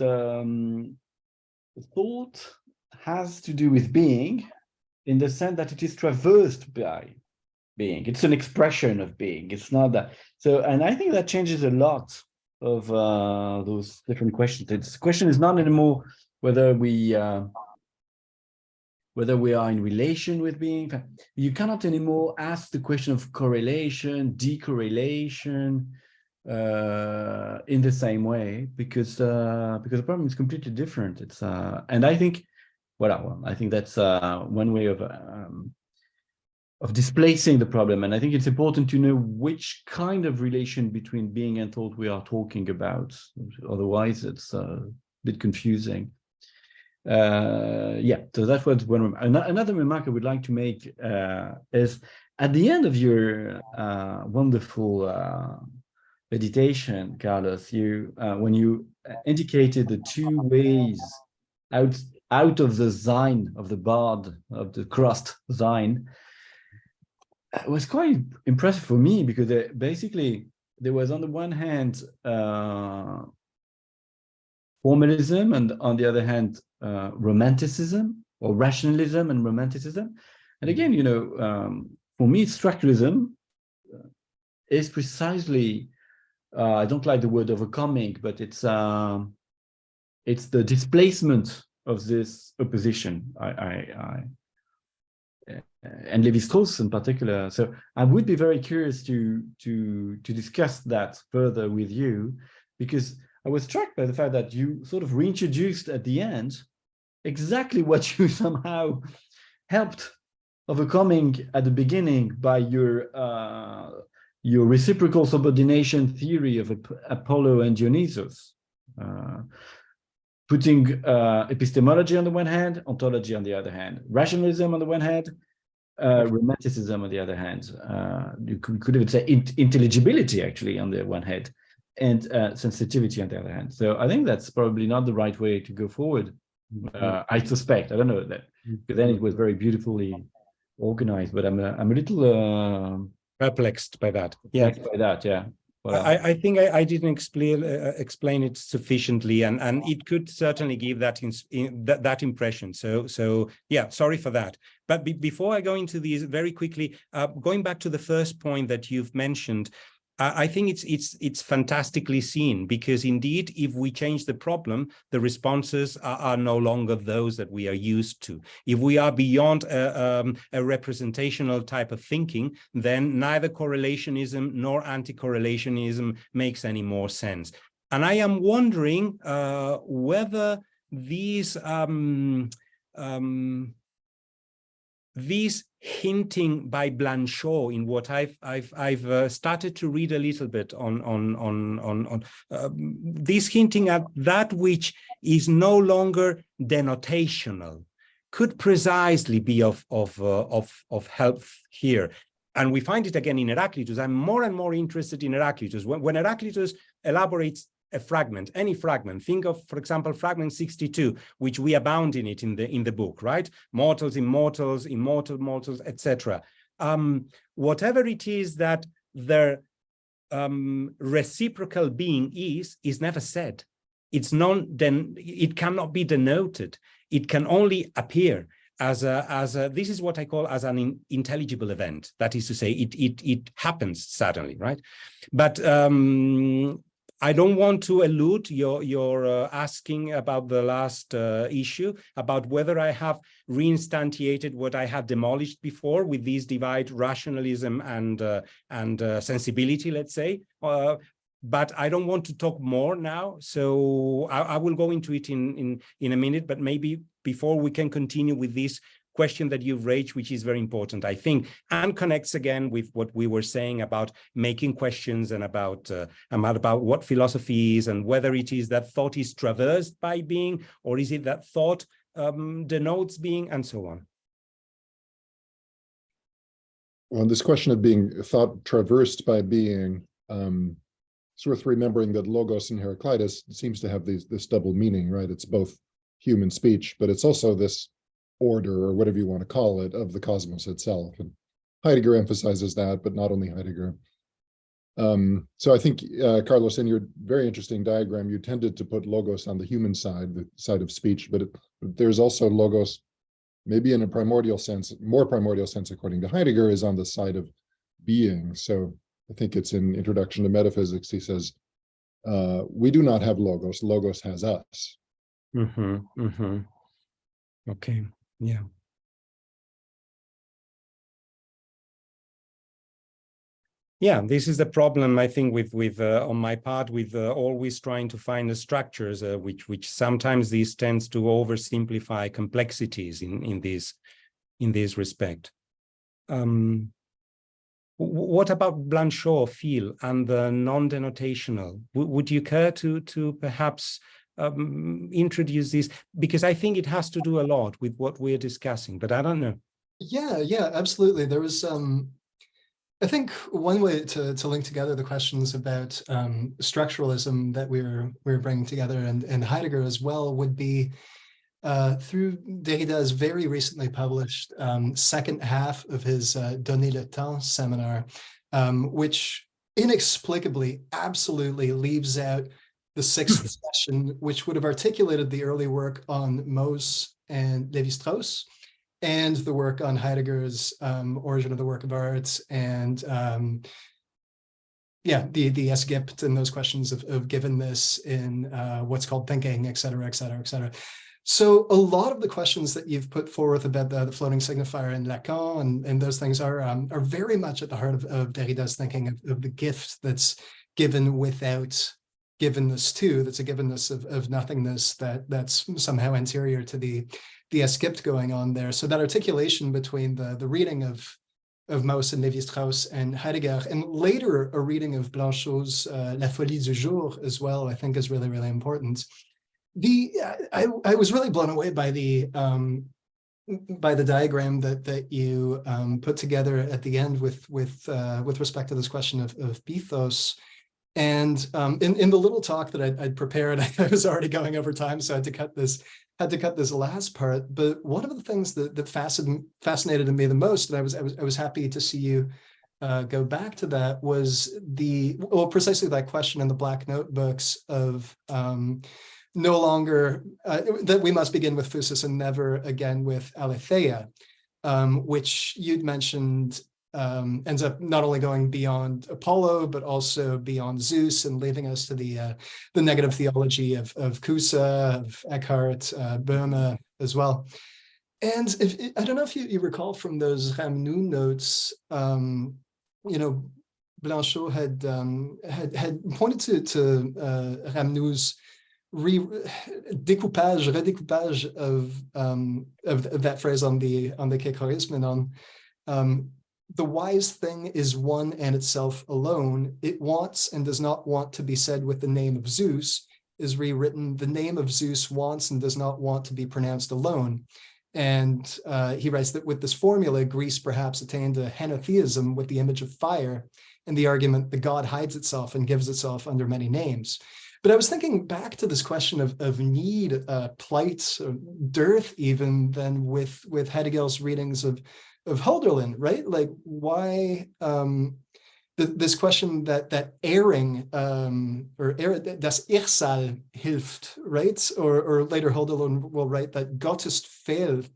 C: thought has to do with being, in the sense that it is traversed by being. It's an expression of being. It's not that. So, and I think that changes a lot of those different questions. The question is not anymore whether we are in relation with being. You cannot anymore ask the question of correlation, decorrelation in the same way, because the problem is completely different. It's and I think, well, I think that's one way of displacing the problem. And I think it's important to know which kind of relation between being and thought we are talking about. Otherwise, it's a bit confusing. Yeah, so that was one. Another remark I would like to make is at the end of your wonderful meditation, Carlos, you when you indicated the two ways out of the Sein, of the bard, of the crust Sein, it was quite impressive for me, because basically there was on the one hand formalism, and on the other hand romanticism, or rationalism and romanticism. And again, you know, for me, structuralism is precisely, I don't like the word overcoming, but it's the displacement of this opposition. And Lévi-Strauss in particular. So I would be very curious to discuss that further with you, because I was struck by the fact that you sort of reintroduced at the end exactly what you somehow helped overcoming at the beginning by your reciprocal subordination theory of Apollo and Dionysus, putting epistemology on the one hand, ontology on the other hand, rationalism on the one hand, romanticism on the other hand. You could even say intelligibility actually on the one hand, and sensitivity on the other hand. So I think that's probably not the right way to go forward. I suspect. I don't know that, because then it was very beautifully organized. But I'm a little
A: perplexed by that. Yeah,
C: by that. Yeah. Well,
A: I think I didn't explain it sufficiently, and it could certainly give that impression. So yeah, sorry for that. But before I go into these very quickly, going back to the first point that you've mentioned, I think it's fantastically seen, because indeed, if we change the problem, the responses are no longer those that we are used to. If we are beyond a representational type of thinking, then neither correlationism nor anti-correlationism makes any more sense. And I am wondering whether these hinting by Blanchot in what I've started to read a little bit on this hinting at that which is no longer denotational could precisely be of help here. And we find it again in Heraclitus. I'm more and more interested in Heraclitus. When Heraclitus elaborates a fragment, any fragment, think of, for example, fragment 62, which we abound in it in the book, right? Mortals, immortals, immortal mortals, etc. Whatever it is that their reciprocal being is never said. It cannot be denoted. It can only appear as a this is what I call as an intelligible event. That is to say, it happens suddenly, right? But I don't want to elude your asking about the last issue, about whether I have reinstantiated what I had demolished before with these divide rationalism and sensibility, let's say. But I don't want to talk more now, so I will go into it in a minute. But maybe before we can continue with this question that you've raised, which is very important, I think, and connects again with what we were saying about making questions and about what philosophy is, and whether it is that thought is traversed by being, or is it that thought denotes being, and so on.
D: On this question of being thought traversed by being, it's worth remembering that logos in Heraclitus seems to have this double meaning, right? It's both human speech, but it's also this order, or whatever you want to call it, of the cosmos itself. And Heidegger emphasizes that, but not only Heidegger. So I think, Carlos, in your very interesting diagram, you tended to put logos on the human side, the side of speech, but there's also logos, maybe in a primordial sense, more primordial sense, according to Heidegger, is on the side of being. So I think it's in Introduction to Metaphysics, he says, we do not have logos, logos has us.
A: Okay, yeah. Yeah, this is the problem, I think, with on my part, with always trying to find the structures, which sometimes this tends to oversimplify complexities in this respect. What about Blanchot, feel, and the non-denotational? Would you care to perhaps introduce this? Because I think it has to do a lot with what we're discussing, but I don't know.
B: Yeah, absolutely. There was I think one way to link together the questions about structuralism that we're bringing together and Heidegger as well would be through Derrida's very recently published second half of his Donner le temps seminar, which inexplicably absolutely leaves out the sixth session, which would have articulated the early work on Mauss and Lévi-Strauss, and the work on Heidegger's Origin of the Work of Art, and the Esgipt and those questions of givenness in what's called thinking, et cetera, et cetera, et cetera. So a lot of the questions that you've put forth about the floating signifier in Lacan and those things are very much at the heart of Derrida's thinking of the gift that's given without givenness too. That's a givenness of nothingness that's somehow anterior to the Esgipt going on there. So that articulation between the reading of Mauss and Lévi-Strauss and Heidegger, and later a reading of Blanchot's La Folie du Jour as well, I think is really, really important. I was really blown away by the diagram that you put together at the end with respect to this question of pathos. And in the little talk that I'd prepared, I was already going over time, so I had to cut this last part. But one of the things that fascinated me the most, and I was happy to see you go back to that, was precisely that question in the Black Notebooks of no longer that we must begin with Phusis and never again with Aletheia, which you'd mentioned ends up not only going beyond Apollo, but also beyond Zeus, and leaving us to the negative theology of Kusa, of Eckhart, Böhme as well. And I don't know if you recall from those Ramnou notes, Blanchot had pointed to Ramnou's redécoupage of that phrase on the Kéchorisme, on the wise thing is one and itself alone. It wants and does not want to be said with the name of Zeus, is rewritten, the name of Zeus wants and does not want to be pronounced alone. And he writes that with this formula, Greece perhaps attained a henotheism with the image of fire and the argument that God hides itself and gives itself under many names. But I was thinking back to this question of need, plight, dearth, even then with Heidegger's readings of Hölderlin, right? Like why this question that erring or das Irsal hilft, right? Or later Hölderlin will write that Gottes Fehl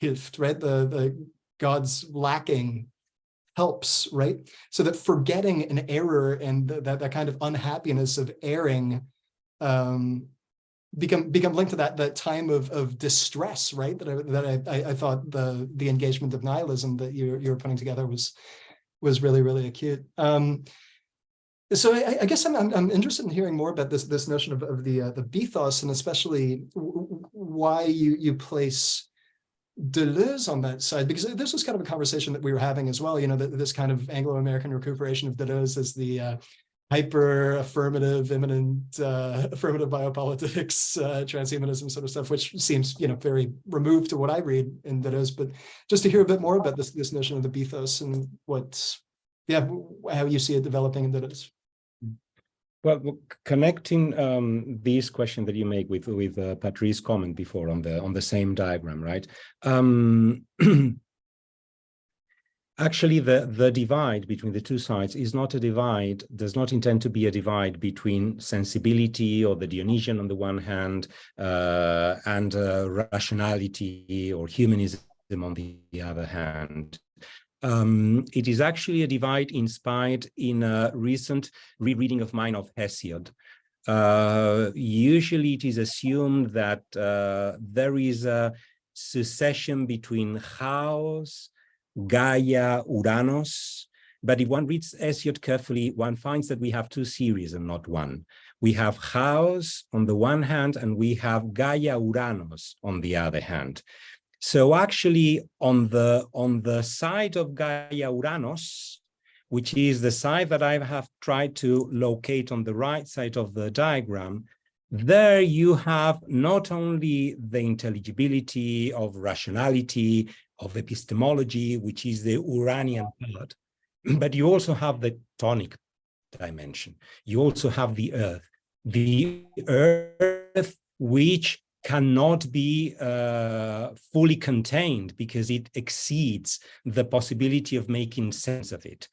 B: hilft, right? The God's lacking helps, right? So that forgetting an error and that kind of unhappiness of erring become linked to that time of distress, right? That I thought the engagement of nihilism that you were putting together was really, really acute. So I guess I'm interested in hearing more about this notion of the pathos, and especially why you place Deleuze on that side, because this was kind of a conversation that we were having as well. This kind of Anglo-American recuperation of Deleuze as the hyper affirmative, imminent affirmative biopolitics, transhumanism sort of stuff, which seems very removed to what I read in Deleuze. But just to hear a bit more about this notion of the bethos and how you see it developing in Deleuze.
A: Well, connecting this question that you make with Patrice's comment before on the same diagram, right? Actually, the divide between the two sides is not a divide, does not intend to be a divide between sensibility or the Dionysian on the one hand and rationality or humanism on the other hand. It is actually a divide inspired in a recent rereading of mine of Hesiod. Usually it is assumed that there is a succession between Chaos, Gaia, Uranos, but if one reads Hesiod carefully, one finds that we have two series and not one. We have Chaos on the one hand, and we have Gaia, Uranos on the other hand. So actually, on the side of Gaia Uranos, which is the side that I have tried to locate on the right side of the diagram, there you have not only the intelligibility of rationality, of epistemology, which is the Uranian part, but you also have the tonic dimension. You also have the earth which cannot be fully contained because it exceeds the possibility of making sense of it.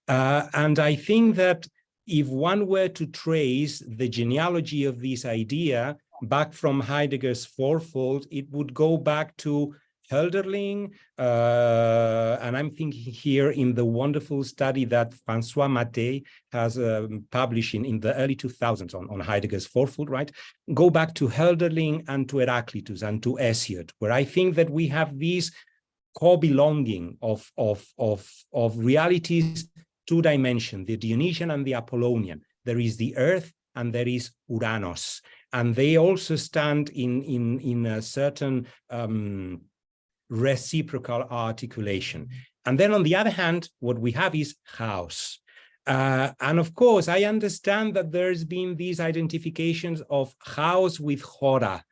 A: And I think that if one were to trace the genealogy of this idea back from Heidegger's fourfold, it would go back to Hölderlin, and I'm thinking here in the wonderful study that François Mattei has published in the early 2000s on Heidegger's fourfold, right? Go back to Hölderlin and to Heraclitus and to Hesiod, where I think that we have these co-belonging of realities, two dimensions, the Dionysian and the Apollonian. There is the earth and there is Uranos, and they also stand in a certain reciprocal articulation. And then on the other hand, what we have is Chaos. And of course, I understand that there's been these identifications of Chaos with Hora,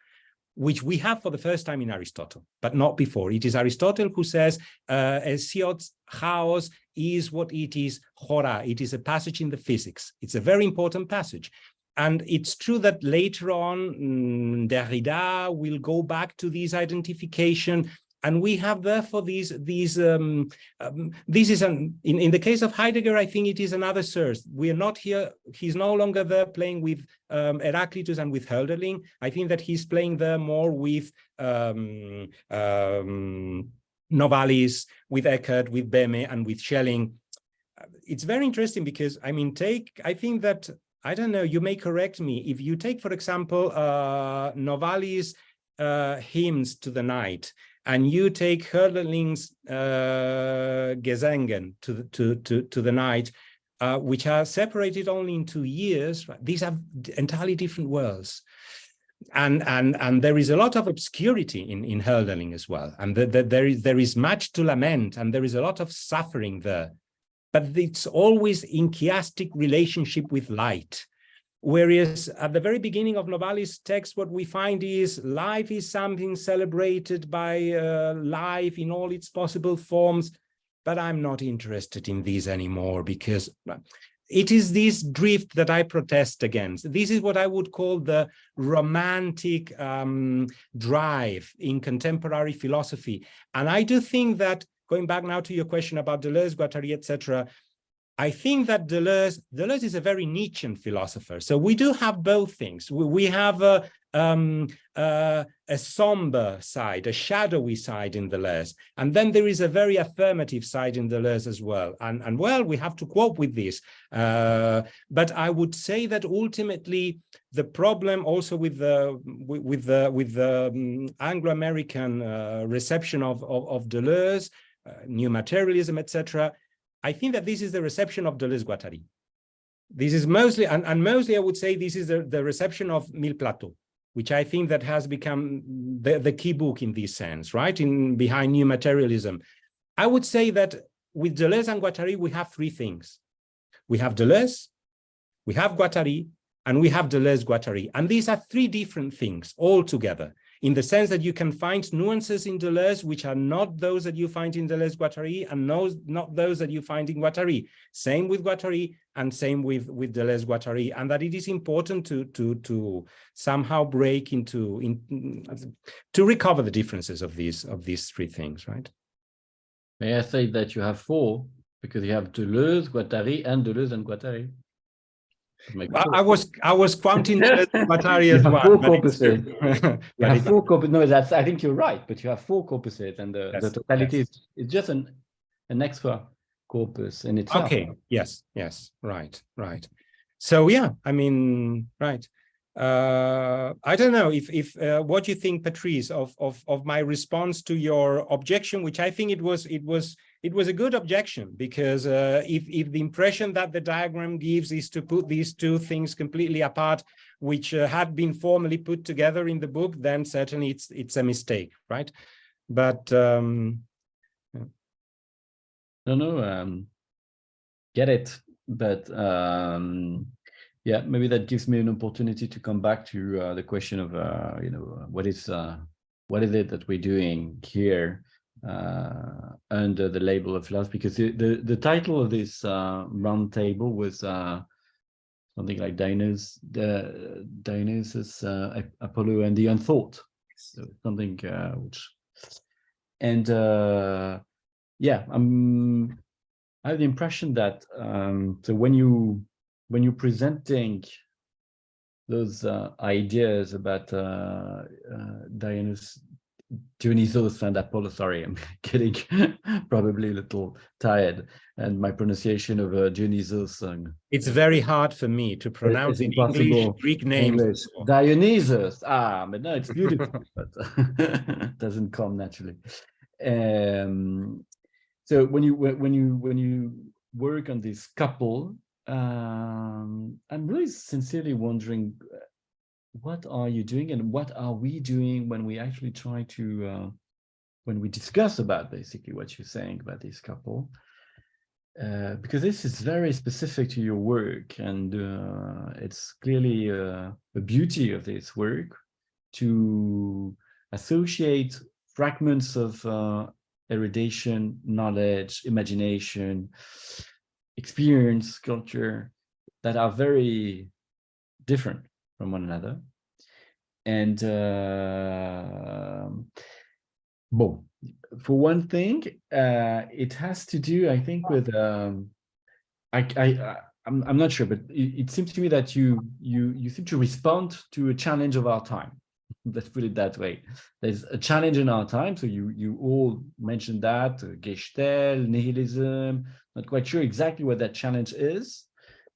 A: which we have for the first time in Aristotle, but not before. It is Aristotle who says Hesiod's Chaos is what it is, Hora. It is a passage in the physics. It's a very important passage. And it's true that later on, Derrida will go back to this identification. And we have therefore this is in the case of Heidegger, I think it is another source. We are not here, he's no longer there playing with Heraclitus and with Hölderlin. I think that he's playing there more with Novalis, with Eckert, with Beme, and with Schelling. It's very interesting because, I mean, I think that, I don't know, you may correct me, if you take, for example, Novalis' Hymns to the Night, and you take Hölderlin's Gesängen to the Night, which are separated only in 2 years, right? These are entirely different worlds. And there is a lot of obscurity in Hölderlin as well. And there is much to lament, and there is a lot of suffering there. But it's always in chiastic relationship with light. Whereas at the very beginning of Novalis' text, what we find is life is something celebrated by life in all its possible forms, but I'm not interested in these anymore because it is this drift that I protest against. This is what I would call the romantic drive in contemporary philosophy. And I do think that, going back now to your question about Deleuze, Guattari, etc., I think that Deleuze is a very Nietzschean philosopher. So we do have both things. We have a somber side, a shadowy side in Deleuze. And then there is a very affirmative side in Deleuze as well. And well, we have to cope with this. But I would say that ultimately the problem also with the Anglo-American reception of Deleuze, new materialism, etc., I think that this is the reception of Deleuze-Guattari. This is mostly, and mostly I would say this is the reception of Mille Plateaux, which I think that has become the key book in this sense, right? Behind new materialism. I would say that with Deleuze and Guattari, we have three things. We have Deleuze, we have Guattari, and we have Deleuze-Guattari. And these are three different things altogether, in the sense that you can find nuances in Deleuze which are not those that you find in Deleuze-Guattari, and not those that you find in Guattari. Same with Guattari, and same with Deleuze-Guattari, and that it is important to somehow break to recover the differences of these three things, right?
C: May I say that you have four, because you have Deleuze, Guattari, and Deleuze and Guattari.
A: I was counting Guattari as one.
C: Four corpuses. You have
A: But
C: four corpuses. No, I think you're right, but you have four corpuses, and the
A: Yes,
C: totality
A: yes.
C: is just an extra corpus in itself.
A: Okay. Yes. Right. So yeah, I mean, right. I don't know if what you think, Patrice, of my response to your objection, which I think it was a good objection, because if the impression that the diagram gives is to put these two things completely apart, which had been formally put together in the book, then certainly it's a mistake, right? But
C: Get it, but yeah, maybe that gives me an opportunity to come back to the question of what is it that we're doing here under the label of philosophy, because the title of this round table was something like Dionysus, Apollo, and the Unthought. So something which, and yeah, I have the impression that so when you're presenting those ideas about Dionysus and Apollo, sorry, I'm getting probably a little tired, and my pronunciation of Dionysus.
A: It's very hard for me to pronounce in English Greek names.
C: Dionysus, but no, it's beautiful, but it doesn't come naturally. So when you work on this couple, I'm really sincerely wondering, what are you doing, and what are we doing when we actually try to when we discuss about basically what you're saying about this couple, because this is very specific to your work, and it's clearly a beauty of this work to associate fragments of erudition, knowledge, imagination, experience, culture that are very different from one another. And for one thing, it has to do, I think, with I'm not sure, but it seems to me that you seem to respond to a challenge of our time. Let's put it that way. There's a challenge in our time. So you all mentioned that, Gestalt, nihilism. Not quite sure exactly what that challenge is,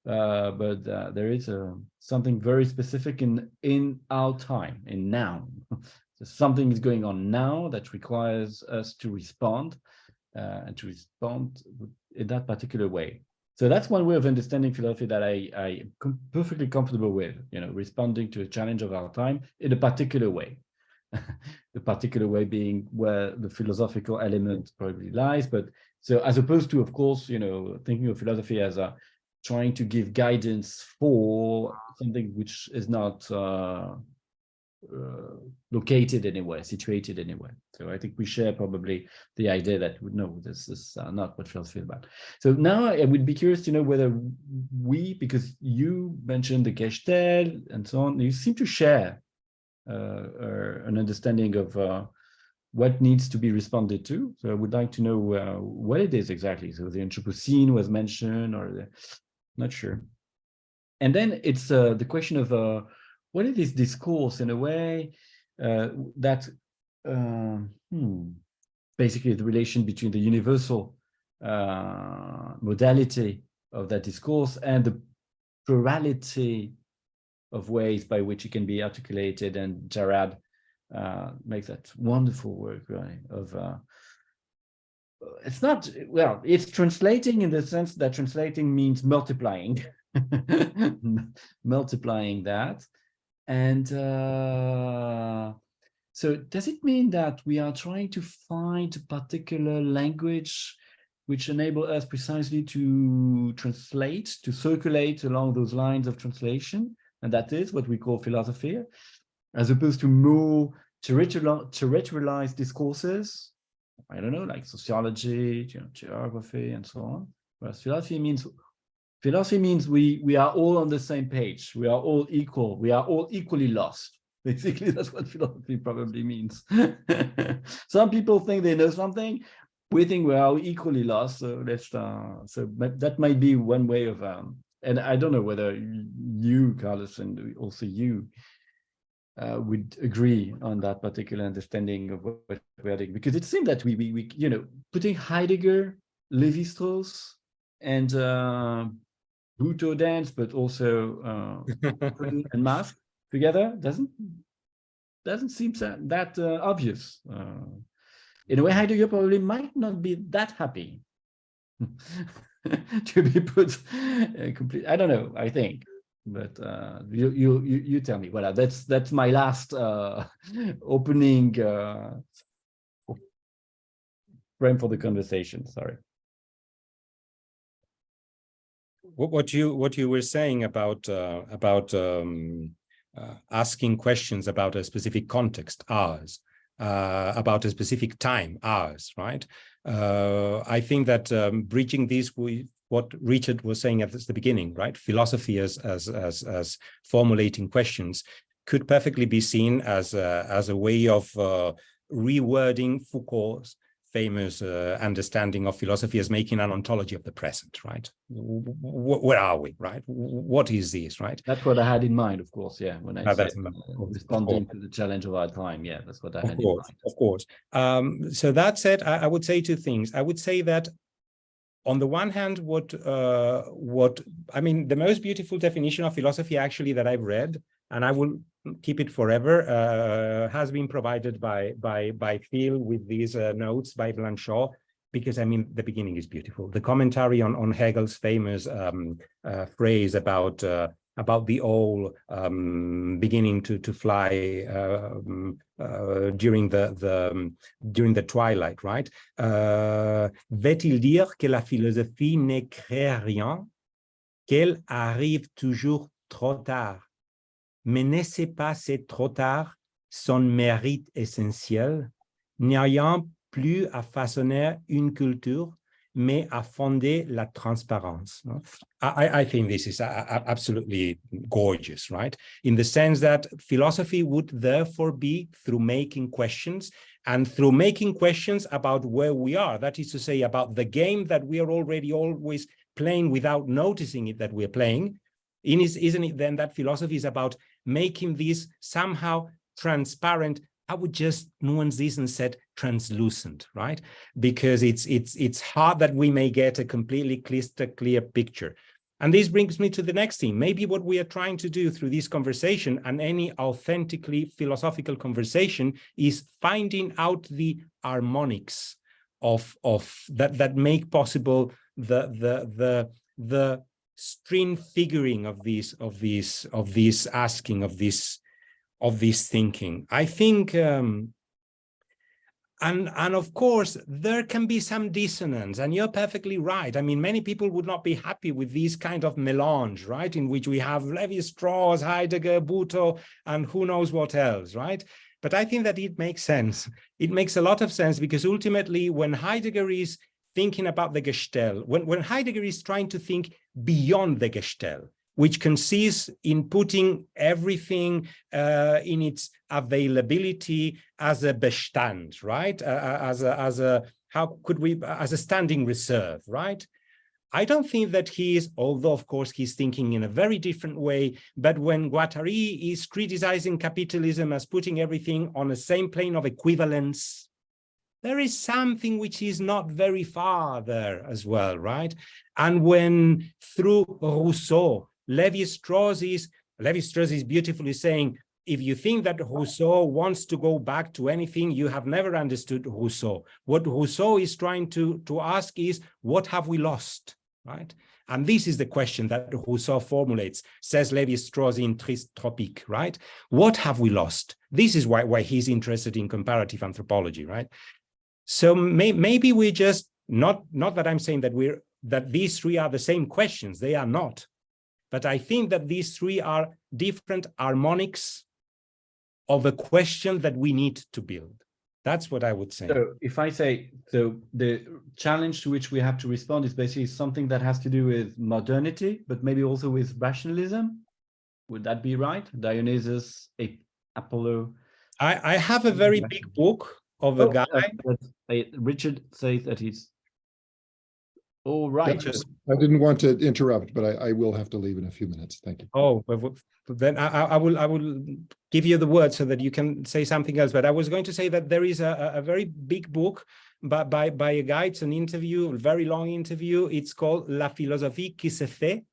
C: but there is something very specific in our time, in now. So something is going on now that requires us to respond, and to respond in that particular way. So that's one way of understanding philosophy that I am perfectly comfortable with, responding to a challenge of our time in a particular way. The particular way being where the philosophical element probably lies. But so as opposed to, of course, thinking of philosophy as trying to give guidance for something which is not located anywhere, situated anywhere. So I think we share probably the idea that no, this is not what philosophy is about. So now I would be curious to know whether because you mentioned the Gestalt and so on, you seem to share an understanding of what needs to be responded to. So I would like to know what it is exactly. So the Anthropocene was mentioned, or not sure. And then it's the question of what is this discourse in a way that basically the relation between the universal modality of that discourse and the plurality of ways by which it can be articulated. And Jarrad makes that wonderful work, right? It's not, well, it's translating in the sense that translating means multiplying, multiplying that. And so does it mean that we are trying to find a particular language which enable us precisely to translate, to circulate along those lines of translation. And that is what we call philosophy, as opposed to more territorialized discourses. I don't know, like sociology, geography, and so on. Whereas philosophy means we are all on the same page. We are all equal. We are all equally lost. Basically, that's what philosophy probably means. Some people think they know something. We think we are equally lost. So that might be one way of. And I don't know whether you, Carlos, and also you, would agree on that particular understanding of what we are doing, because it seemed that we putting Heidegger, Lévi-Strauss, and Buto dance, but also and mask together doesn't seem that obvious. In a way, Heidegger probably might not be that happy to be put complete. I don't know. I think, but you tell me. Well, that's my last opening frame for the conversation. Sorry.
A: What you were saying about asking questions about a specific context, ours, about a specific time, ours, right? I think that bridging this with what Richard was saying at the beginning, right? Philosophy as formulating questions could perfectly be seen as a way of rewording Foucault's famous understanding of philosophy as making an ontology of the present, right? Where are we, right? What is this, right?
C: That's what I had in mind, of course, yeah, when I said responding
A: to
C: the challenge of our time, yeah, that's what I had in mind.
A: Of course. So that said, I would say two things. I would say that on the one hand, what I mean, the most beautiful definition of philosophy actually that I've read, and I will keep it forever, has been provided by Phil with these notes by Blanchot, because I mean, the beginning is beautiful. The commentary on Hegel's famous phrase about the owl beginning to fly during the twilight, right? Va-t-il dire que la philosophie ne crée rien, qu'elle arrive toujours trop tard? Mais n'est-ce pas c'est trop tard son mérite essentiel, n'ayant plus à façonner une culture, mais à fonder la transparence. I think this is absolutely gorgeous, right? In the sense that philosophy would therefore be through making questions, and through making questions about where we are. That is to say, about the game that we are already always playing without noticing it that we're playing. Isn't it then that philosophy is about making this somehow transparent? I would just nuance this and said translucent, right? Because it's hard that we may get a completely crystal clear picture. And this brings me to the next thing. Maybe what we are trying to do through this conversation and any authentically philosophical conversation is finding out the harmonics of that make possible the string figuring of this asking, of this thinking. I think and of course there can be some dissonance, and you're perfectly right. I mean, many people would not be happy with this kind of melange, right, in which we have Lévi-Strauss, Heidegger, Buto, and who knows what else, right? But I think that it makes sense. It makes a lot of sense, because ultimately when Heidegger is thinking about the Gestell, when Heidegger is trying to think beyond the Gestell, which consists in putting everything in its availability as a Bestand, right? As a standing reserve, right? I don't think that he is, although of course he's thinking in a very different way, but when Guattari is criticizing capitalism as putting everything on the same plane of equivalence, there is something which is not very far there as well, right? And when through Rousseau, Lévi-Strauss is beautifully saying, if you think that Rousseau wants to go back to anything, you have never understood Rousseau. What Rousseau is trying to ask is, what have we lost, right? And this is the question that Rousseau formulates, says Lévi-Strauss in Triste Tropique, right? What have we lost? This is why he's interested in comparative anthropology, right? So maybe we just Not that I'm saying that these three are the same questions. They are not. But I think that these three are different harmonics of a question that we need to build. That's what I would say.
C: So if I say, so the challenge to which we have to respond is basically something that has to do with modernity, but maybe also with rationalism. Would that be right? Dionysus, Apollo.
A: I have a very big book of a guy.
C: Richard says that he's all right.
D: I didn't want to interrupt, but I will have to leave in a few minutes. Thank you.
A: Oh, then I will give you the word so that you can say something else. But I was going to say that there is a very big book by a guy. It's an interview, a very long interview. It's called La philosophie qui se fait.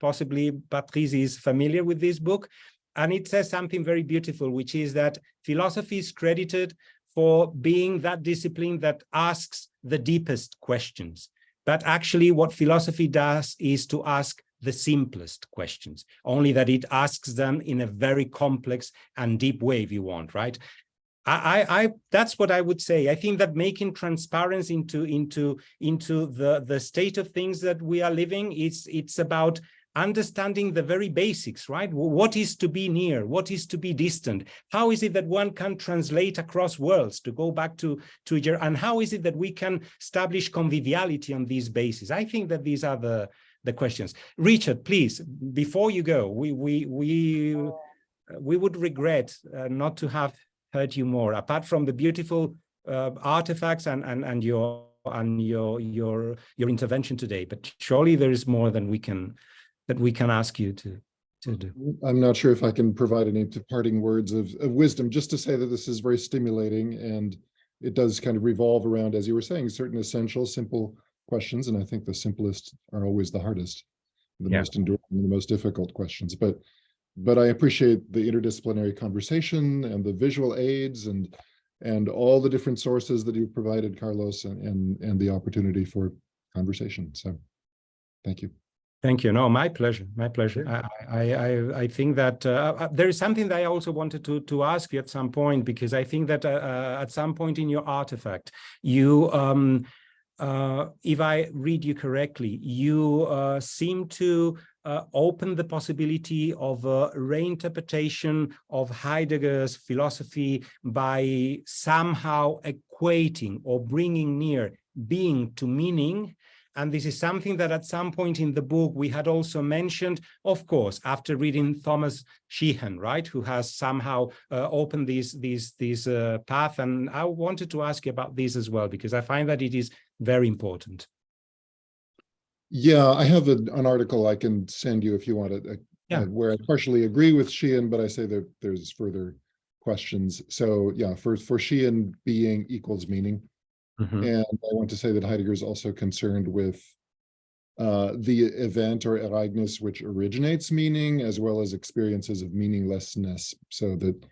A: Possibly Patrice is familiar with this book. And it says something very beautiful, which is that philosophy is credited for being that discipline that asks the deepest questions. But actually what philosophy does is to ask the simplest questions, only that it asks them in a very complex and deep way, if you want, right? That's what I would say. I think that making transparency into the state of things that we are living, it's about understanding the very basics, right? What is to be near? What is to be distant? How is it that one can translate across worlds, to go back to and how is it that we can establish conviviality on these bases? I think that these are the questions. Richard, please, before you go, we would regret not to have heard you more, apart from the beautiful artifacts and your intervention today. But surely there is more than we can ask you to do.
D: I'm not sure if I can provide any departing words of wisdom, just to say that this is very stimulating, and it does kind of revolve around, as you were saying, certain essential, simple questions. And I think the simplest are always the hardest, the most enduring, the most difficult questions. But I appreciate the interdisciplinary conversation and the visual aids and all the different sources that you've provided, Carlos, and the opportunity for conversation. So thank you.
A: Thank you. No, my pleasure. My pleasure. I think that there is something that I also wanted to ask you at some point, because I think that at some point in your artifact, you, if I read you correctly, you seem to open the possibility of a reinterpretation of Heidegger's philosophy by somehow equating or bringing near being to meaning. And this is something that at some point in the book we had also mentioned, of course, after reading Thomas Sheehan, right, who has somehow opened this path. And I wanted to ask you about this as well, because I find that it is very important.
D: Yeah, I have an article I can send you if you want it, where I partially agree with Sheehan, but I say that there's further questions. So yeah, for Sheehan, being equals meaning. Mm-hmm. And I want to say that Heidegger is also concerned with the event or ereignis which originates meaning, as well as experiences of meaninglessness. So that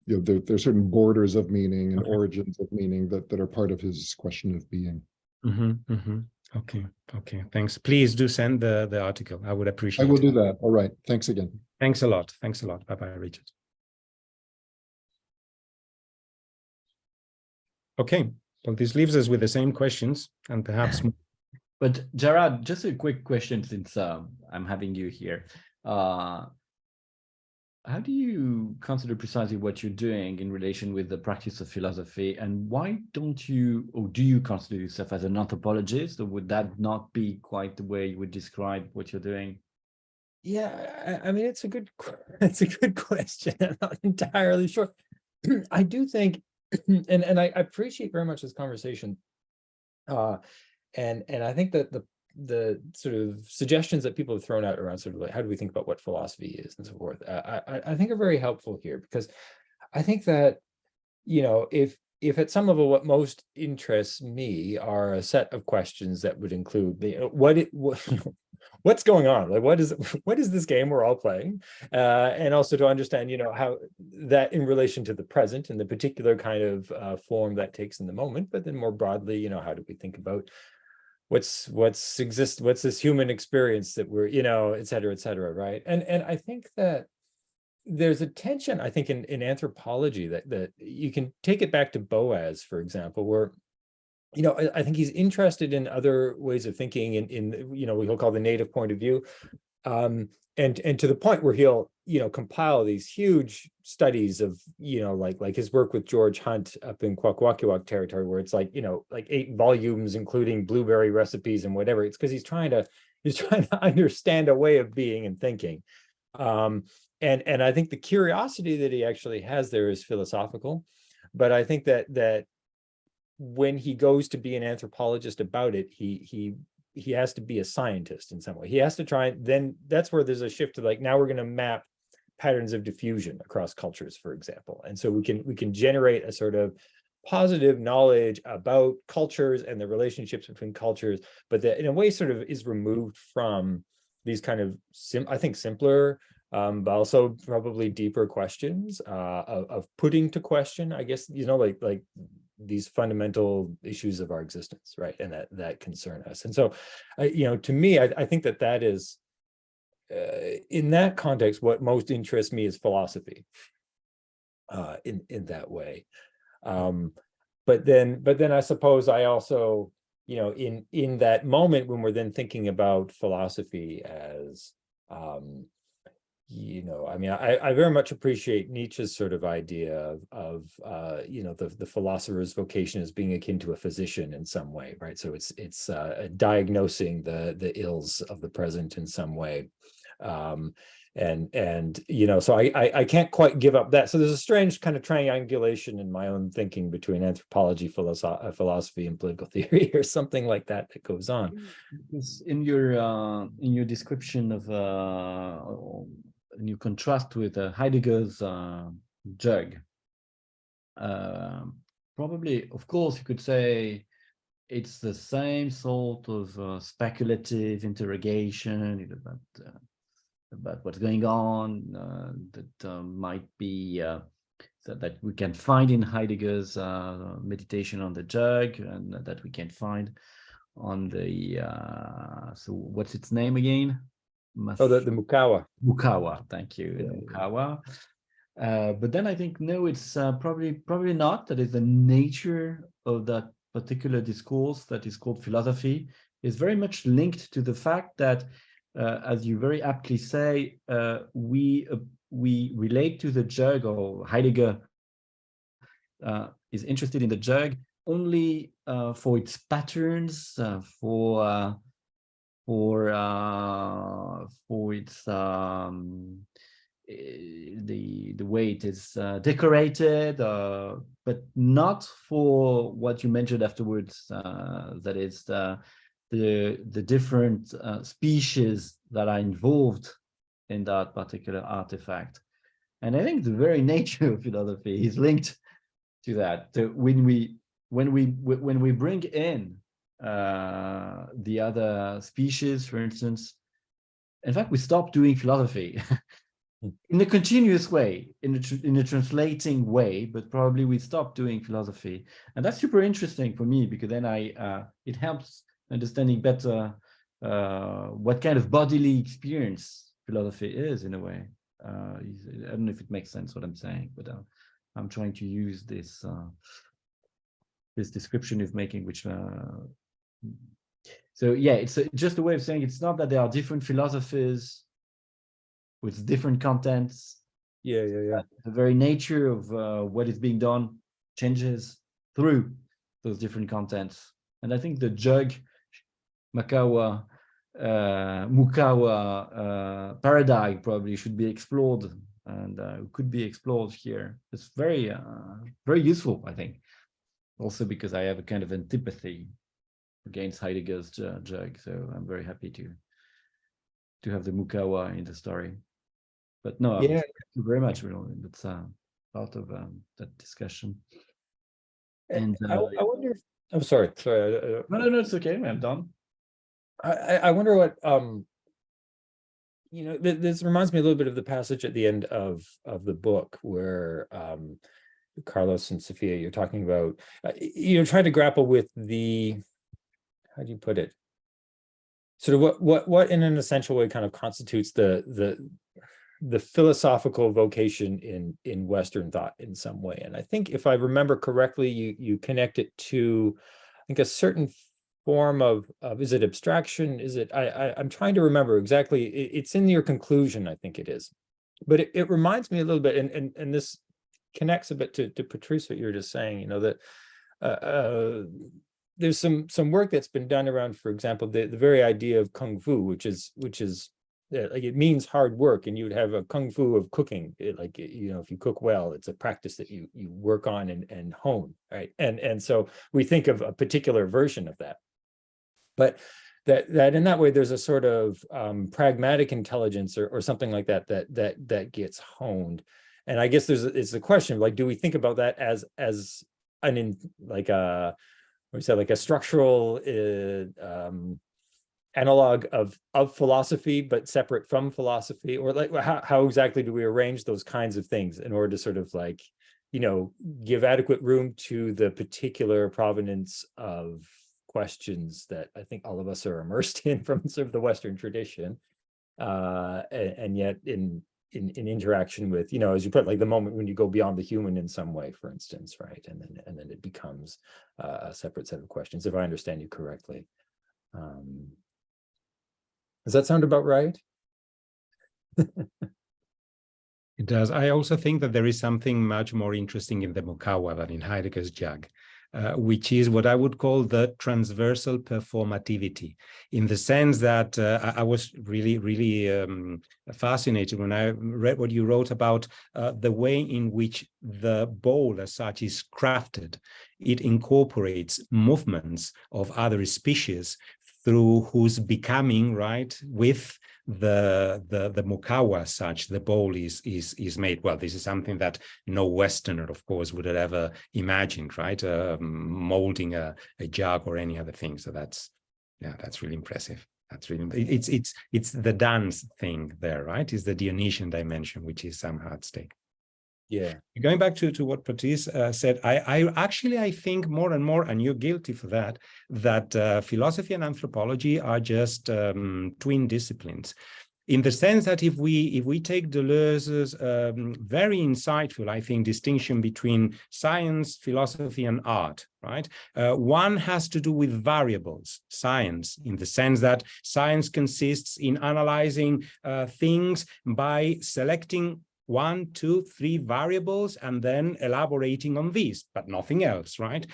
D: there are certain borders of meaning and origins of meaning that are part of his question of being.
A: Mm-hmm. Mm-hmm. Okay. Thanks. Please do send the article. I would appreciate it.
D: I will do that. All right. Thanks again.
A: Thanks a lot. Bye-bye, Richard. Okay. Well, this leaves us with the same questions and perhaps more.
C: But Jarrad, just a quick question, since I'm having you here. How do you consider precisely what you're doing in relation with the practice of philosophy, and why don't you, or do you consider yourself as an anthropologist, or would that not be quite the way you would describe what you're doing?
E: Yeah, I mean, it's a good question. I'm not entirely sure. I do think, and I appreciate very much this conversation, and I think that the sort of suggestions that people have thrown out around sort of like how do we think about what philosophy is and so forth, I think are very helpful here, because I think that, if at some level what most interests me are a set of questions that would include what's going on, like what is this game we're all playing, and also to understand how that in relation to the present and the particular kind of form that takes in the moment, but then more broadly, how do we think about what's this human experience that we're, et cetera, right? And I think that there's a tension, I think, in anthropology that you can take it back to Boaz, for example, where I think he's interested in other ways of thinking in what he'll call the native point of view. And to the point where he'll, compile these huge studies of, like his work with George Hunt up in Kwakwaka'wakw territory, where it's like 8 volumes, including blueberry recipes and whatever. It's because he's trying to understand a way of being and thinking. And I think the curiosity that he actually has there is philosophical, but I think that when he goes to be an anthropologist about it, he has to be a scientist in some way. He has to try, then that's where there's a shift to now we're going to map patterns of diffusion across cultures, for example. And so we can generate a sort of positive knowledge about cultures and the relationships between cultures, but that in a way sort of is removed from these kind of I think simpler, but also probably deeper questions of putting to question, I guess, like these fundamental issues of our existence, right? And that concern us. And so, to me, I think that is, in that context, what most interests me is philosophy, in that way. But then I suppose I also, in that moment when we're then thinking about philosophy as, I very much appreciate Nietzsche's sort of idea of the philosopher's vocation as being akin to a physician in some way, right? So it's diagnosing the ills of the present in some way. So I can't quite give up that. So there's a strange kind of triangulation in my own thinking between anthropology, philosophy, and political theory, or something like that goes on.
C: In your description of and you contrast with Heidegger's jug, probably, of course, you could say it's the same sort of speculative interrogation about what's going on, that might be that we can find in Heidegger's meditation on the jug, and that we can find on the so what's its name again?
E: The Mukawa.
C: Mukawa, thank you.
E: Yeah.
C: Mukawa. But then I think, no, it's probably not. That is the nature of that particular discourse that is called philosophy, is very much linked to the fact that, as you very aptly say, we relate to the jug, or Heidegger is interested in the jug only for its patterns, for its the way it is decorated, but not for what you mentioned afterwards. That is the different species that are involved in that particular artifact. And I think the very nature of philosophy is linked to that. So when we bring in the other species, for instance, in fact, we stop doing philosophy in a continuous way, in a translating way, but probably we stop doing philosophy. And that's super interesting for me, because then it helps understanding better what kind of bodily experience philosophy is, in a way. I don't know if it makes sense what I'm saying, but I'm trying to use this this description of making, which so yeah, it's just a way of saying it's not that there are different philosophies with different contents.
E: Yeah.
C: The very nature of what is being done changes through those different contents. And I think the jug Mukawa paradigm probably should be explored, and could be explored here. It's very very useful, I think, also because I have a kind of antipathy against Heidegger's jug, so I'm very happy to have the Mukawa in the story. But no,
E: Yeah.
C: thank you very much, really. That's part of that discussion. And
E: I wonder if, I'm sorry.
C: no, it's okay, I'm done.
E: I wonder what this reminds me a little bit of the passage at the end of the book where Carlos and Sofya, you're talking about trying to grapple with the, how do you put it, sort of what in an essential way kind of constitutes the philosophical vocation in Western thought in some way. And I think if I remember correctly, you connect it to think, a certain form of is it abstraction? Is it, I'm trying to remember exactly. It's in your conclusion, I think it is. But it reminds me a little bit, and this connects a bit to Patrice, what you were just saying, you know, that there's some work that's been done around, for example, the very idea of kung fu, which is like, it means hard work, and you would have a kung fu of cooking. Like, you know, if you cook well, it's a practice that you work on and hone, right? And so we think of a particular version of that, but that in that way there's a sort of pragmatic intelligence or something like that gets honed. And I guess it's the question, like, do we think about that as like a structural analog of philosophy, but separate from philosophy? Or like, how exactly do we arrange those kinds of things in order to sort of, like, you know, give adequate room to the particular provenance of questions that I think all of us are immersed in from sort of the Western tradition, and yet in interaction with, you know, as you put, like, the moment when you go beyond the human in some way, for instance, right? And then it becomes a separate set of questions, if I understand you correctly. Does that sound about right?
A: It does. I also think that there is something much more interesting in the Mukawa than in Heidegger's Jag, which is what I would call the transversal performativity, in the sense that I was really fascinated when I read what you wrote about the way in which the bowl as such is crafted. It incorporates movements of other species through whose becoming, right, with the Mukawa as such, the bowl is made. Well, this is something that no Westerner, of course, would have ever imagined, right? Molding a jug or any other thing. So that's really impressive. That's really, it's the dance thing there, right? It's the Dionysian dimension, which is somehow at stake.
E: Yeah.
A: Going back to what Patrice said, I think more and more, and you're guilty for that philosophy and anthropology are just twin disciplines, in the sense that if we take Deleuze's very insightful, I think, distinction between science, philosophy, and art, right? One has to do with variables, science, in the sense that science consists in analyzing things by selecting 1, 2, 3 variables and then elaborating on these, but nothing else, right?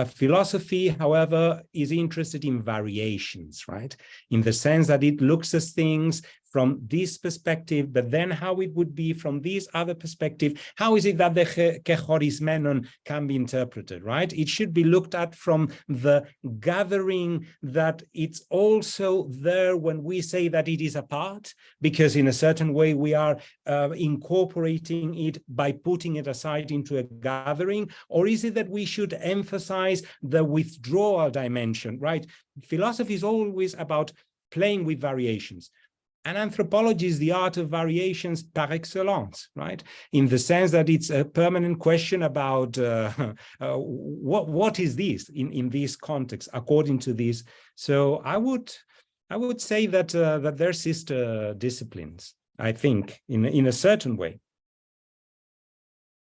A: Philosophy, however, is interested in variations, right? In the sense that it looks at things from this perspective, but then how it would be from this other perspective. How is it that the kechorismenon can be interpreted, right? It should be looked at from the gathering that it's also there when we say that it is a part, because in a certain way we are incorporating it by putting it aside into a gathering. Or is it that we should emphasize the withdrawal dimension, right? Philosophy is always about playing with variations. And anthropology is the art of variations par excellence, right? In the sense that it's a permanent question about what is this in this context, according to this. So I would say that that they're sister disciplines, I think, in a certain way.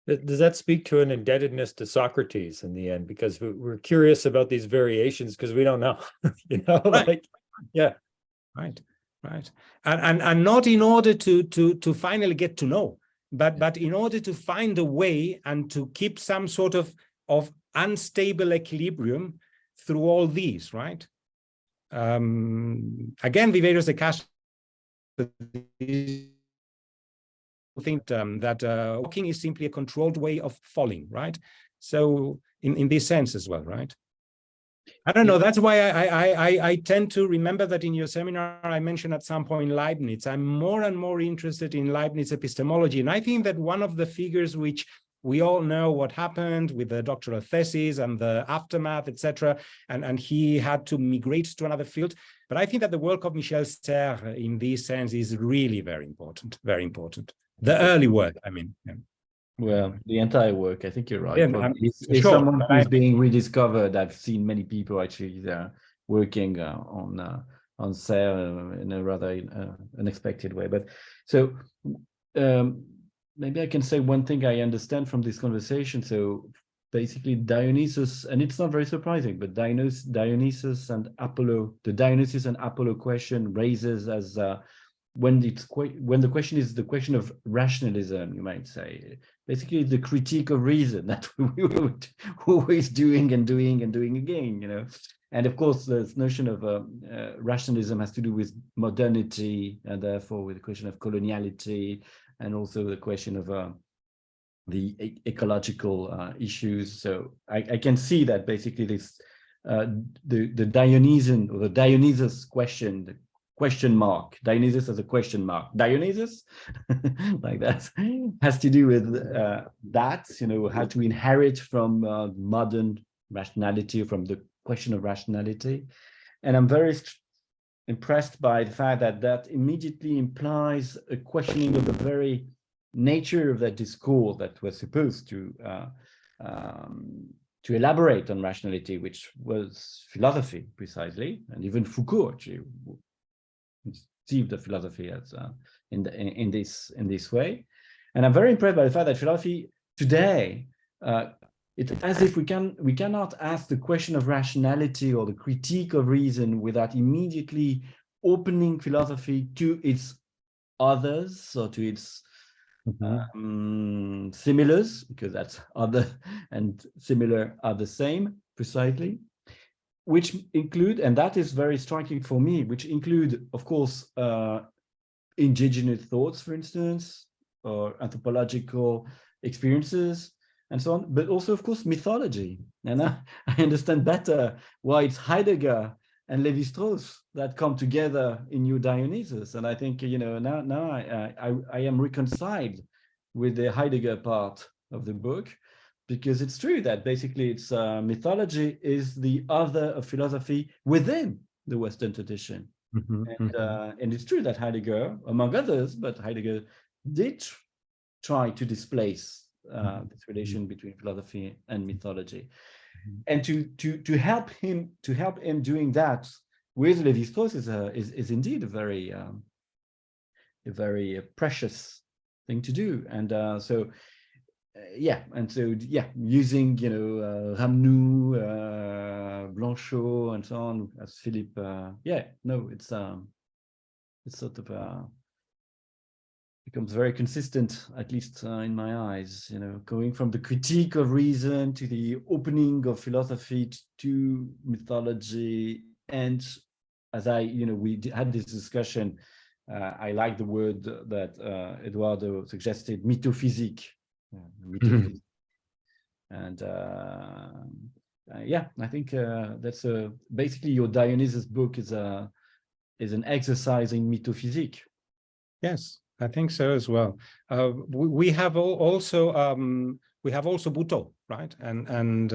E: Does that speak to an indebtedness to Socrates in the end? Because we're curious about these variations because we don't know, you know,
A: right.
E: Like, yeah.
A: Right. Right. And not in order to finally get to know, but in order to find a way and to keep some sort of unstable equilibrium through all these, right? Again, Viveiros de Castro think that walking is simply a controlled way of falling, right? So in this sense as well, right? I don't know. That's why I tend to remember that in your seminar, I mentioned at some point Leibniz. I'm more and more interested in Leibniz epistemology. And I think that one of the figures which we all know what happened with the doctoral thesis and the aftermath, etc. And he had to migrate to another field. But I think that the work of Michel Serres in this sense is really very important, very important. The early work, I mean. Yeah.
C: Well, the entire work, I think you're right.
A: Yeah,
C: It's someone who's being rediscovered. I've seen many people actually working on Serres in a rather unexpected way. But so maybe I can say one thing I understand from this conversation. So basically Dionysus, and it's not very surprising, but Dionysus and Apollo, the Dionysus and Apollo question raises as when the question is the question of rationalism, you might say, basically the critique of reason that we were always doing again, you know. And of course, this notion of rationalism has to do with modernity, and therefore with the question of coloniality, and also the question of the ecological issues. So I can see that basically this the Dionysian or the Dionysus question, the question mark, Dionysus as a question mark, Dionysus like that, has to do with that, you know, how to inherit from modern rationality, from the question of rationality. And I'm very impressed by the fact that that immediately implies a questioning of the very nature of that discourse that was supposed to elaborate on rationality, which was philosophy precisely, and even Foucault actually conceived the philosophy as in this way. And I'm very impressed by the fact that philosophy today, it's as if we cannot ask the question of rationality or the critique of reason without immediately opening philosophy to its others or to its similars, because that's other and similar are the same precisely, which include, and that is very striking for me, which include, of course, indigenous thoughts, for instance, or anthropological experiences, and so on, but also, of course, mythology. And I understand better why it's Heidegger and Levi-Strauss that come together in New Dionysus. And I think, you know, now I am reconciled with the Heidegger part of the book, because it's true that basically it's mythology is the other of philosophy within the Western tradition. And it's true that Heidegger, among others, but Heidegger did try to displace this relation between philosophy and mythology, and to help him doing that with Levi-Strauss is indeed a very precious thing to do. And using, you know, Ramnou, Blanchot, and so on as Philippe, it's sort of becomes very consistent, at least in my eyes, you know, going from the critique of reason to the opening of philosophy to mythology. And as we had this discussion, I like the word that Eduardo suggested, metaphysique. And I think that's basically your Dionysus book is an exercise in metaphysique.
A: Yes, I think so as well. We have also Buto, right? And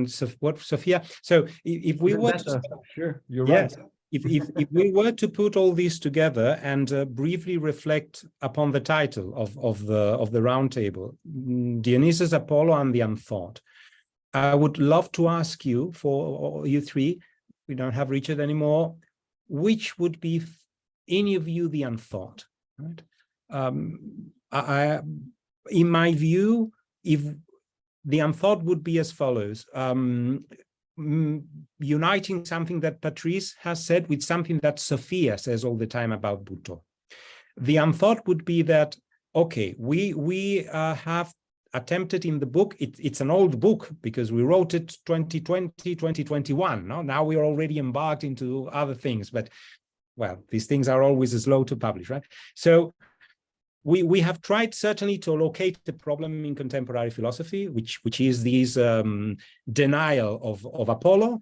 A: Sofya. So if we were to,
C: sure, you're
A: yes,
C: right.
A: If we were to put all these together and briefly reflect upon the title of the roundtable, Dionysus, Apollo, and the Unthought, I would love to ask you, for you three, we don't have Richard anymore, which would be any of you the Unthought, right? In my view, if the Unthought would be as follows. Uniting something that Patrice has said with something that Sofya says all the time about Buto. The Unthought would be that, okay, we have attempted in the book, it's an old book because we wrote it 2020, 2021. No? Now we are already embarked into other things, but well, these things are always slow to publish, right? So we have tried certainly to locate the problem in contemporary philosophy, which is this denial of Apollo.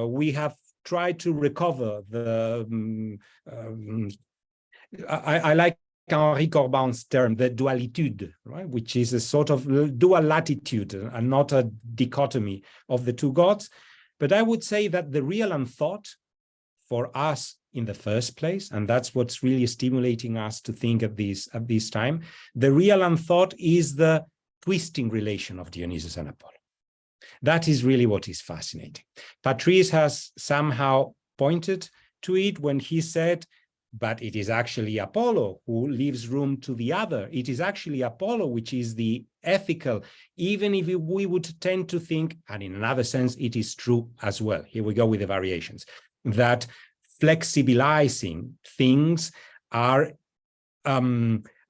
A: We have tried to recover the I like Henri Corbin's term, the dualitude, right? Which is a sort of dual latitude and not a dichotomy of the two gods. But I would say that the real Unthought for us in the first place, and that's what's really stimulating us to think at this time, the real Unthought is the twisting relation of Dionysus and Apollo. That is really what is fascinating. Patrice has somehow pointed to it when he said but it is actually Apollo who leaves room to the other. It is actually Apollo which is the ethical, even if we would tend to think, and in another sense, it is true as well. Here we go with the variations, that flexibilizing things are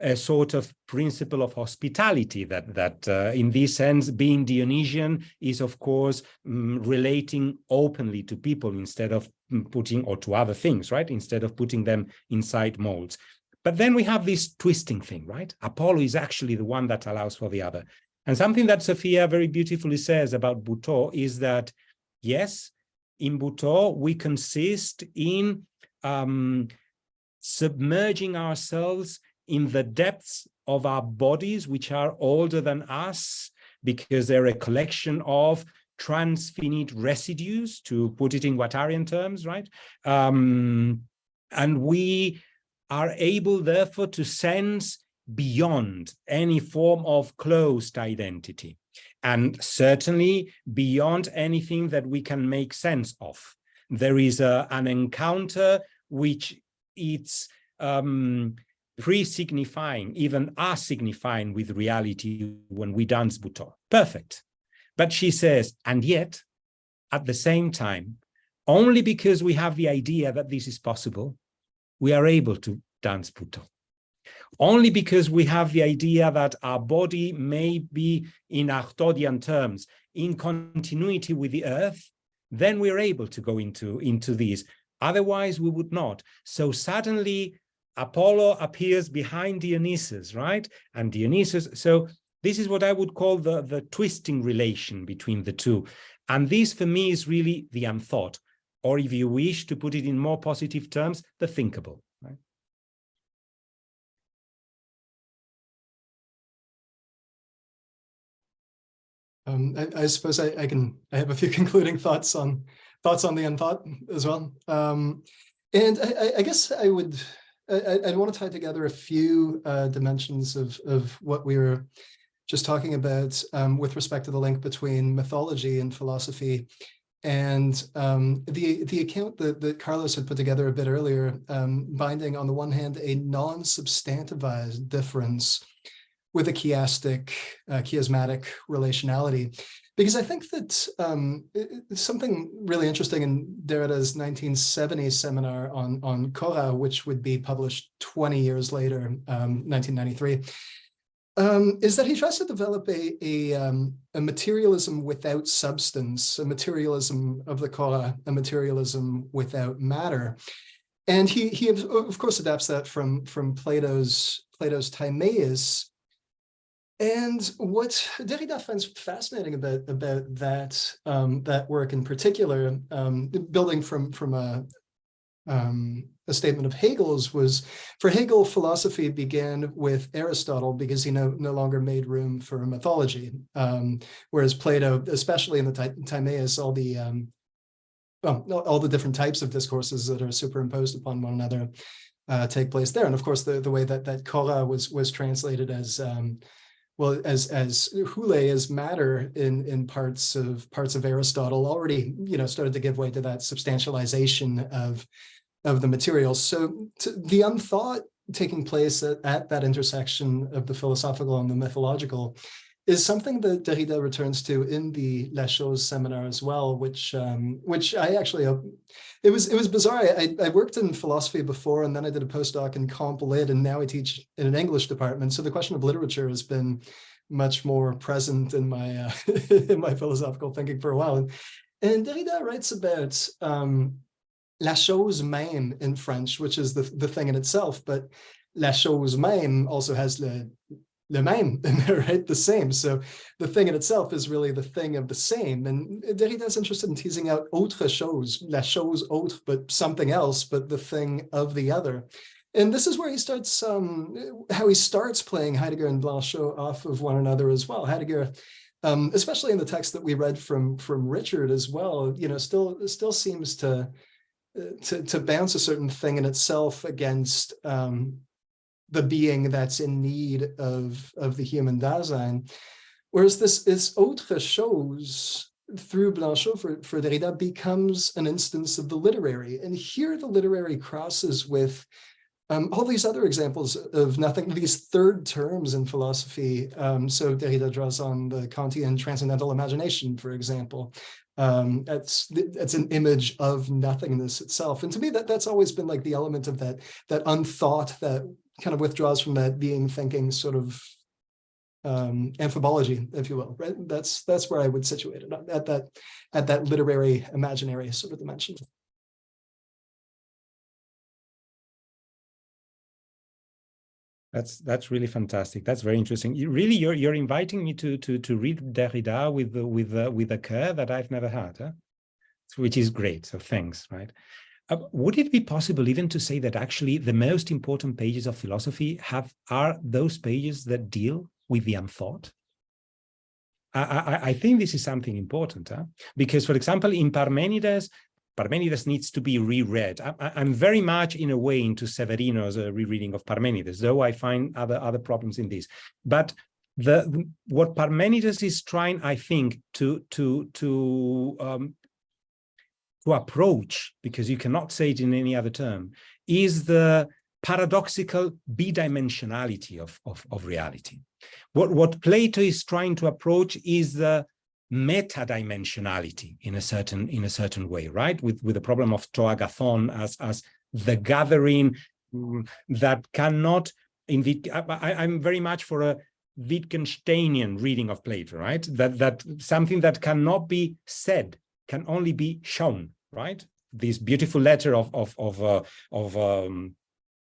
A: a sort of principle of hospitality that in this sense, being Dionysian is, of course, relating openly to people instead of putting, or to other things, right? Instead of putting them inside molds. But then we have this twisting thing, right? Apollo is actually the one that allows for the other. And something that Sofya very beautifully says about Butoh is that, yes, in Butoh, we consist in submerging ourselves in the depths of our bodies, which are older than us, because they're a collection of transfinite residues, to put it in Guattarian terms, right? And we are able, therefore, to sense beyond any form of closed identity, and certainly beyond anything that we can make sense of. There is an encounter which it's pre-signifying, even us-signifying with reality when we dance Butoh. Perfect. But she says, and yet, at the same time, only because we have the idea that this is possible, we are able to dance Butoh. Only because we have the idea that our body may be, in Arctodian terms, in continuity with the earth, then we're able to go into these. Otherwise, we would not. So suddenly, Apollo appears behind Dionysus, right? And Dionysus, so this is what I would call the twisting relation between the two. And this, for me, is really the unthought, or if you wish to put it in more positive terms, the thinkable, right?
B: I suppose I have a few concluding thoughts on the unthought as well. And I guess I'd want to tie together a few dimensions of what we were just talking about with respect to the link between mythology and philosophy, and the account that Carlos had put together a bit earlier, binding on the one hand a non-substantivized difference with a chiasmatic relationality. Because I think that something really interesting in Derrida's 1970 seminar on Cora, which would be published 20 years later, 1993, is that he tries to develop a materialism without substance, a materialism of the Cora, a materialism without matter. And he of course adapts that from Plato's Timaeus. And what Derrida finds fascinating about that that work in particular, building from a statement of Hegel's, was, for Hegel, philosophy began with Aristotle because he no longer made room for mythology, whereas Plato, especially in the Timaeus, all the different types of discourses that are superimposed upon one another take place there. And of course, the way that Cora was translated as as hule, as matter in parts of Aristotle, already started to give way to that substantialization of the materials. So the unthought taking place at that intersection of the philosophical and the mythological is something that Derrida returns to in the La Chose seminar as well, which I actually, it was bizarre. I worked in philosophy before, and then I did a postdoc in Comp Lit, and now I teach in an English department. So the question of literature has been much more present in my in my philosophical thinking for a while. And Derrida writes about la chose même in French, which is the thing in itself, but la chose même also has le même in there, right? The same. So the thing in itself is really the thing of the same. And Derrida is interested in teasing out autre chose, la chose autre, but something else, but the thing of the other. And this is where he starts, how he starts playing Heidegger and Blanchot off of one another as well. Heidegger, especially in the text that we read from Richard as well, still seems to bounce a certain thing in itself against the being that's in need of the human Dasein. Whereas this autre chose through Blanchot for Derrida becomes an instance of the literary. And here the literary crosses with all these other examples of nothing, these third terms in philosophy. So Derrida draws on the Kantian transcendental imagination, for example. That's an image of nothingness itself. And to me, that's always been like the element of that unthought that kind of withdraws from that being thinking sort of anthropology, if you will, right? That's where I would situate it, at that literary imaginary sort of dimension.
A: That's really fantastic. That's very interesting. You're inviting me to read Derrida with a care that I've never had, huh? Which is great. So thanks. Right. Would it be possible even to say that actually the most important pages of philosophy are those pages that deal with the unthought? I think this is something important, huh? Because, for example, in Parmenides needs to be reread. I'm very much, in a way, into Severino's rereading of Parmenides, though I find other problems in this. But what Parmenides is trying, I think, to approach, because you cannot say it in any other term, is the paradoxical bidimensionality of reality. What Plato is trying to approach is the metadimensionality in a certain way, right? With the problem of to agathon as the gathering that cannot. I'm very much for a Wittgensteinian reading of Plato, right? That something that cannot be said can only be shown, right? This beautiful letter of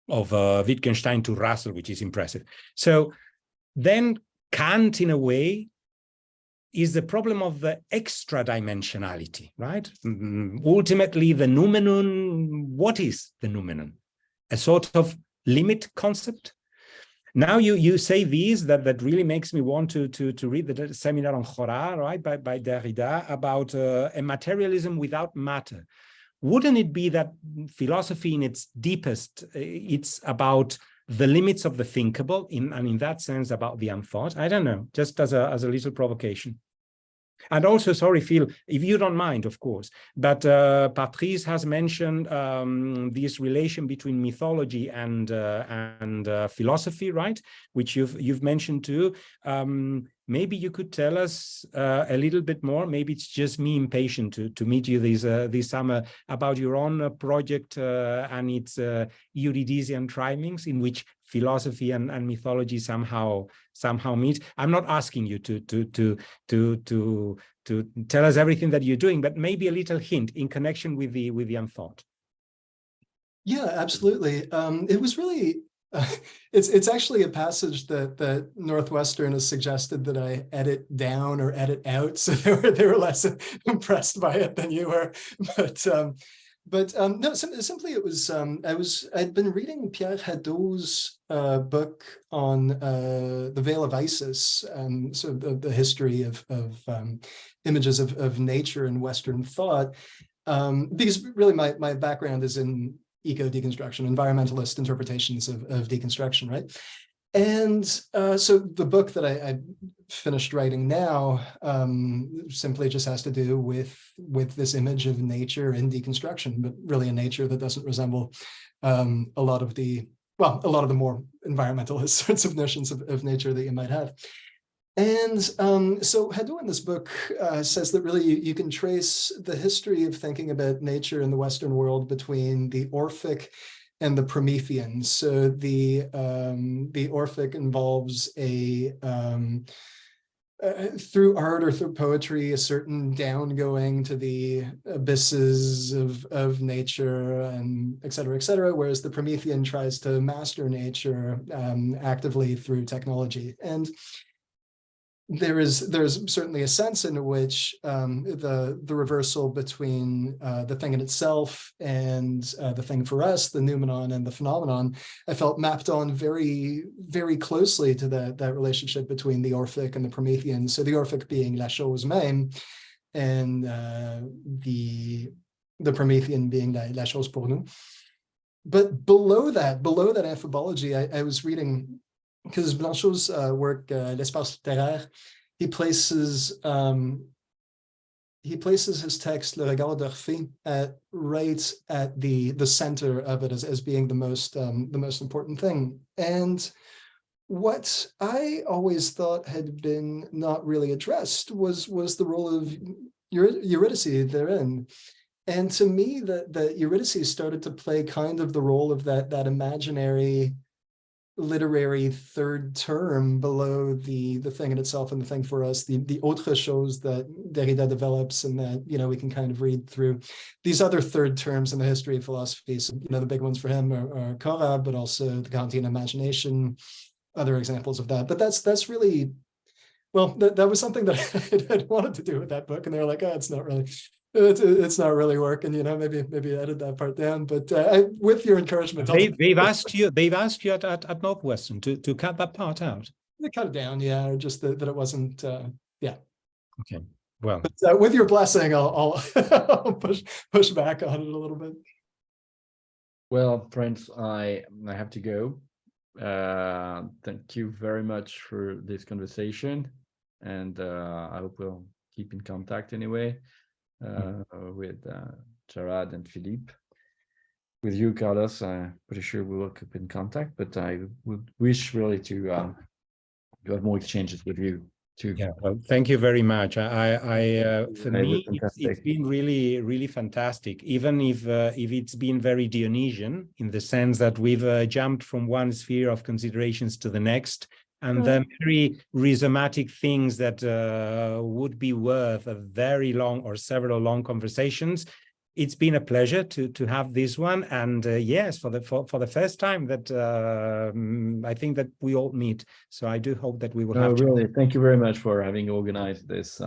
A: Wittgenstein to Russell, which is impressive. So then Kant, in a way, is the problem of the extra dimensionality, right? Ultimately, the noumenon, what is the noumenon? A sort of limit concept? Now you say these, that really makes me want to read the seminar on Jorah, right, by Derrida, about a materialism without matter. Wouldn't it be that philosophy in its deepest, it's about the limits of the thinkable, and in that sense about the unthought? I don't know, just as a little provocation. And also, sorry, Phil, if you don't mind, of course, but Patrice has mentioned this relation between mythology and philosophy, right? Which you've mentioned too. Maybe you could tell us a little bit more. Maybe it's just me impatient to meet you this summer about your own project and its Eurydicean trimings, in which philosophy and mythology somehow meet. I'm not asking you to tell us everything that you're doing, but maybe a little hint in connection with the unthought.
B: Yeah, absolutely. It was really. It's actually a passage that Northwestern has suggested that I edit down or edit out, so they were less impressed by it than you were. But no, simply it was I'd been reading Pierre Hadot's book on the Veil of Isis, so the history of images of nature in Western thought, because really my background is in eco-deconstruction, environmentalist interpretations of deconstruction, right? And so the book that I finished writing now simply just has to do with this image of nature in deconstruction, but really a nature that doesn't resemble a lot of the more environmentalist sorts of notions of nature that you might have. And so Hadot in this book says that really you can trace the history of thinking about nature in the Western world between the Orphic and the Promethean. So the Orphic involves through art or through poetry, a certain downgoing to the abysses of nature, and et cetera, whereas the Promethean tries to master nature actively through technology. And there's certainly a sense in which the reversal between the thing in itself and the thing for us, the noumenon and the phenomenon, I felt mapped on very, very closely to that relationship between the Orphic and the Promethean. So the Orphic being la chose même, and the Promethean being la chose pour nous. But below that anthropology, I was reading, because Blanchot's work, L'espace littéraire, he places he places his text Le Regard d'Orphée right at the center of it as being the most important thing. And what I always thought had been not really addressed was the role of Eurydice therein. And to me, that Eurydice started to play kind of the role of that imaginary literary third term below the thing in itself and the thing for us, the autre chose that Derrida develops, and that, you know, we can kind of read through these other third terms in the history of philosophy. So, you know, the big ones for him are Cora, but also the Kantian imagination, other examples of that. But that's really, well, that was something that I wanted to do with that book, and they were like, oh, it's not really working, you know, maybe edit that part down. But with your encouragement,
A: they've asked you at Northwestern to cut that part out.
B: They cut it down, yeah, or just that it wasn't, yeah.
A: Okay, well,
B: but, with your blessing, I'll push back on it a little bit.
C: Well, friends, I have to go. Thank you very much for this conversation, and I hope we'll keep in contact anyway. With Jarrad and Philippe. With you, Carlos, I'm pretty sure we will keep in contact, but I would wish really to have more exchanges with you too.
A: Yeah, well, thank you very much. For me, it's been really fantastic, even if it's been very Dionysian in the sense that we've jumped from one sphere of considerations to the next. And then very rhizomatic things that would be worth a very long or several long conversations. It's been a pleasure to have this one, and yes, for the first time that I think that we all meet. So I do hope that we will have.
C: Really, thank you very much for having organized this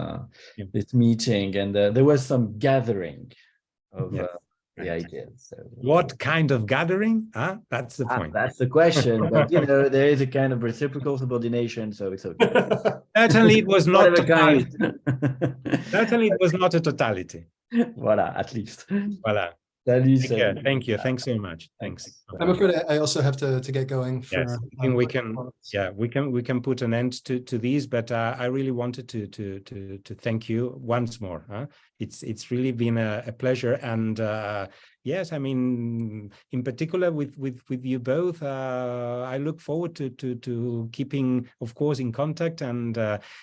C: this meeting, and there was some gathering of. Yes. The ideas. So,
A: what kind of gathering? That's the point.
C: That's the question. But you know, there is a kind of reciprocal subordination, so it's okay.
A: Certainly, it was not totality. Certainly, it was not a totality.
C: Voila, at least.
A: Voila. Thank you. Thanks so much. Thanks.
B: I'm afraid I also have to get going.
A: Yes, I think we can put an end to these, but I really wanted to thank you once more. It's really been a pleasure, and yes, I mean, in particular with you both, I look forward to keeping, of course, in contact. And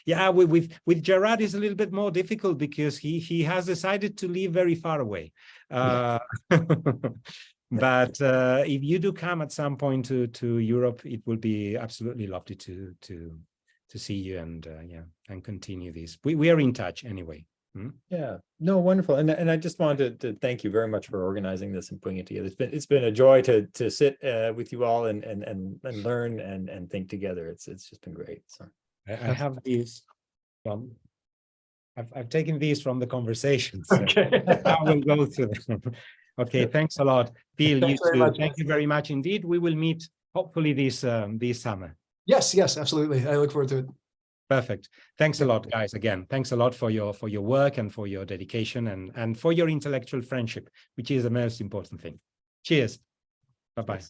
A: yeah, with Jarrad is a little bit more difficult because he has decided to live very far away. But if you do come at some point to Europe, it will be absolutely lovely to see you and and continue this. We are in touch anyway.
E: Yeah, no, wonderful. And I just wanted to thank you very much for organizing this and putting it together. It's been a joy to sit with you all and learn and think together. It's just been great. So
A: I have these from. I've taken these from the conversations. So
B: okay.
A: I will go through them. Okay, thanks a lot. Bill, you too. Thank you very much indeed. We will meet hopefully this summer.
B: Yes, absolutely. I look forward to it.
A: Perfect. Thanks a lot, guys. Again, thanks a lot for your work and for your dedication and for your intellectual friendship, which is the most important thing. Cheers. Bye-bye.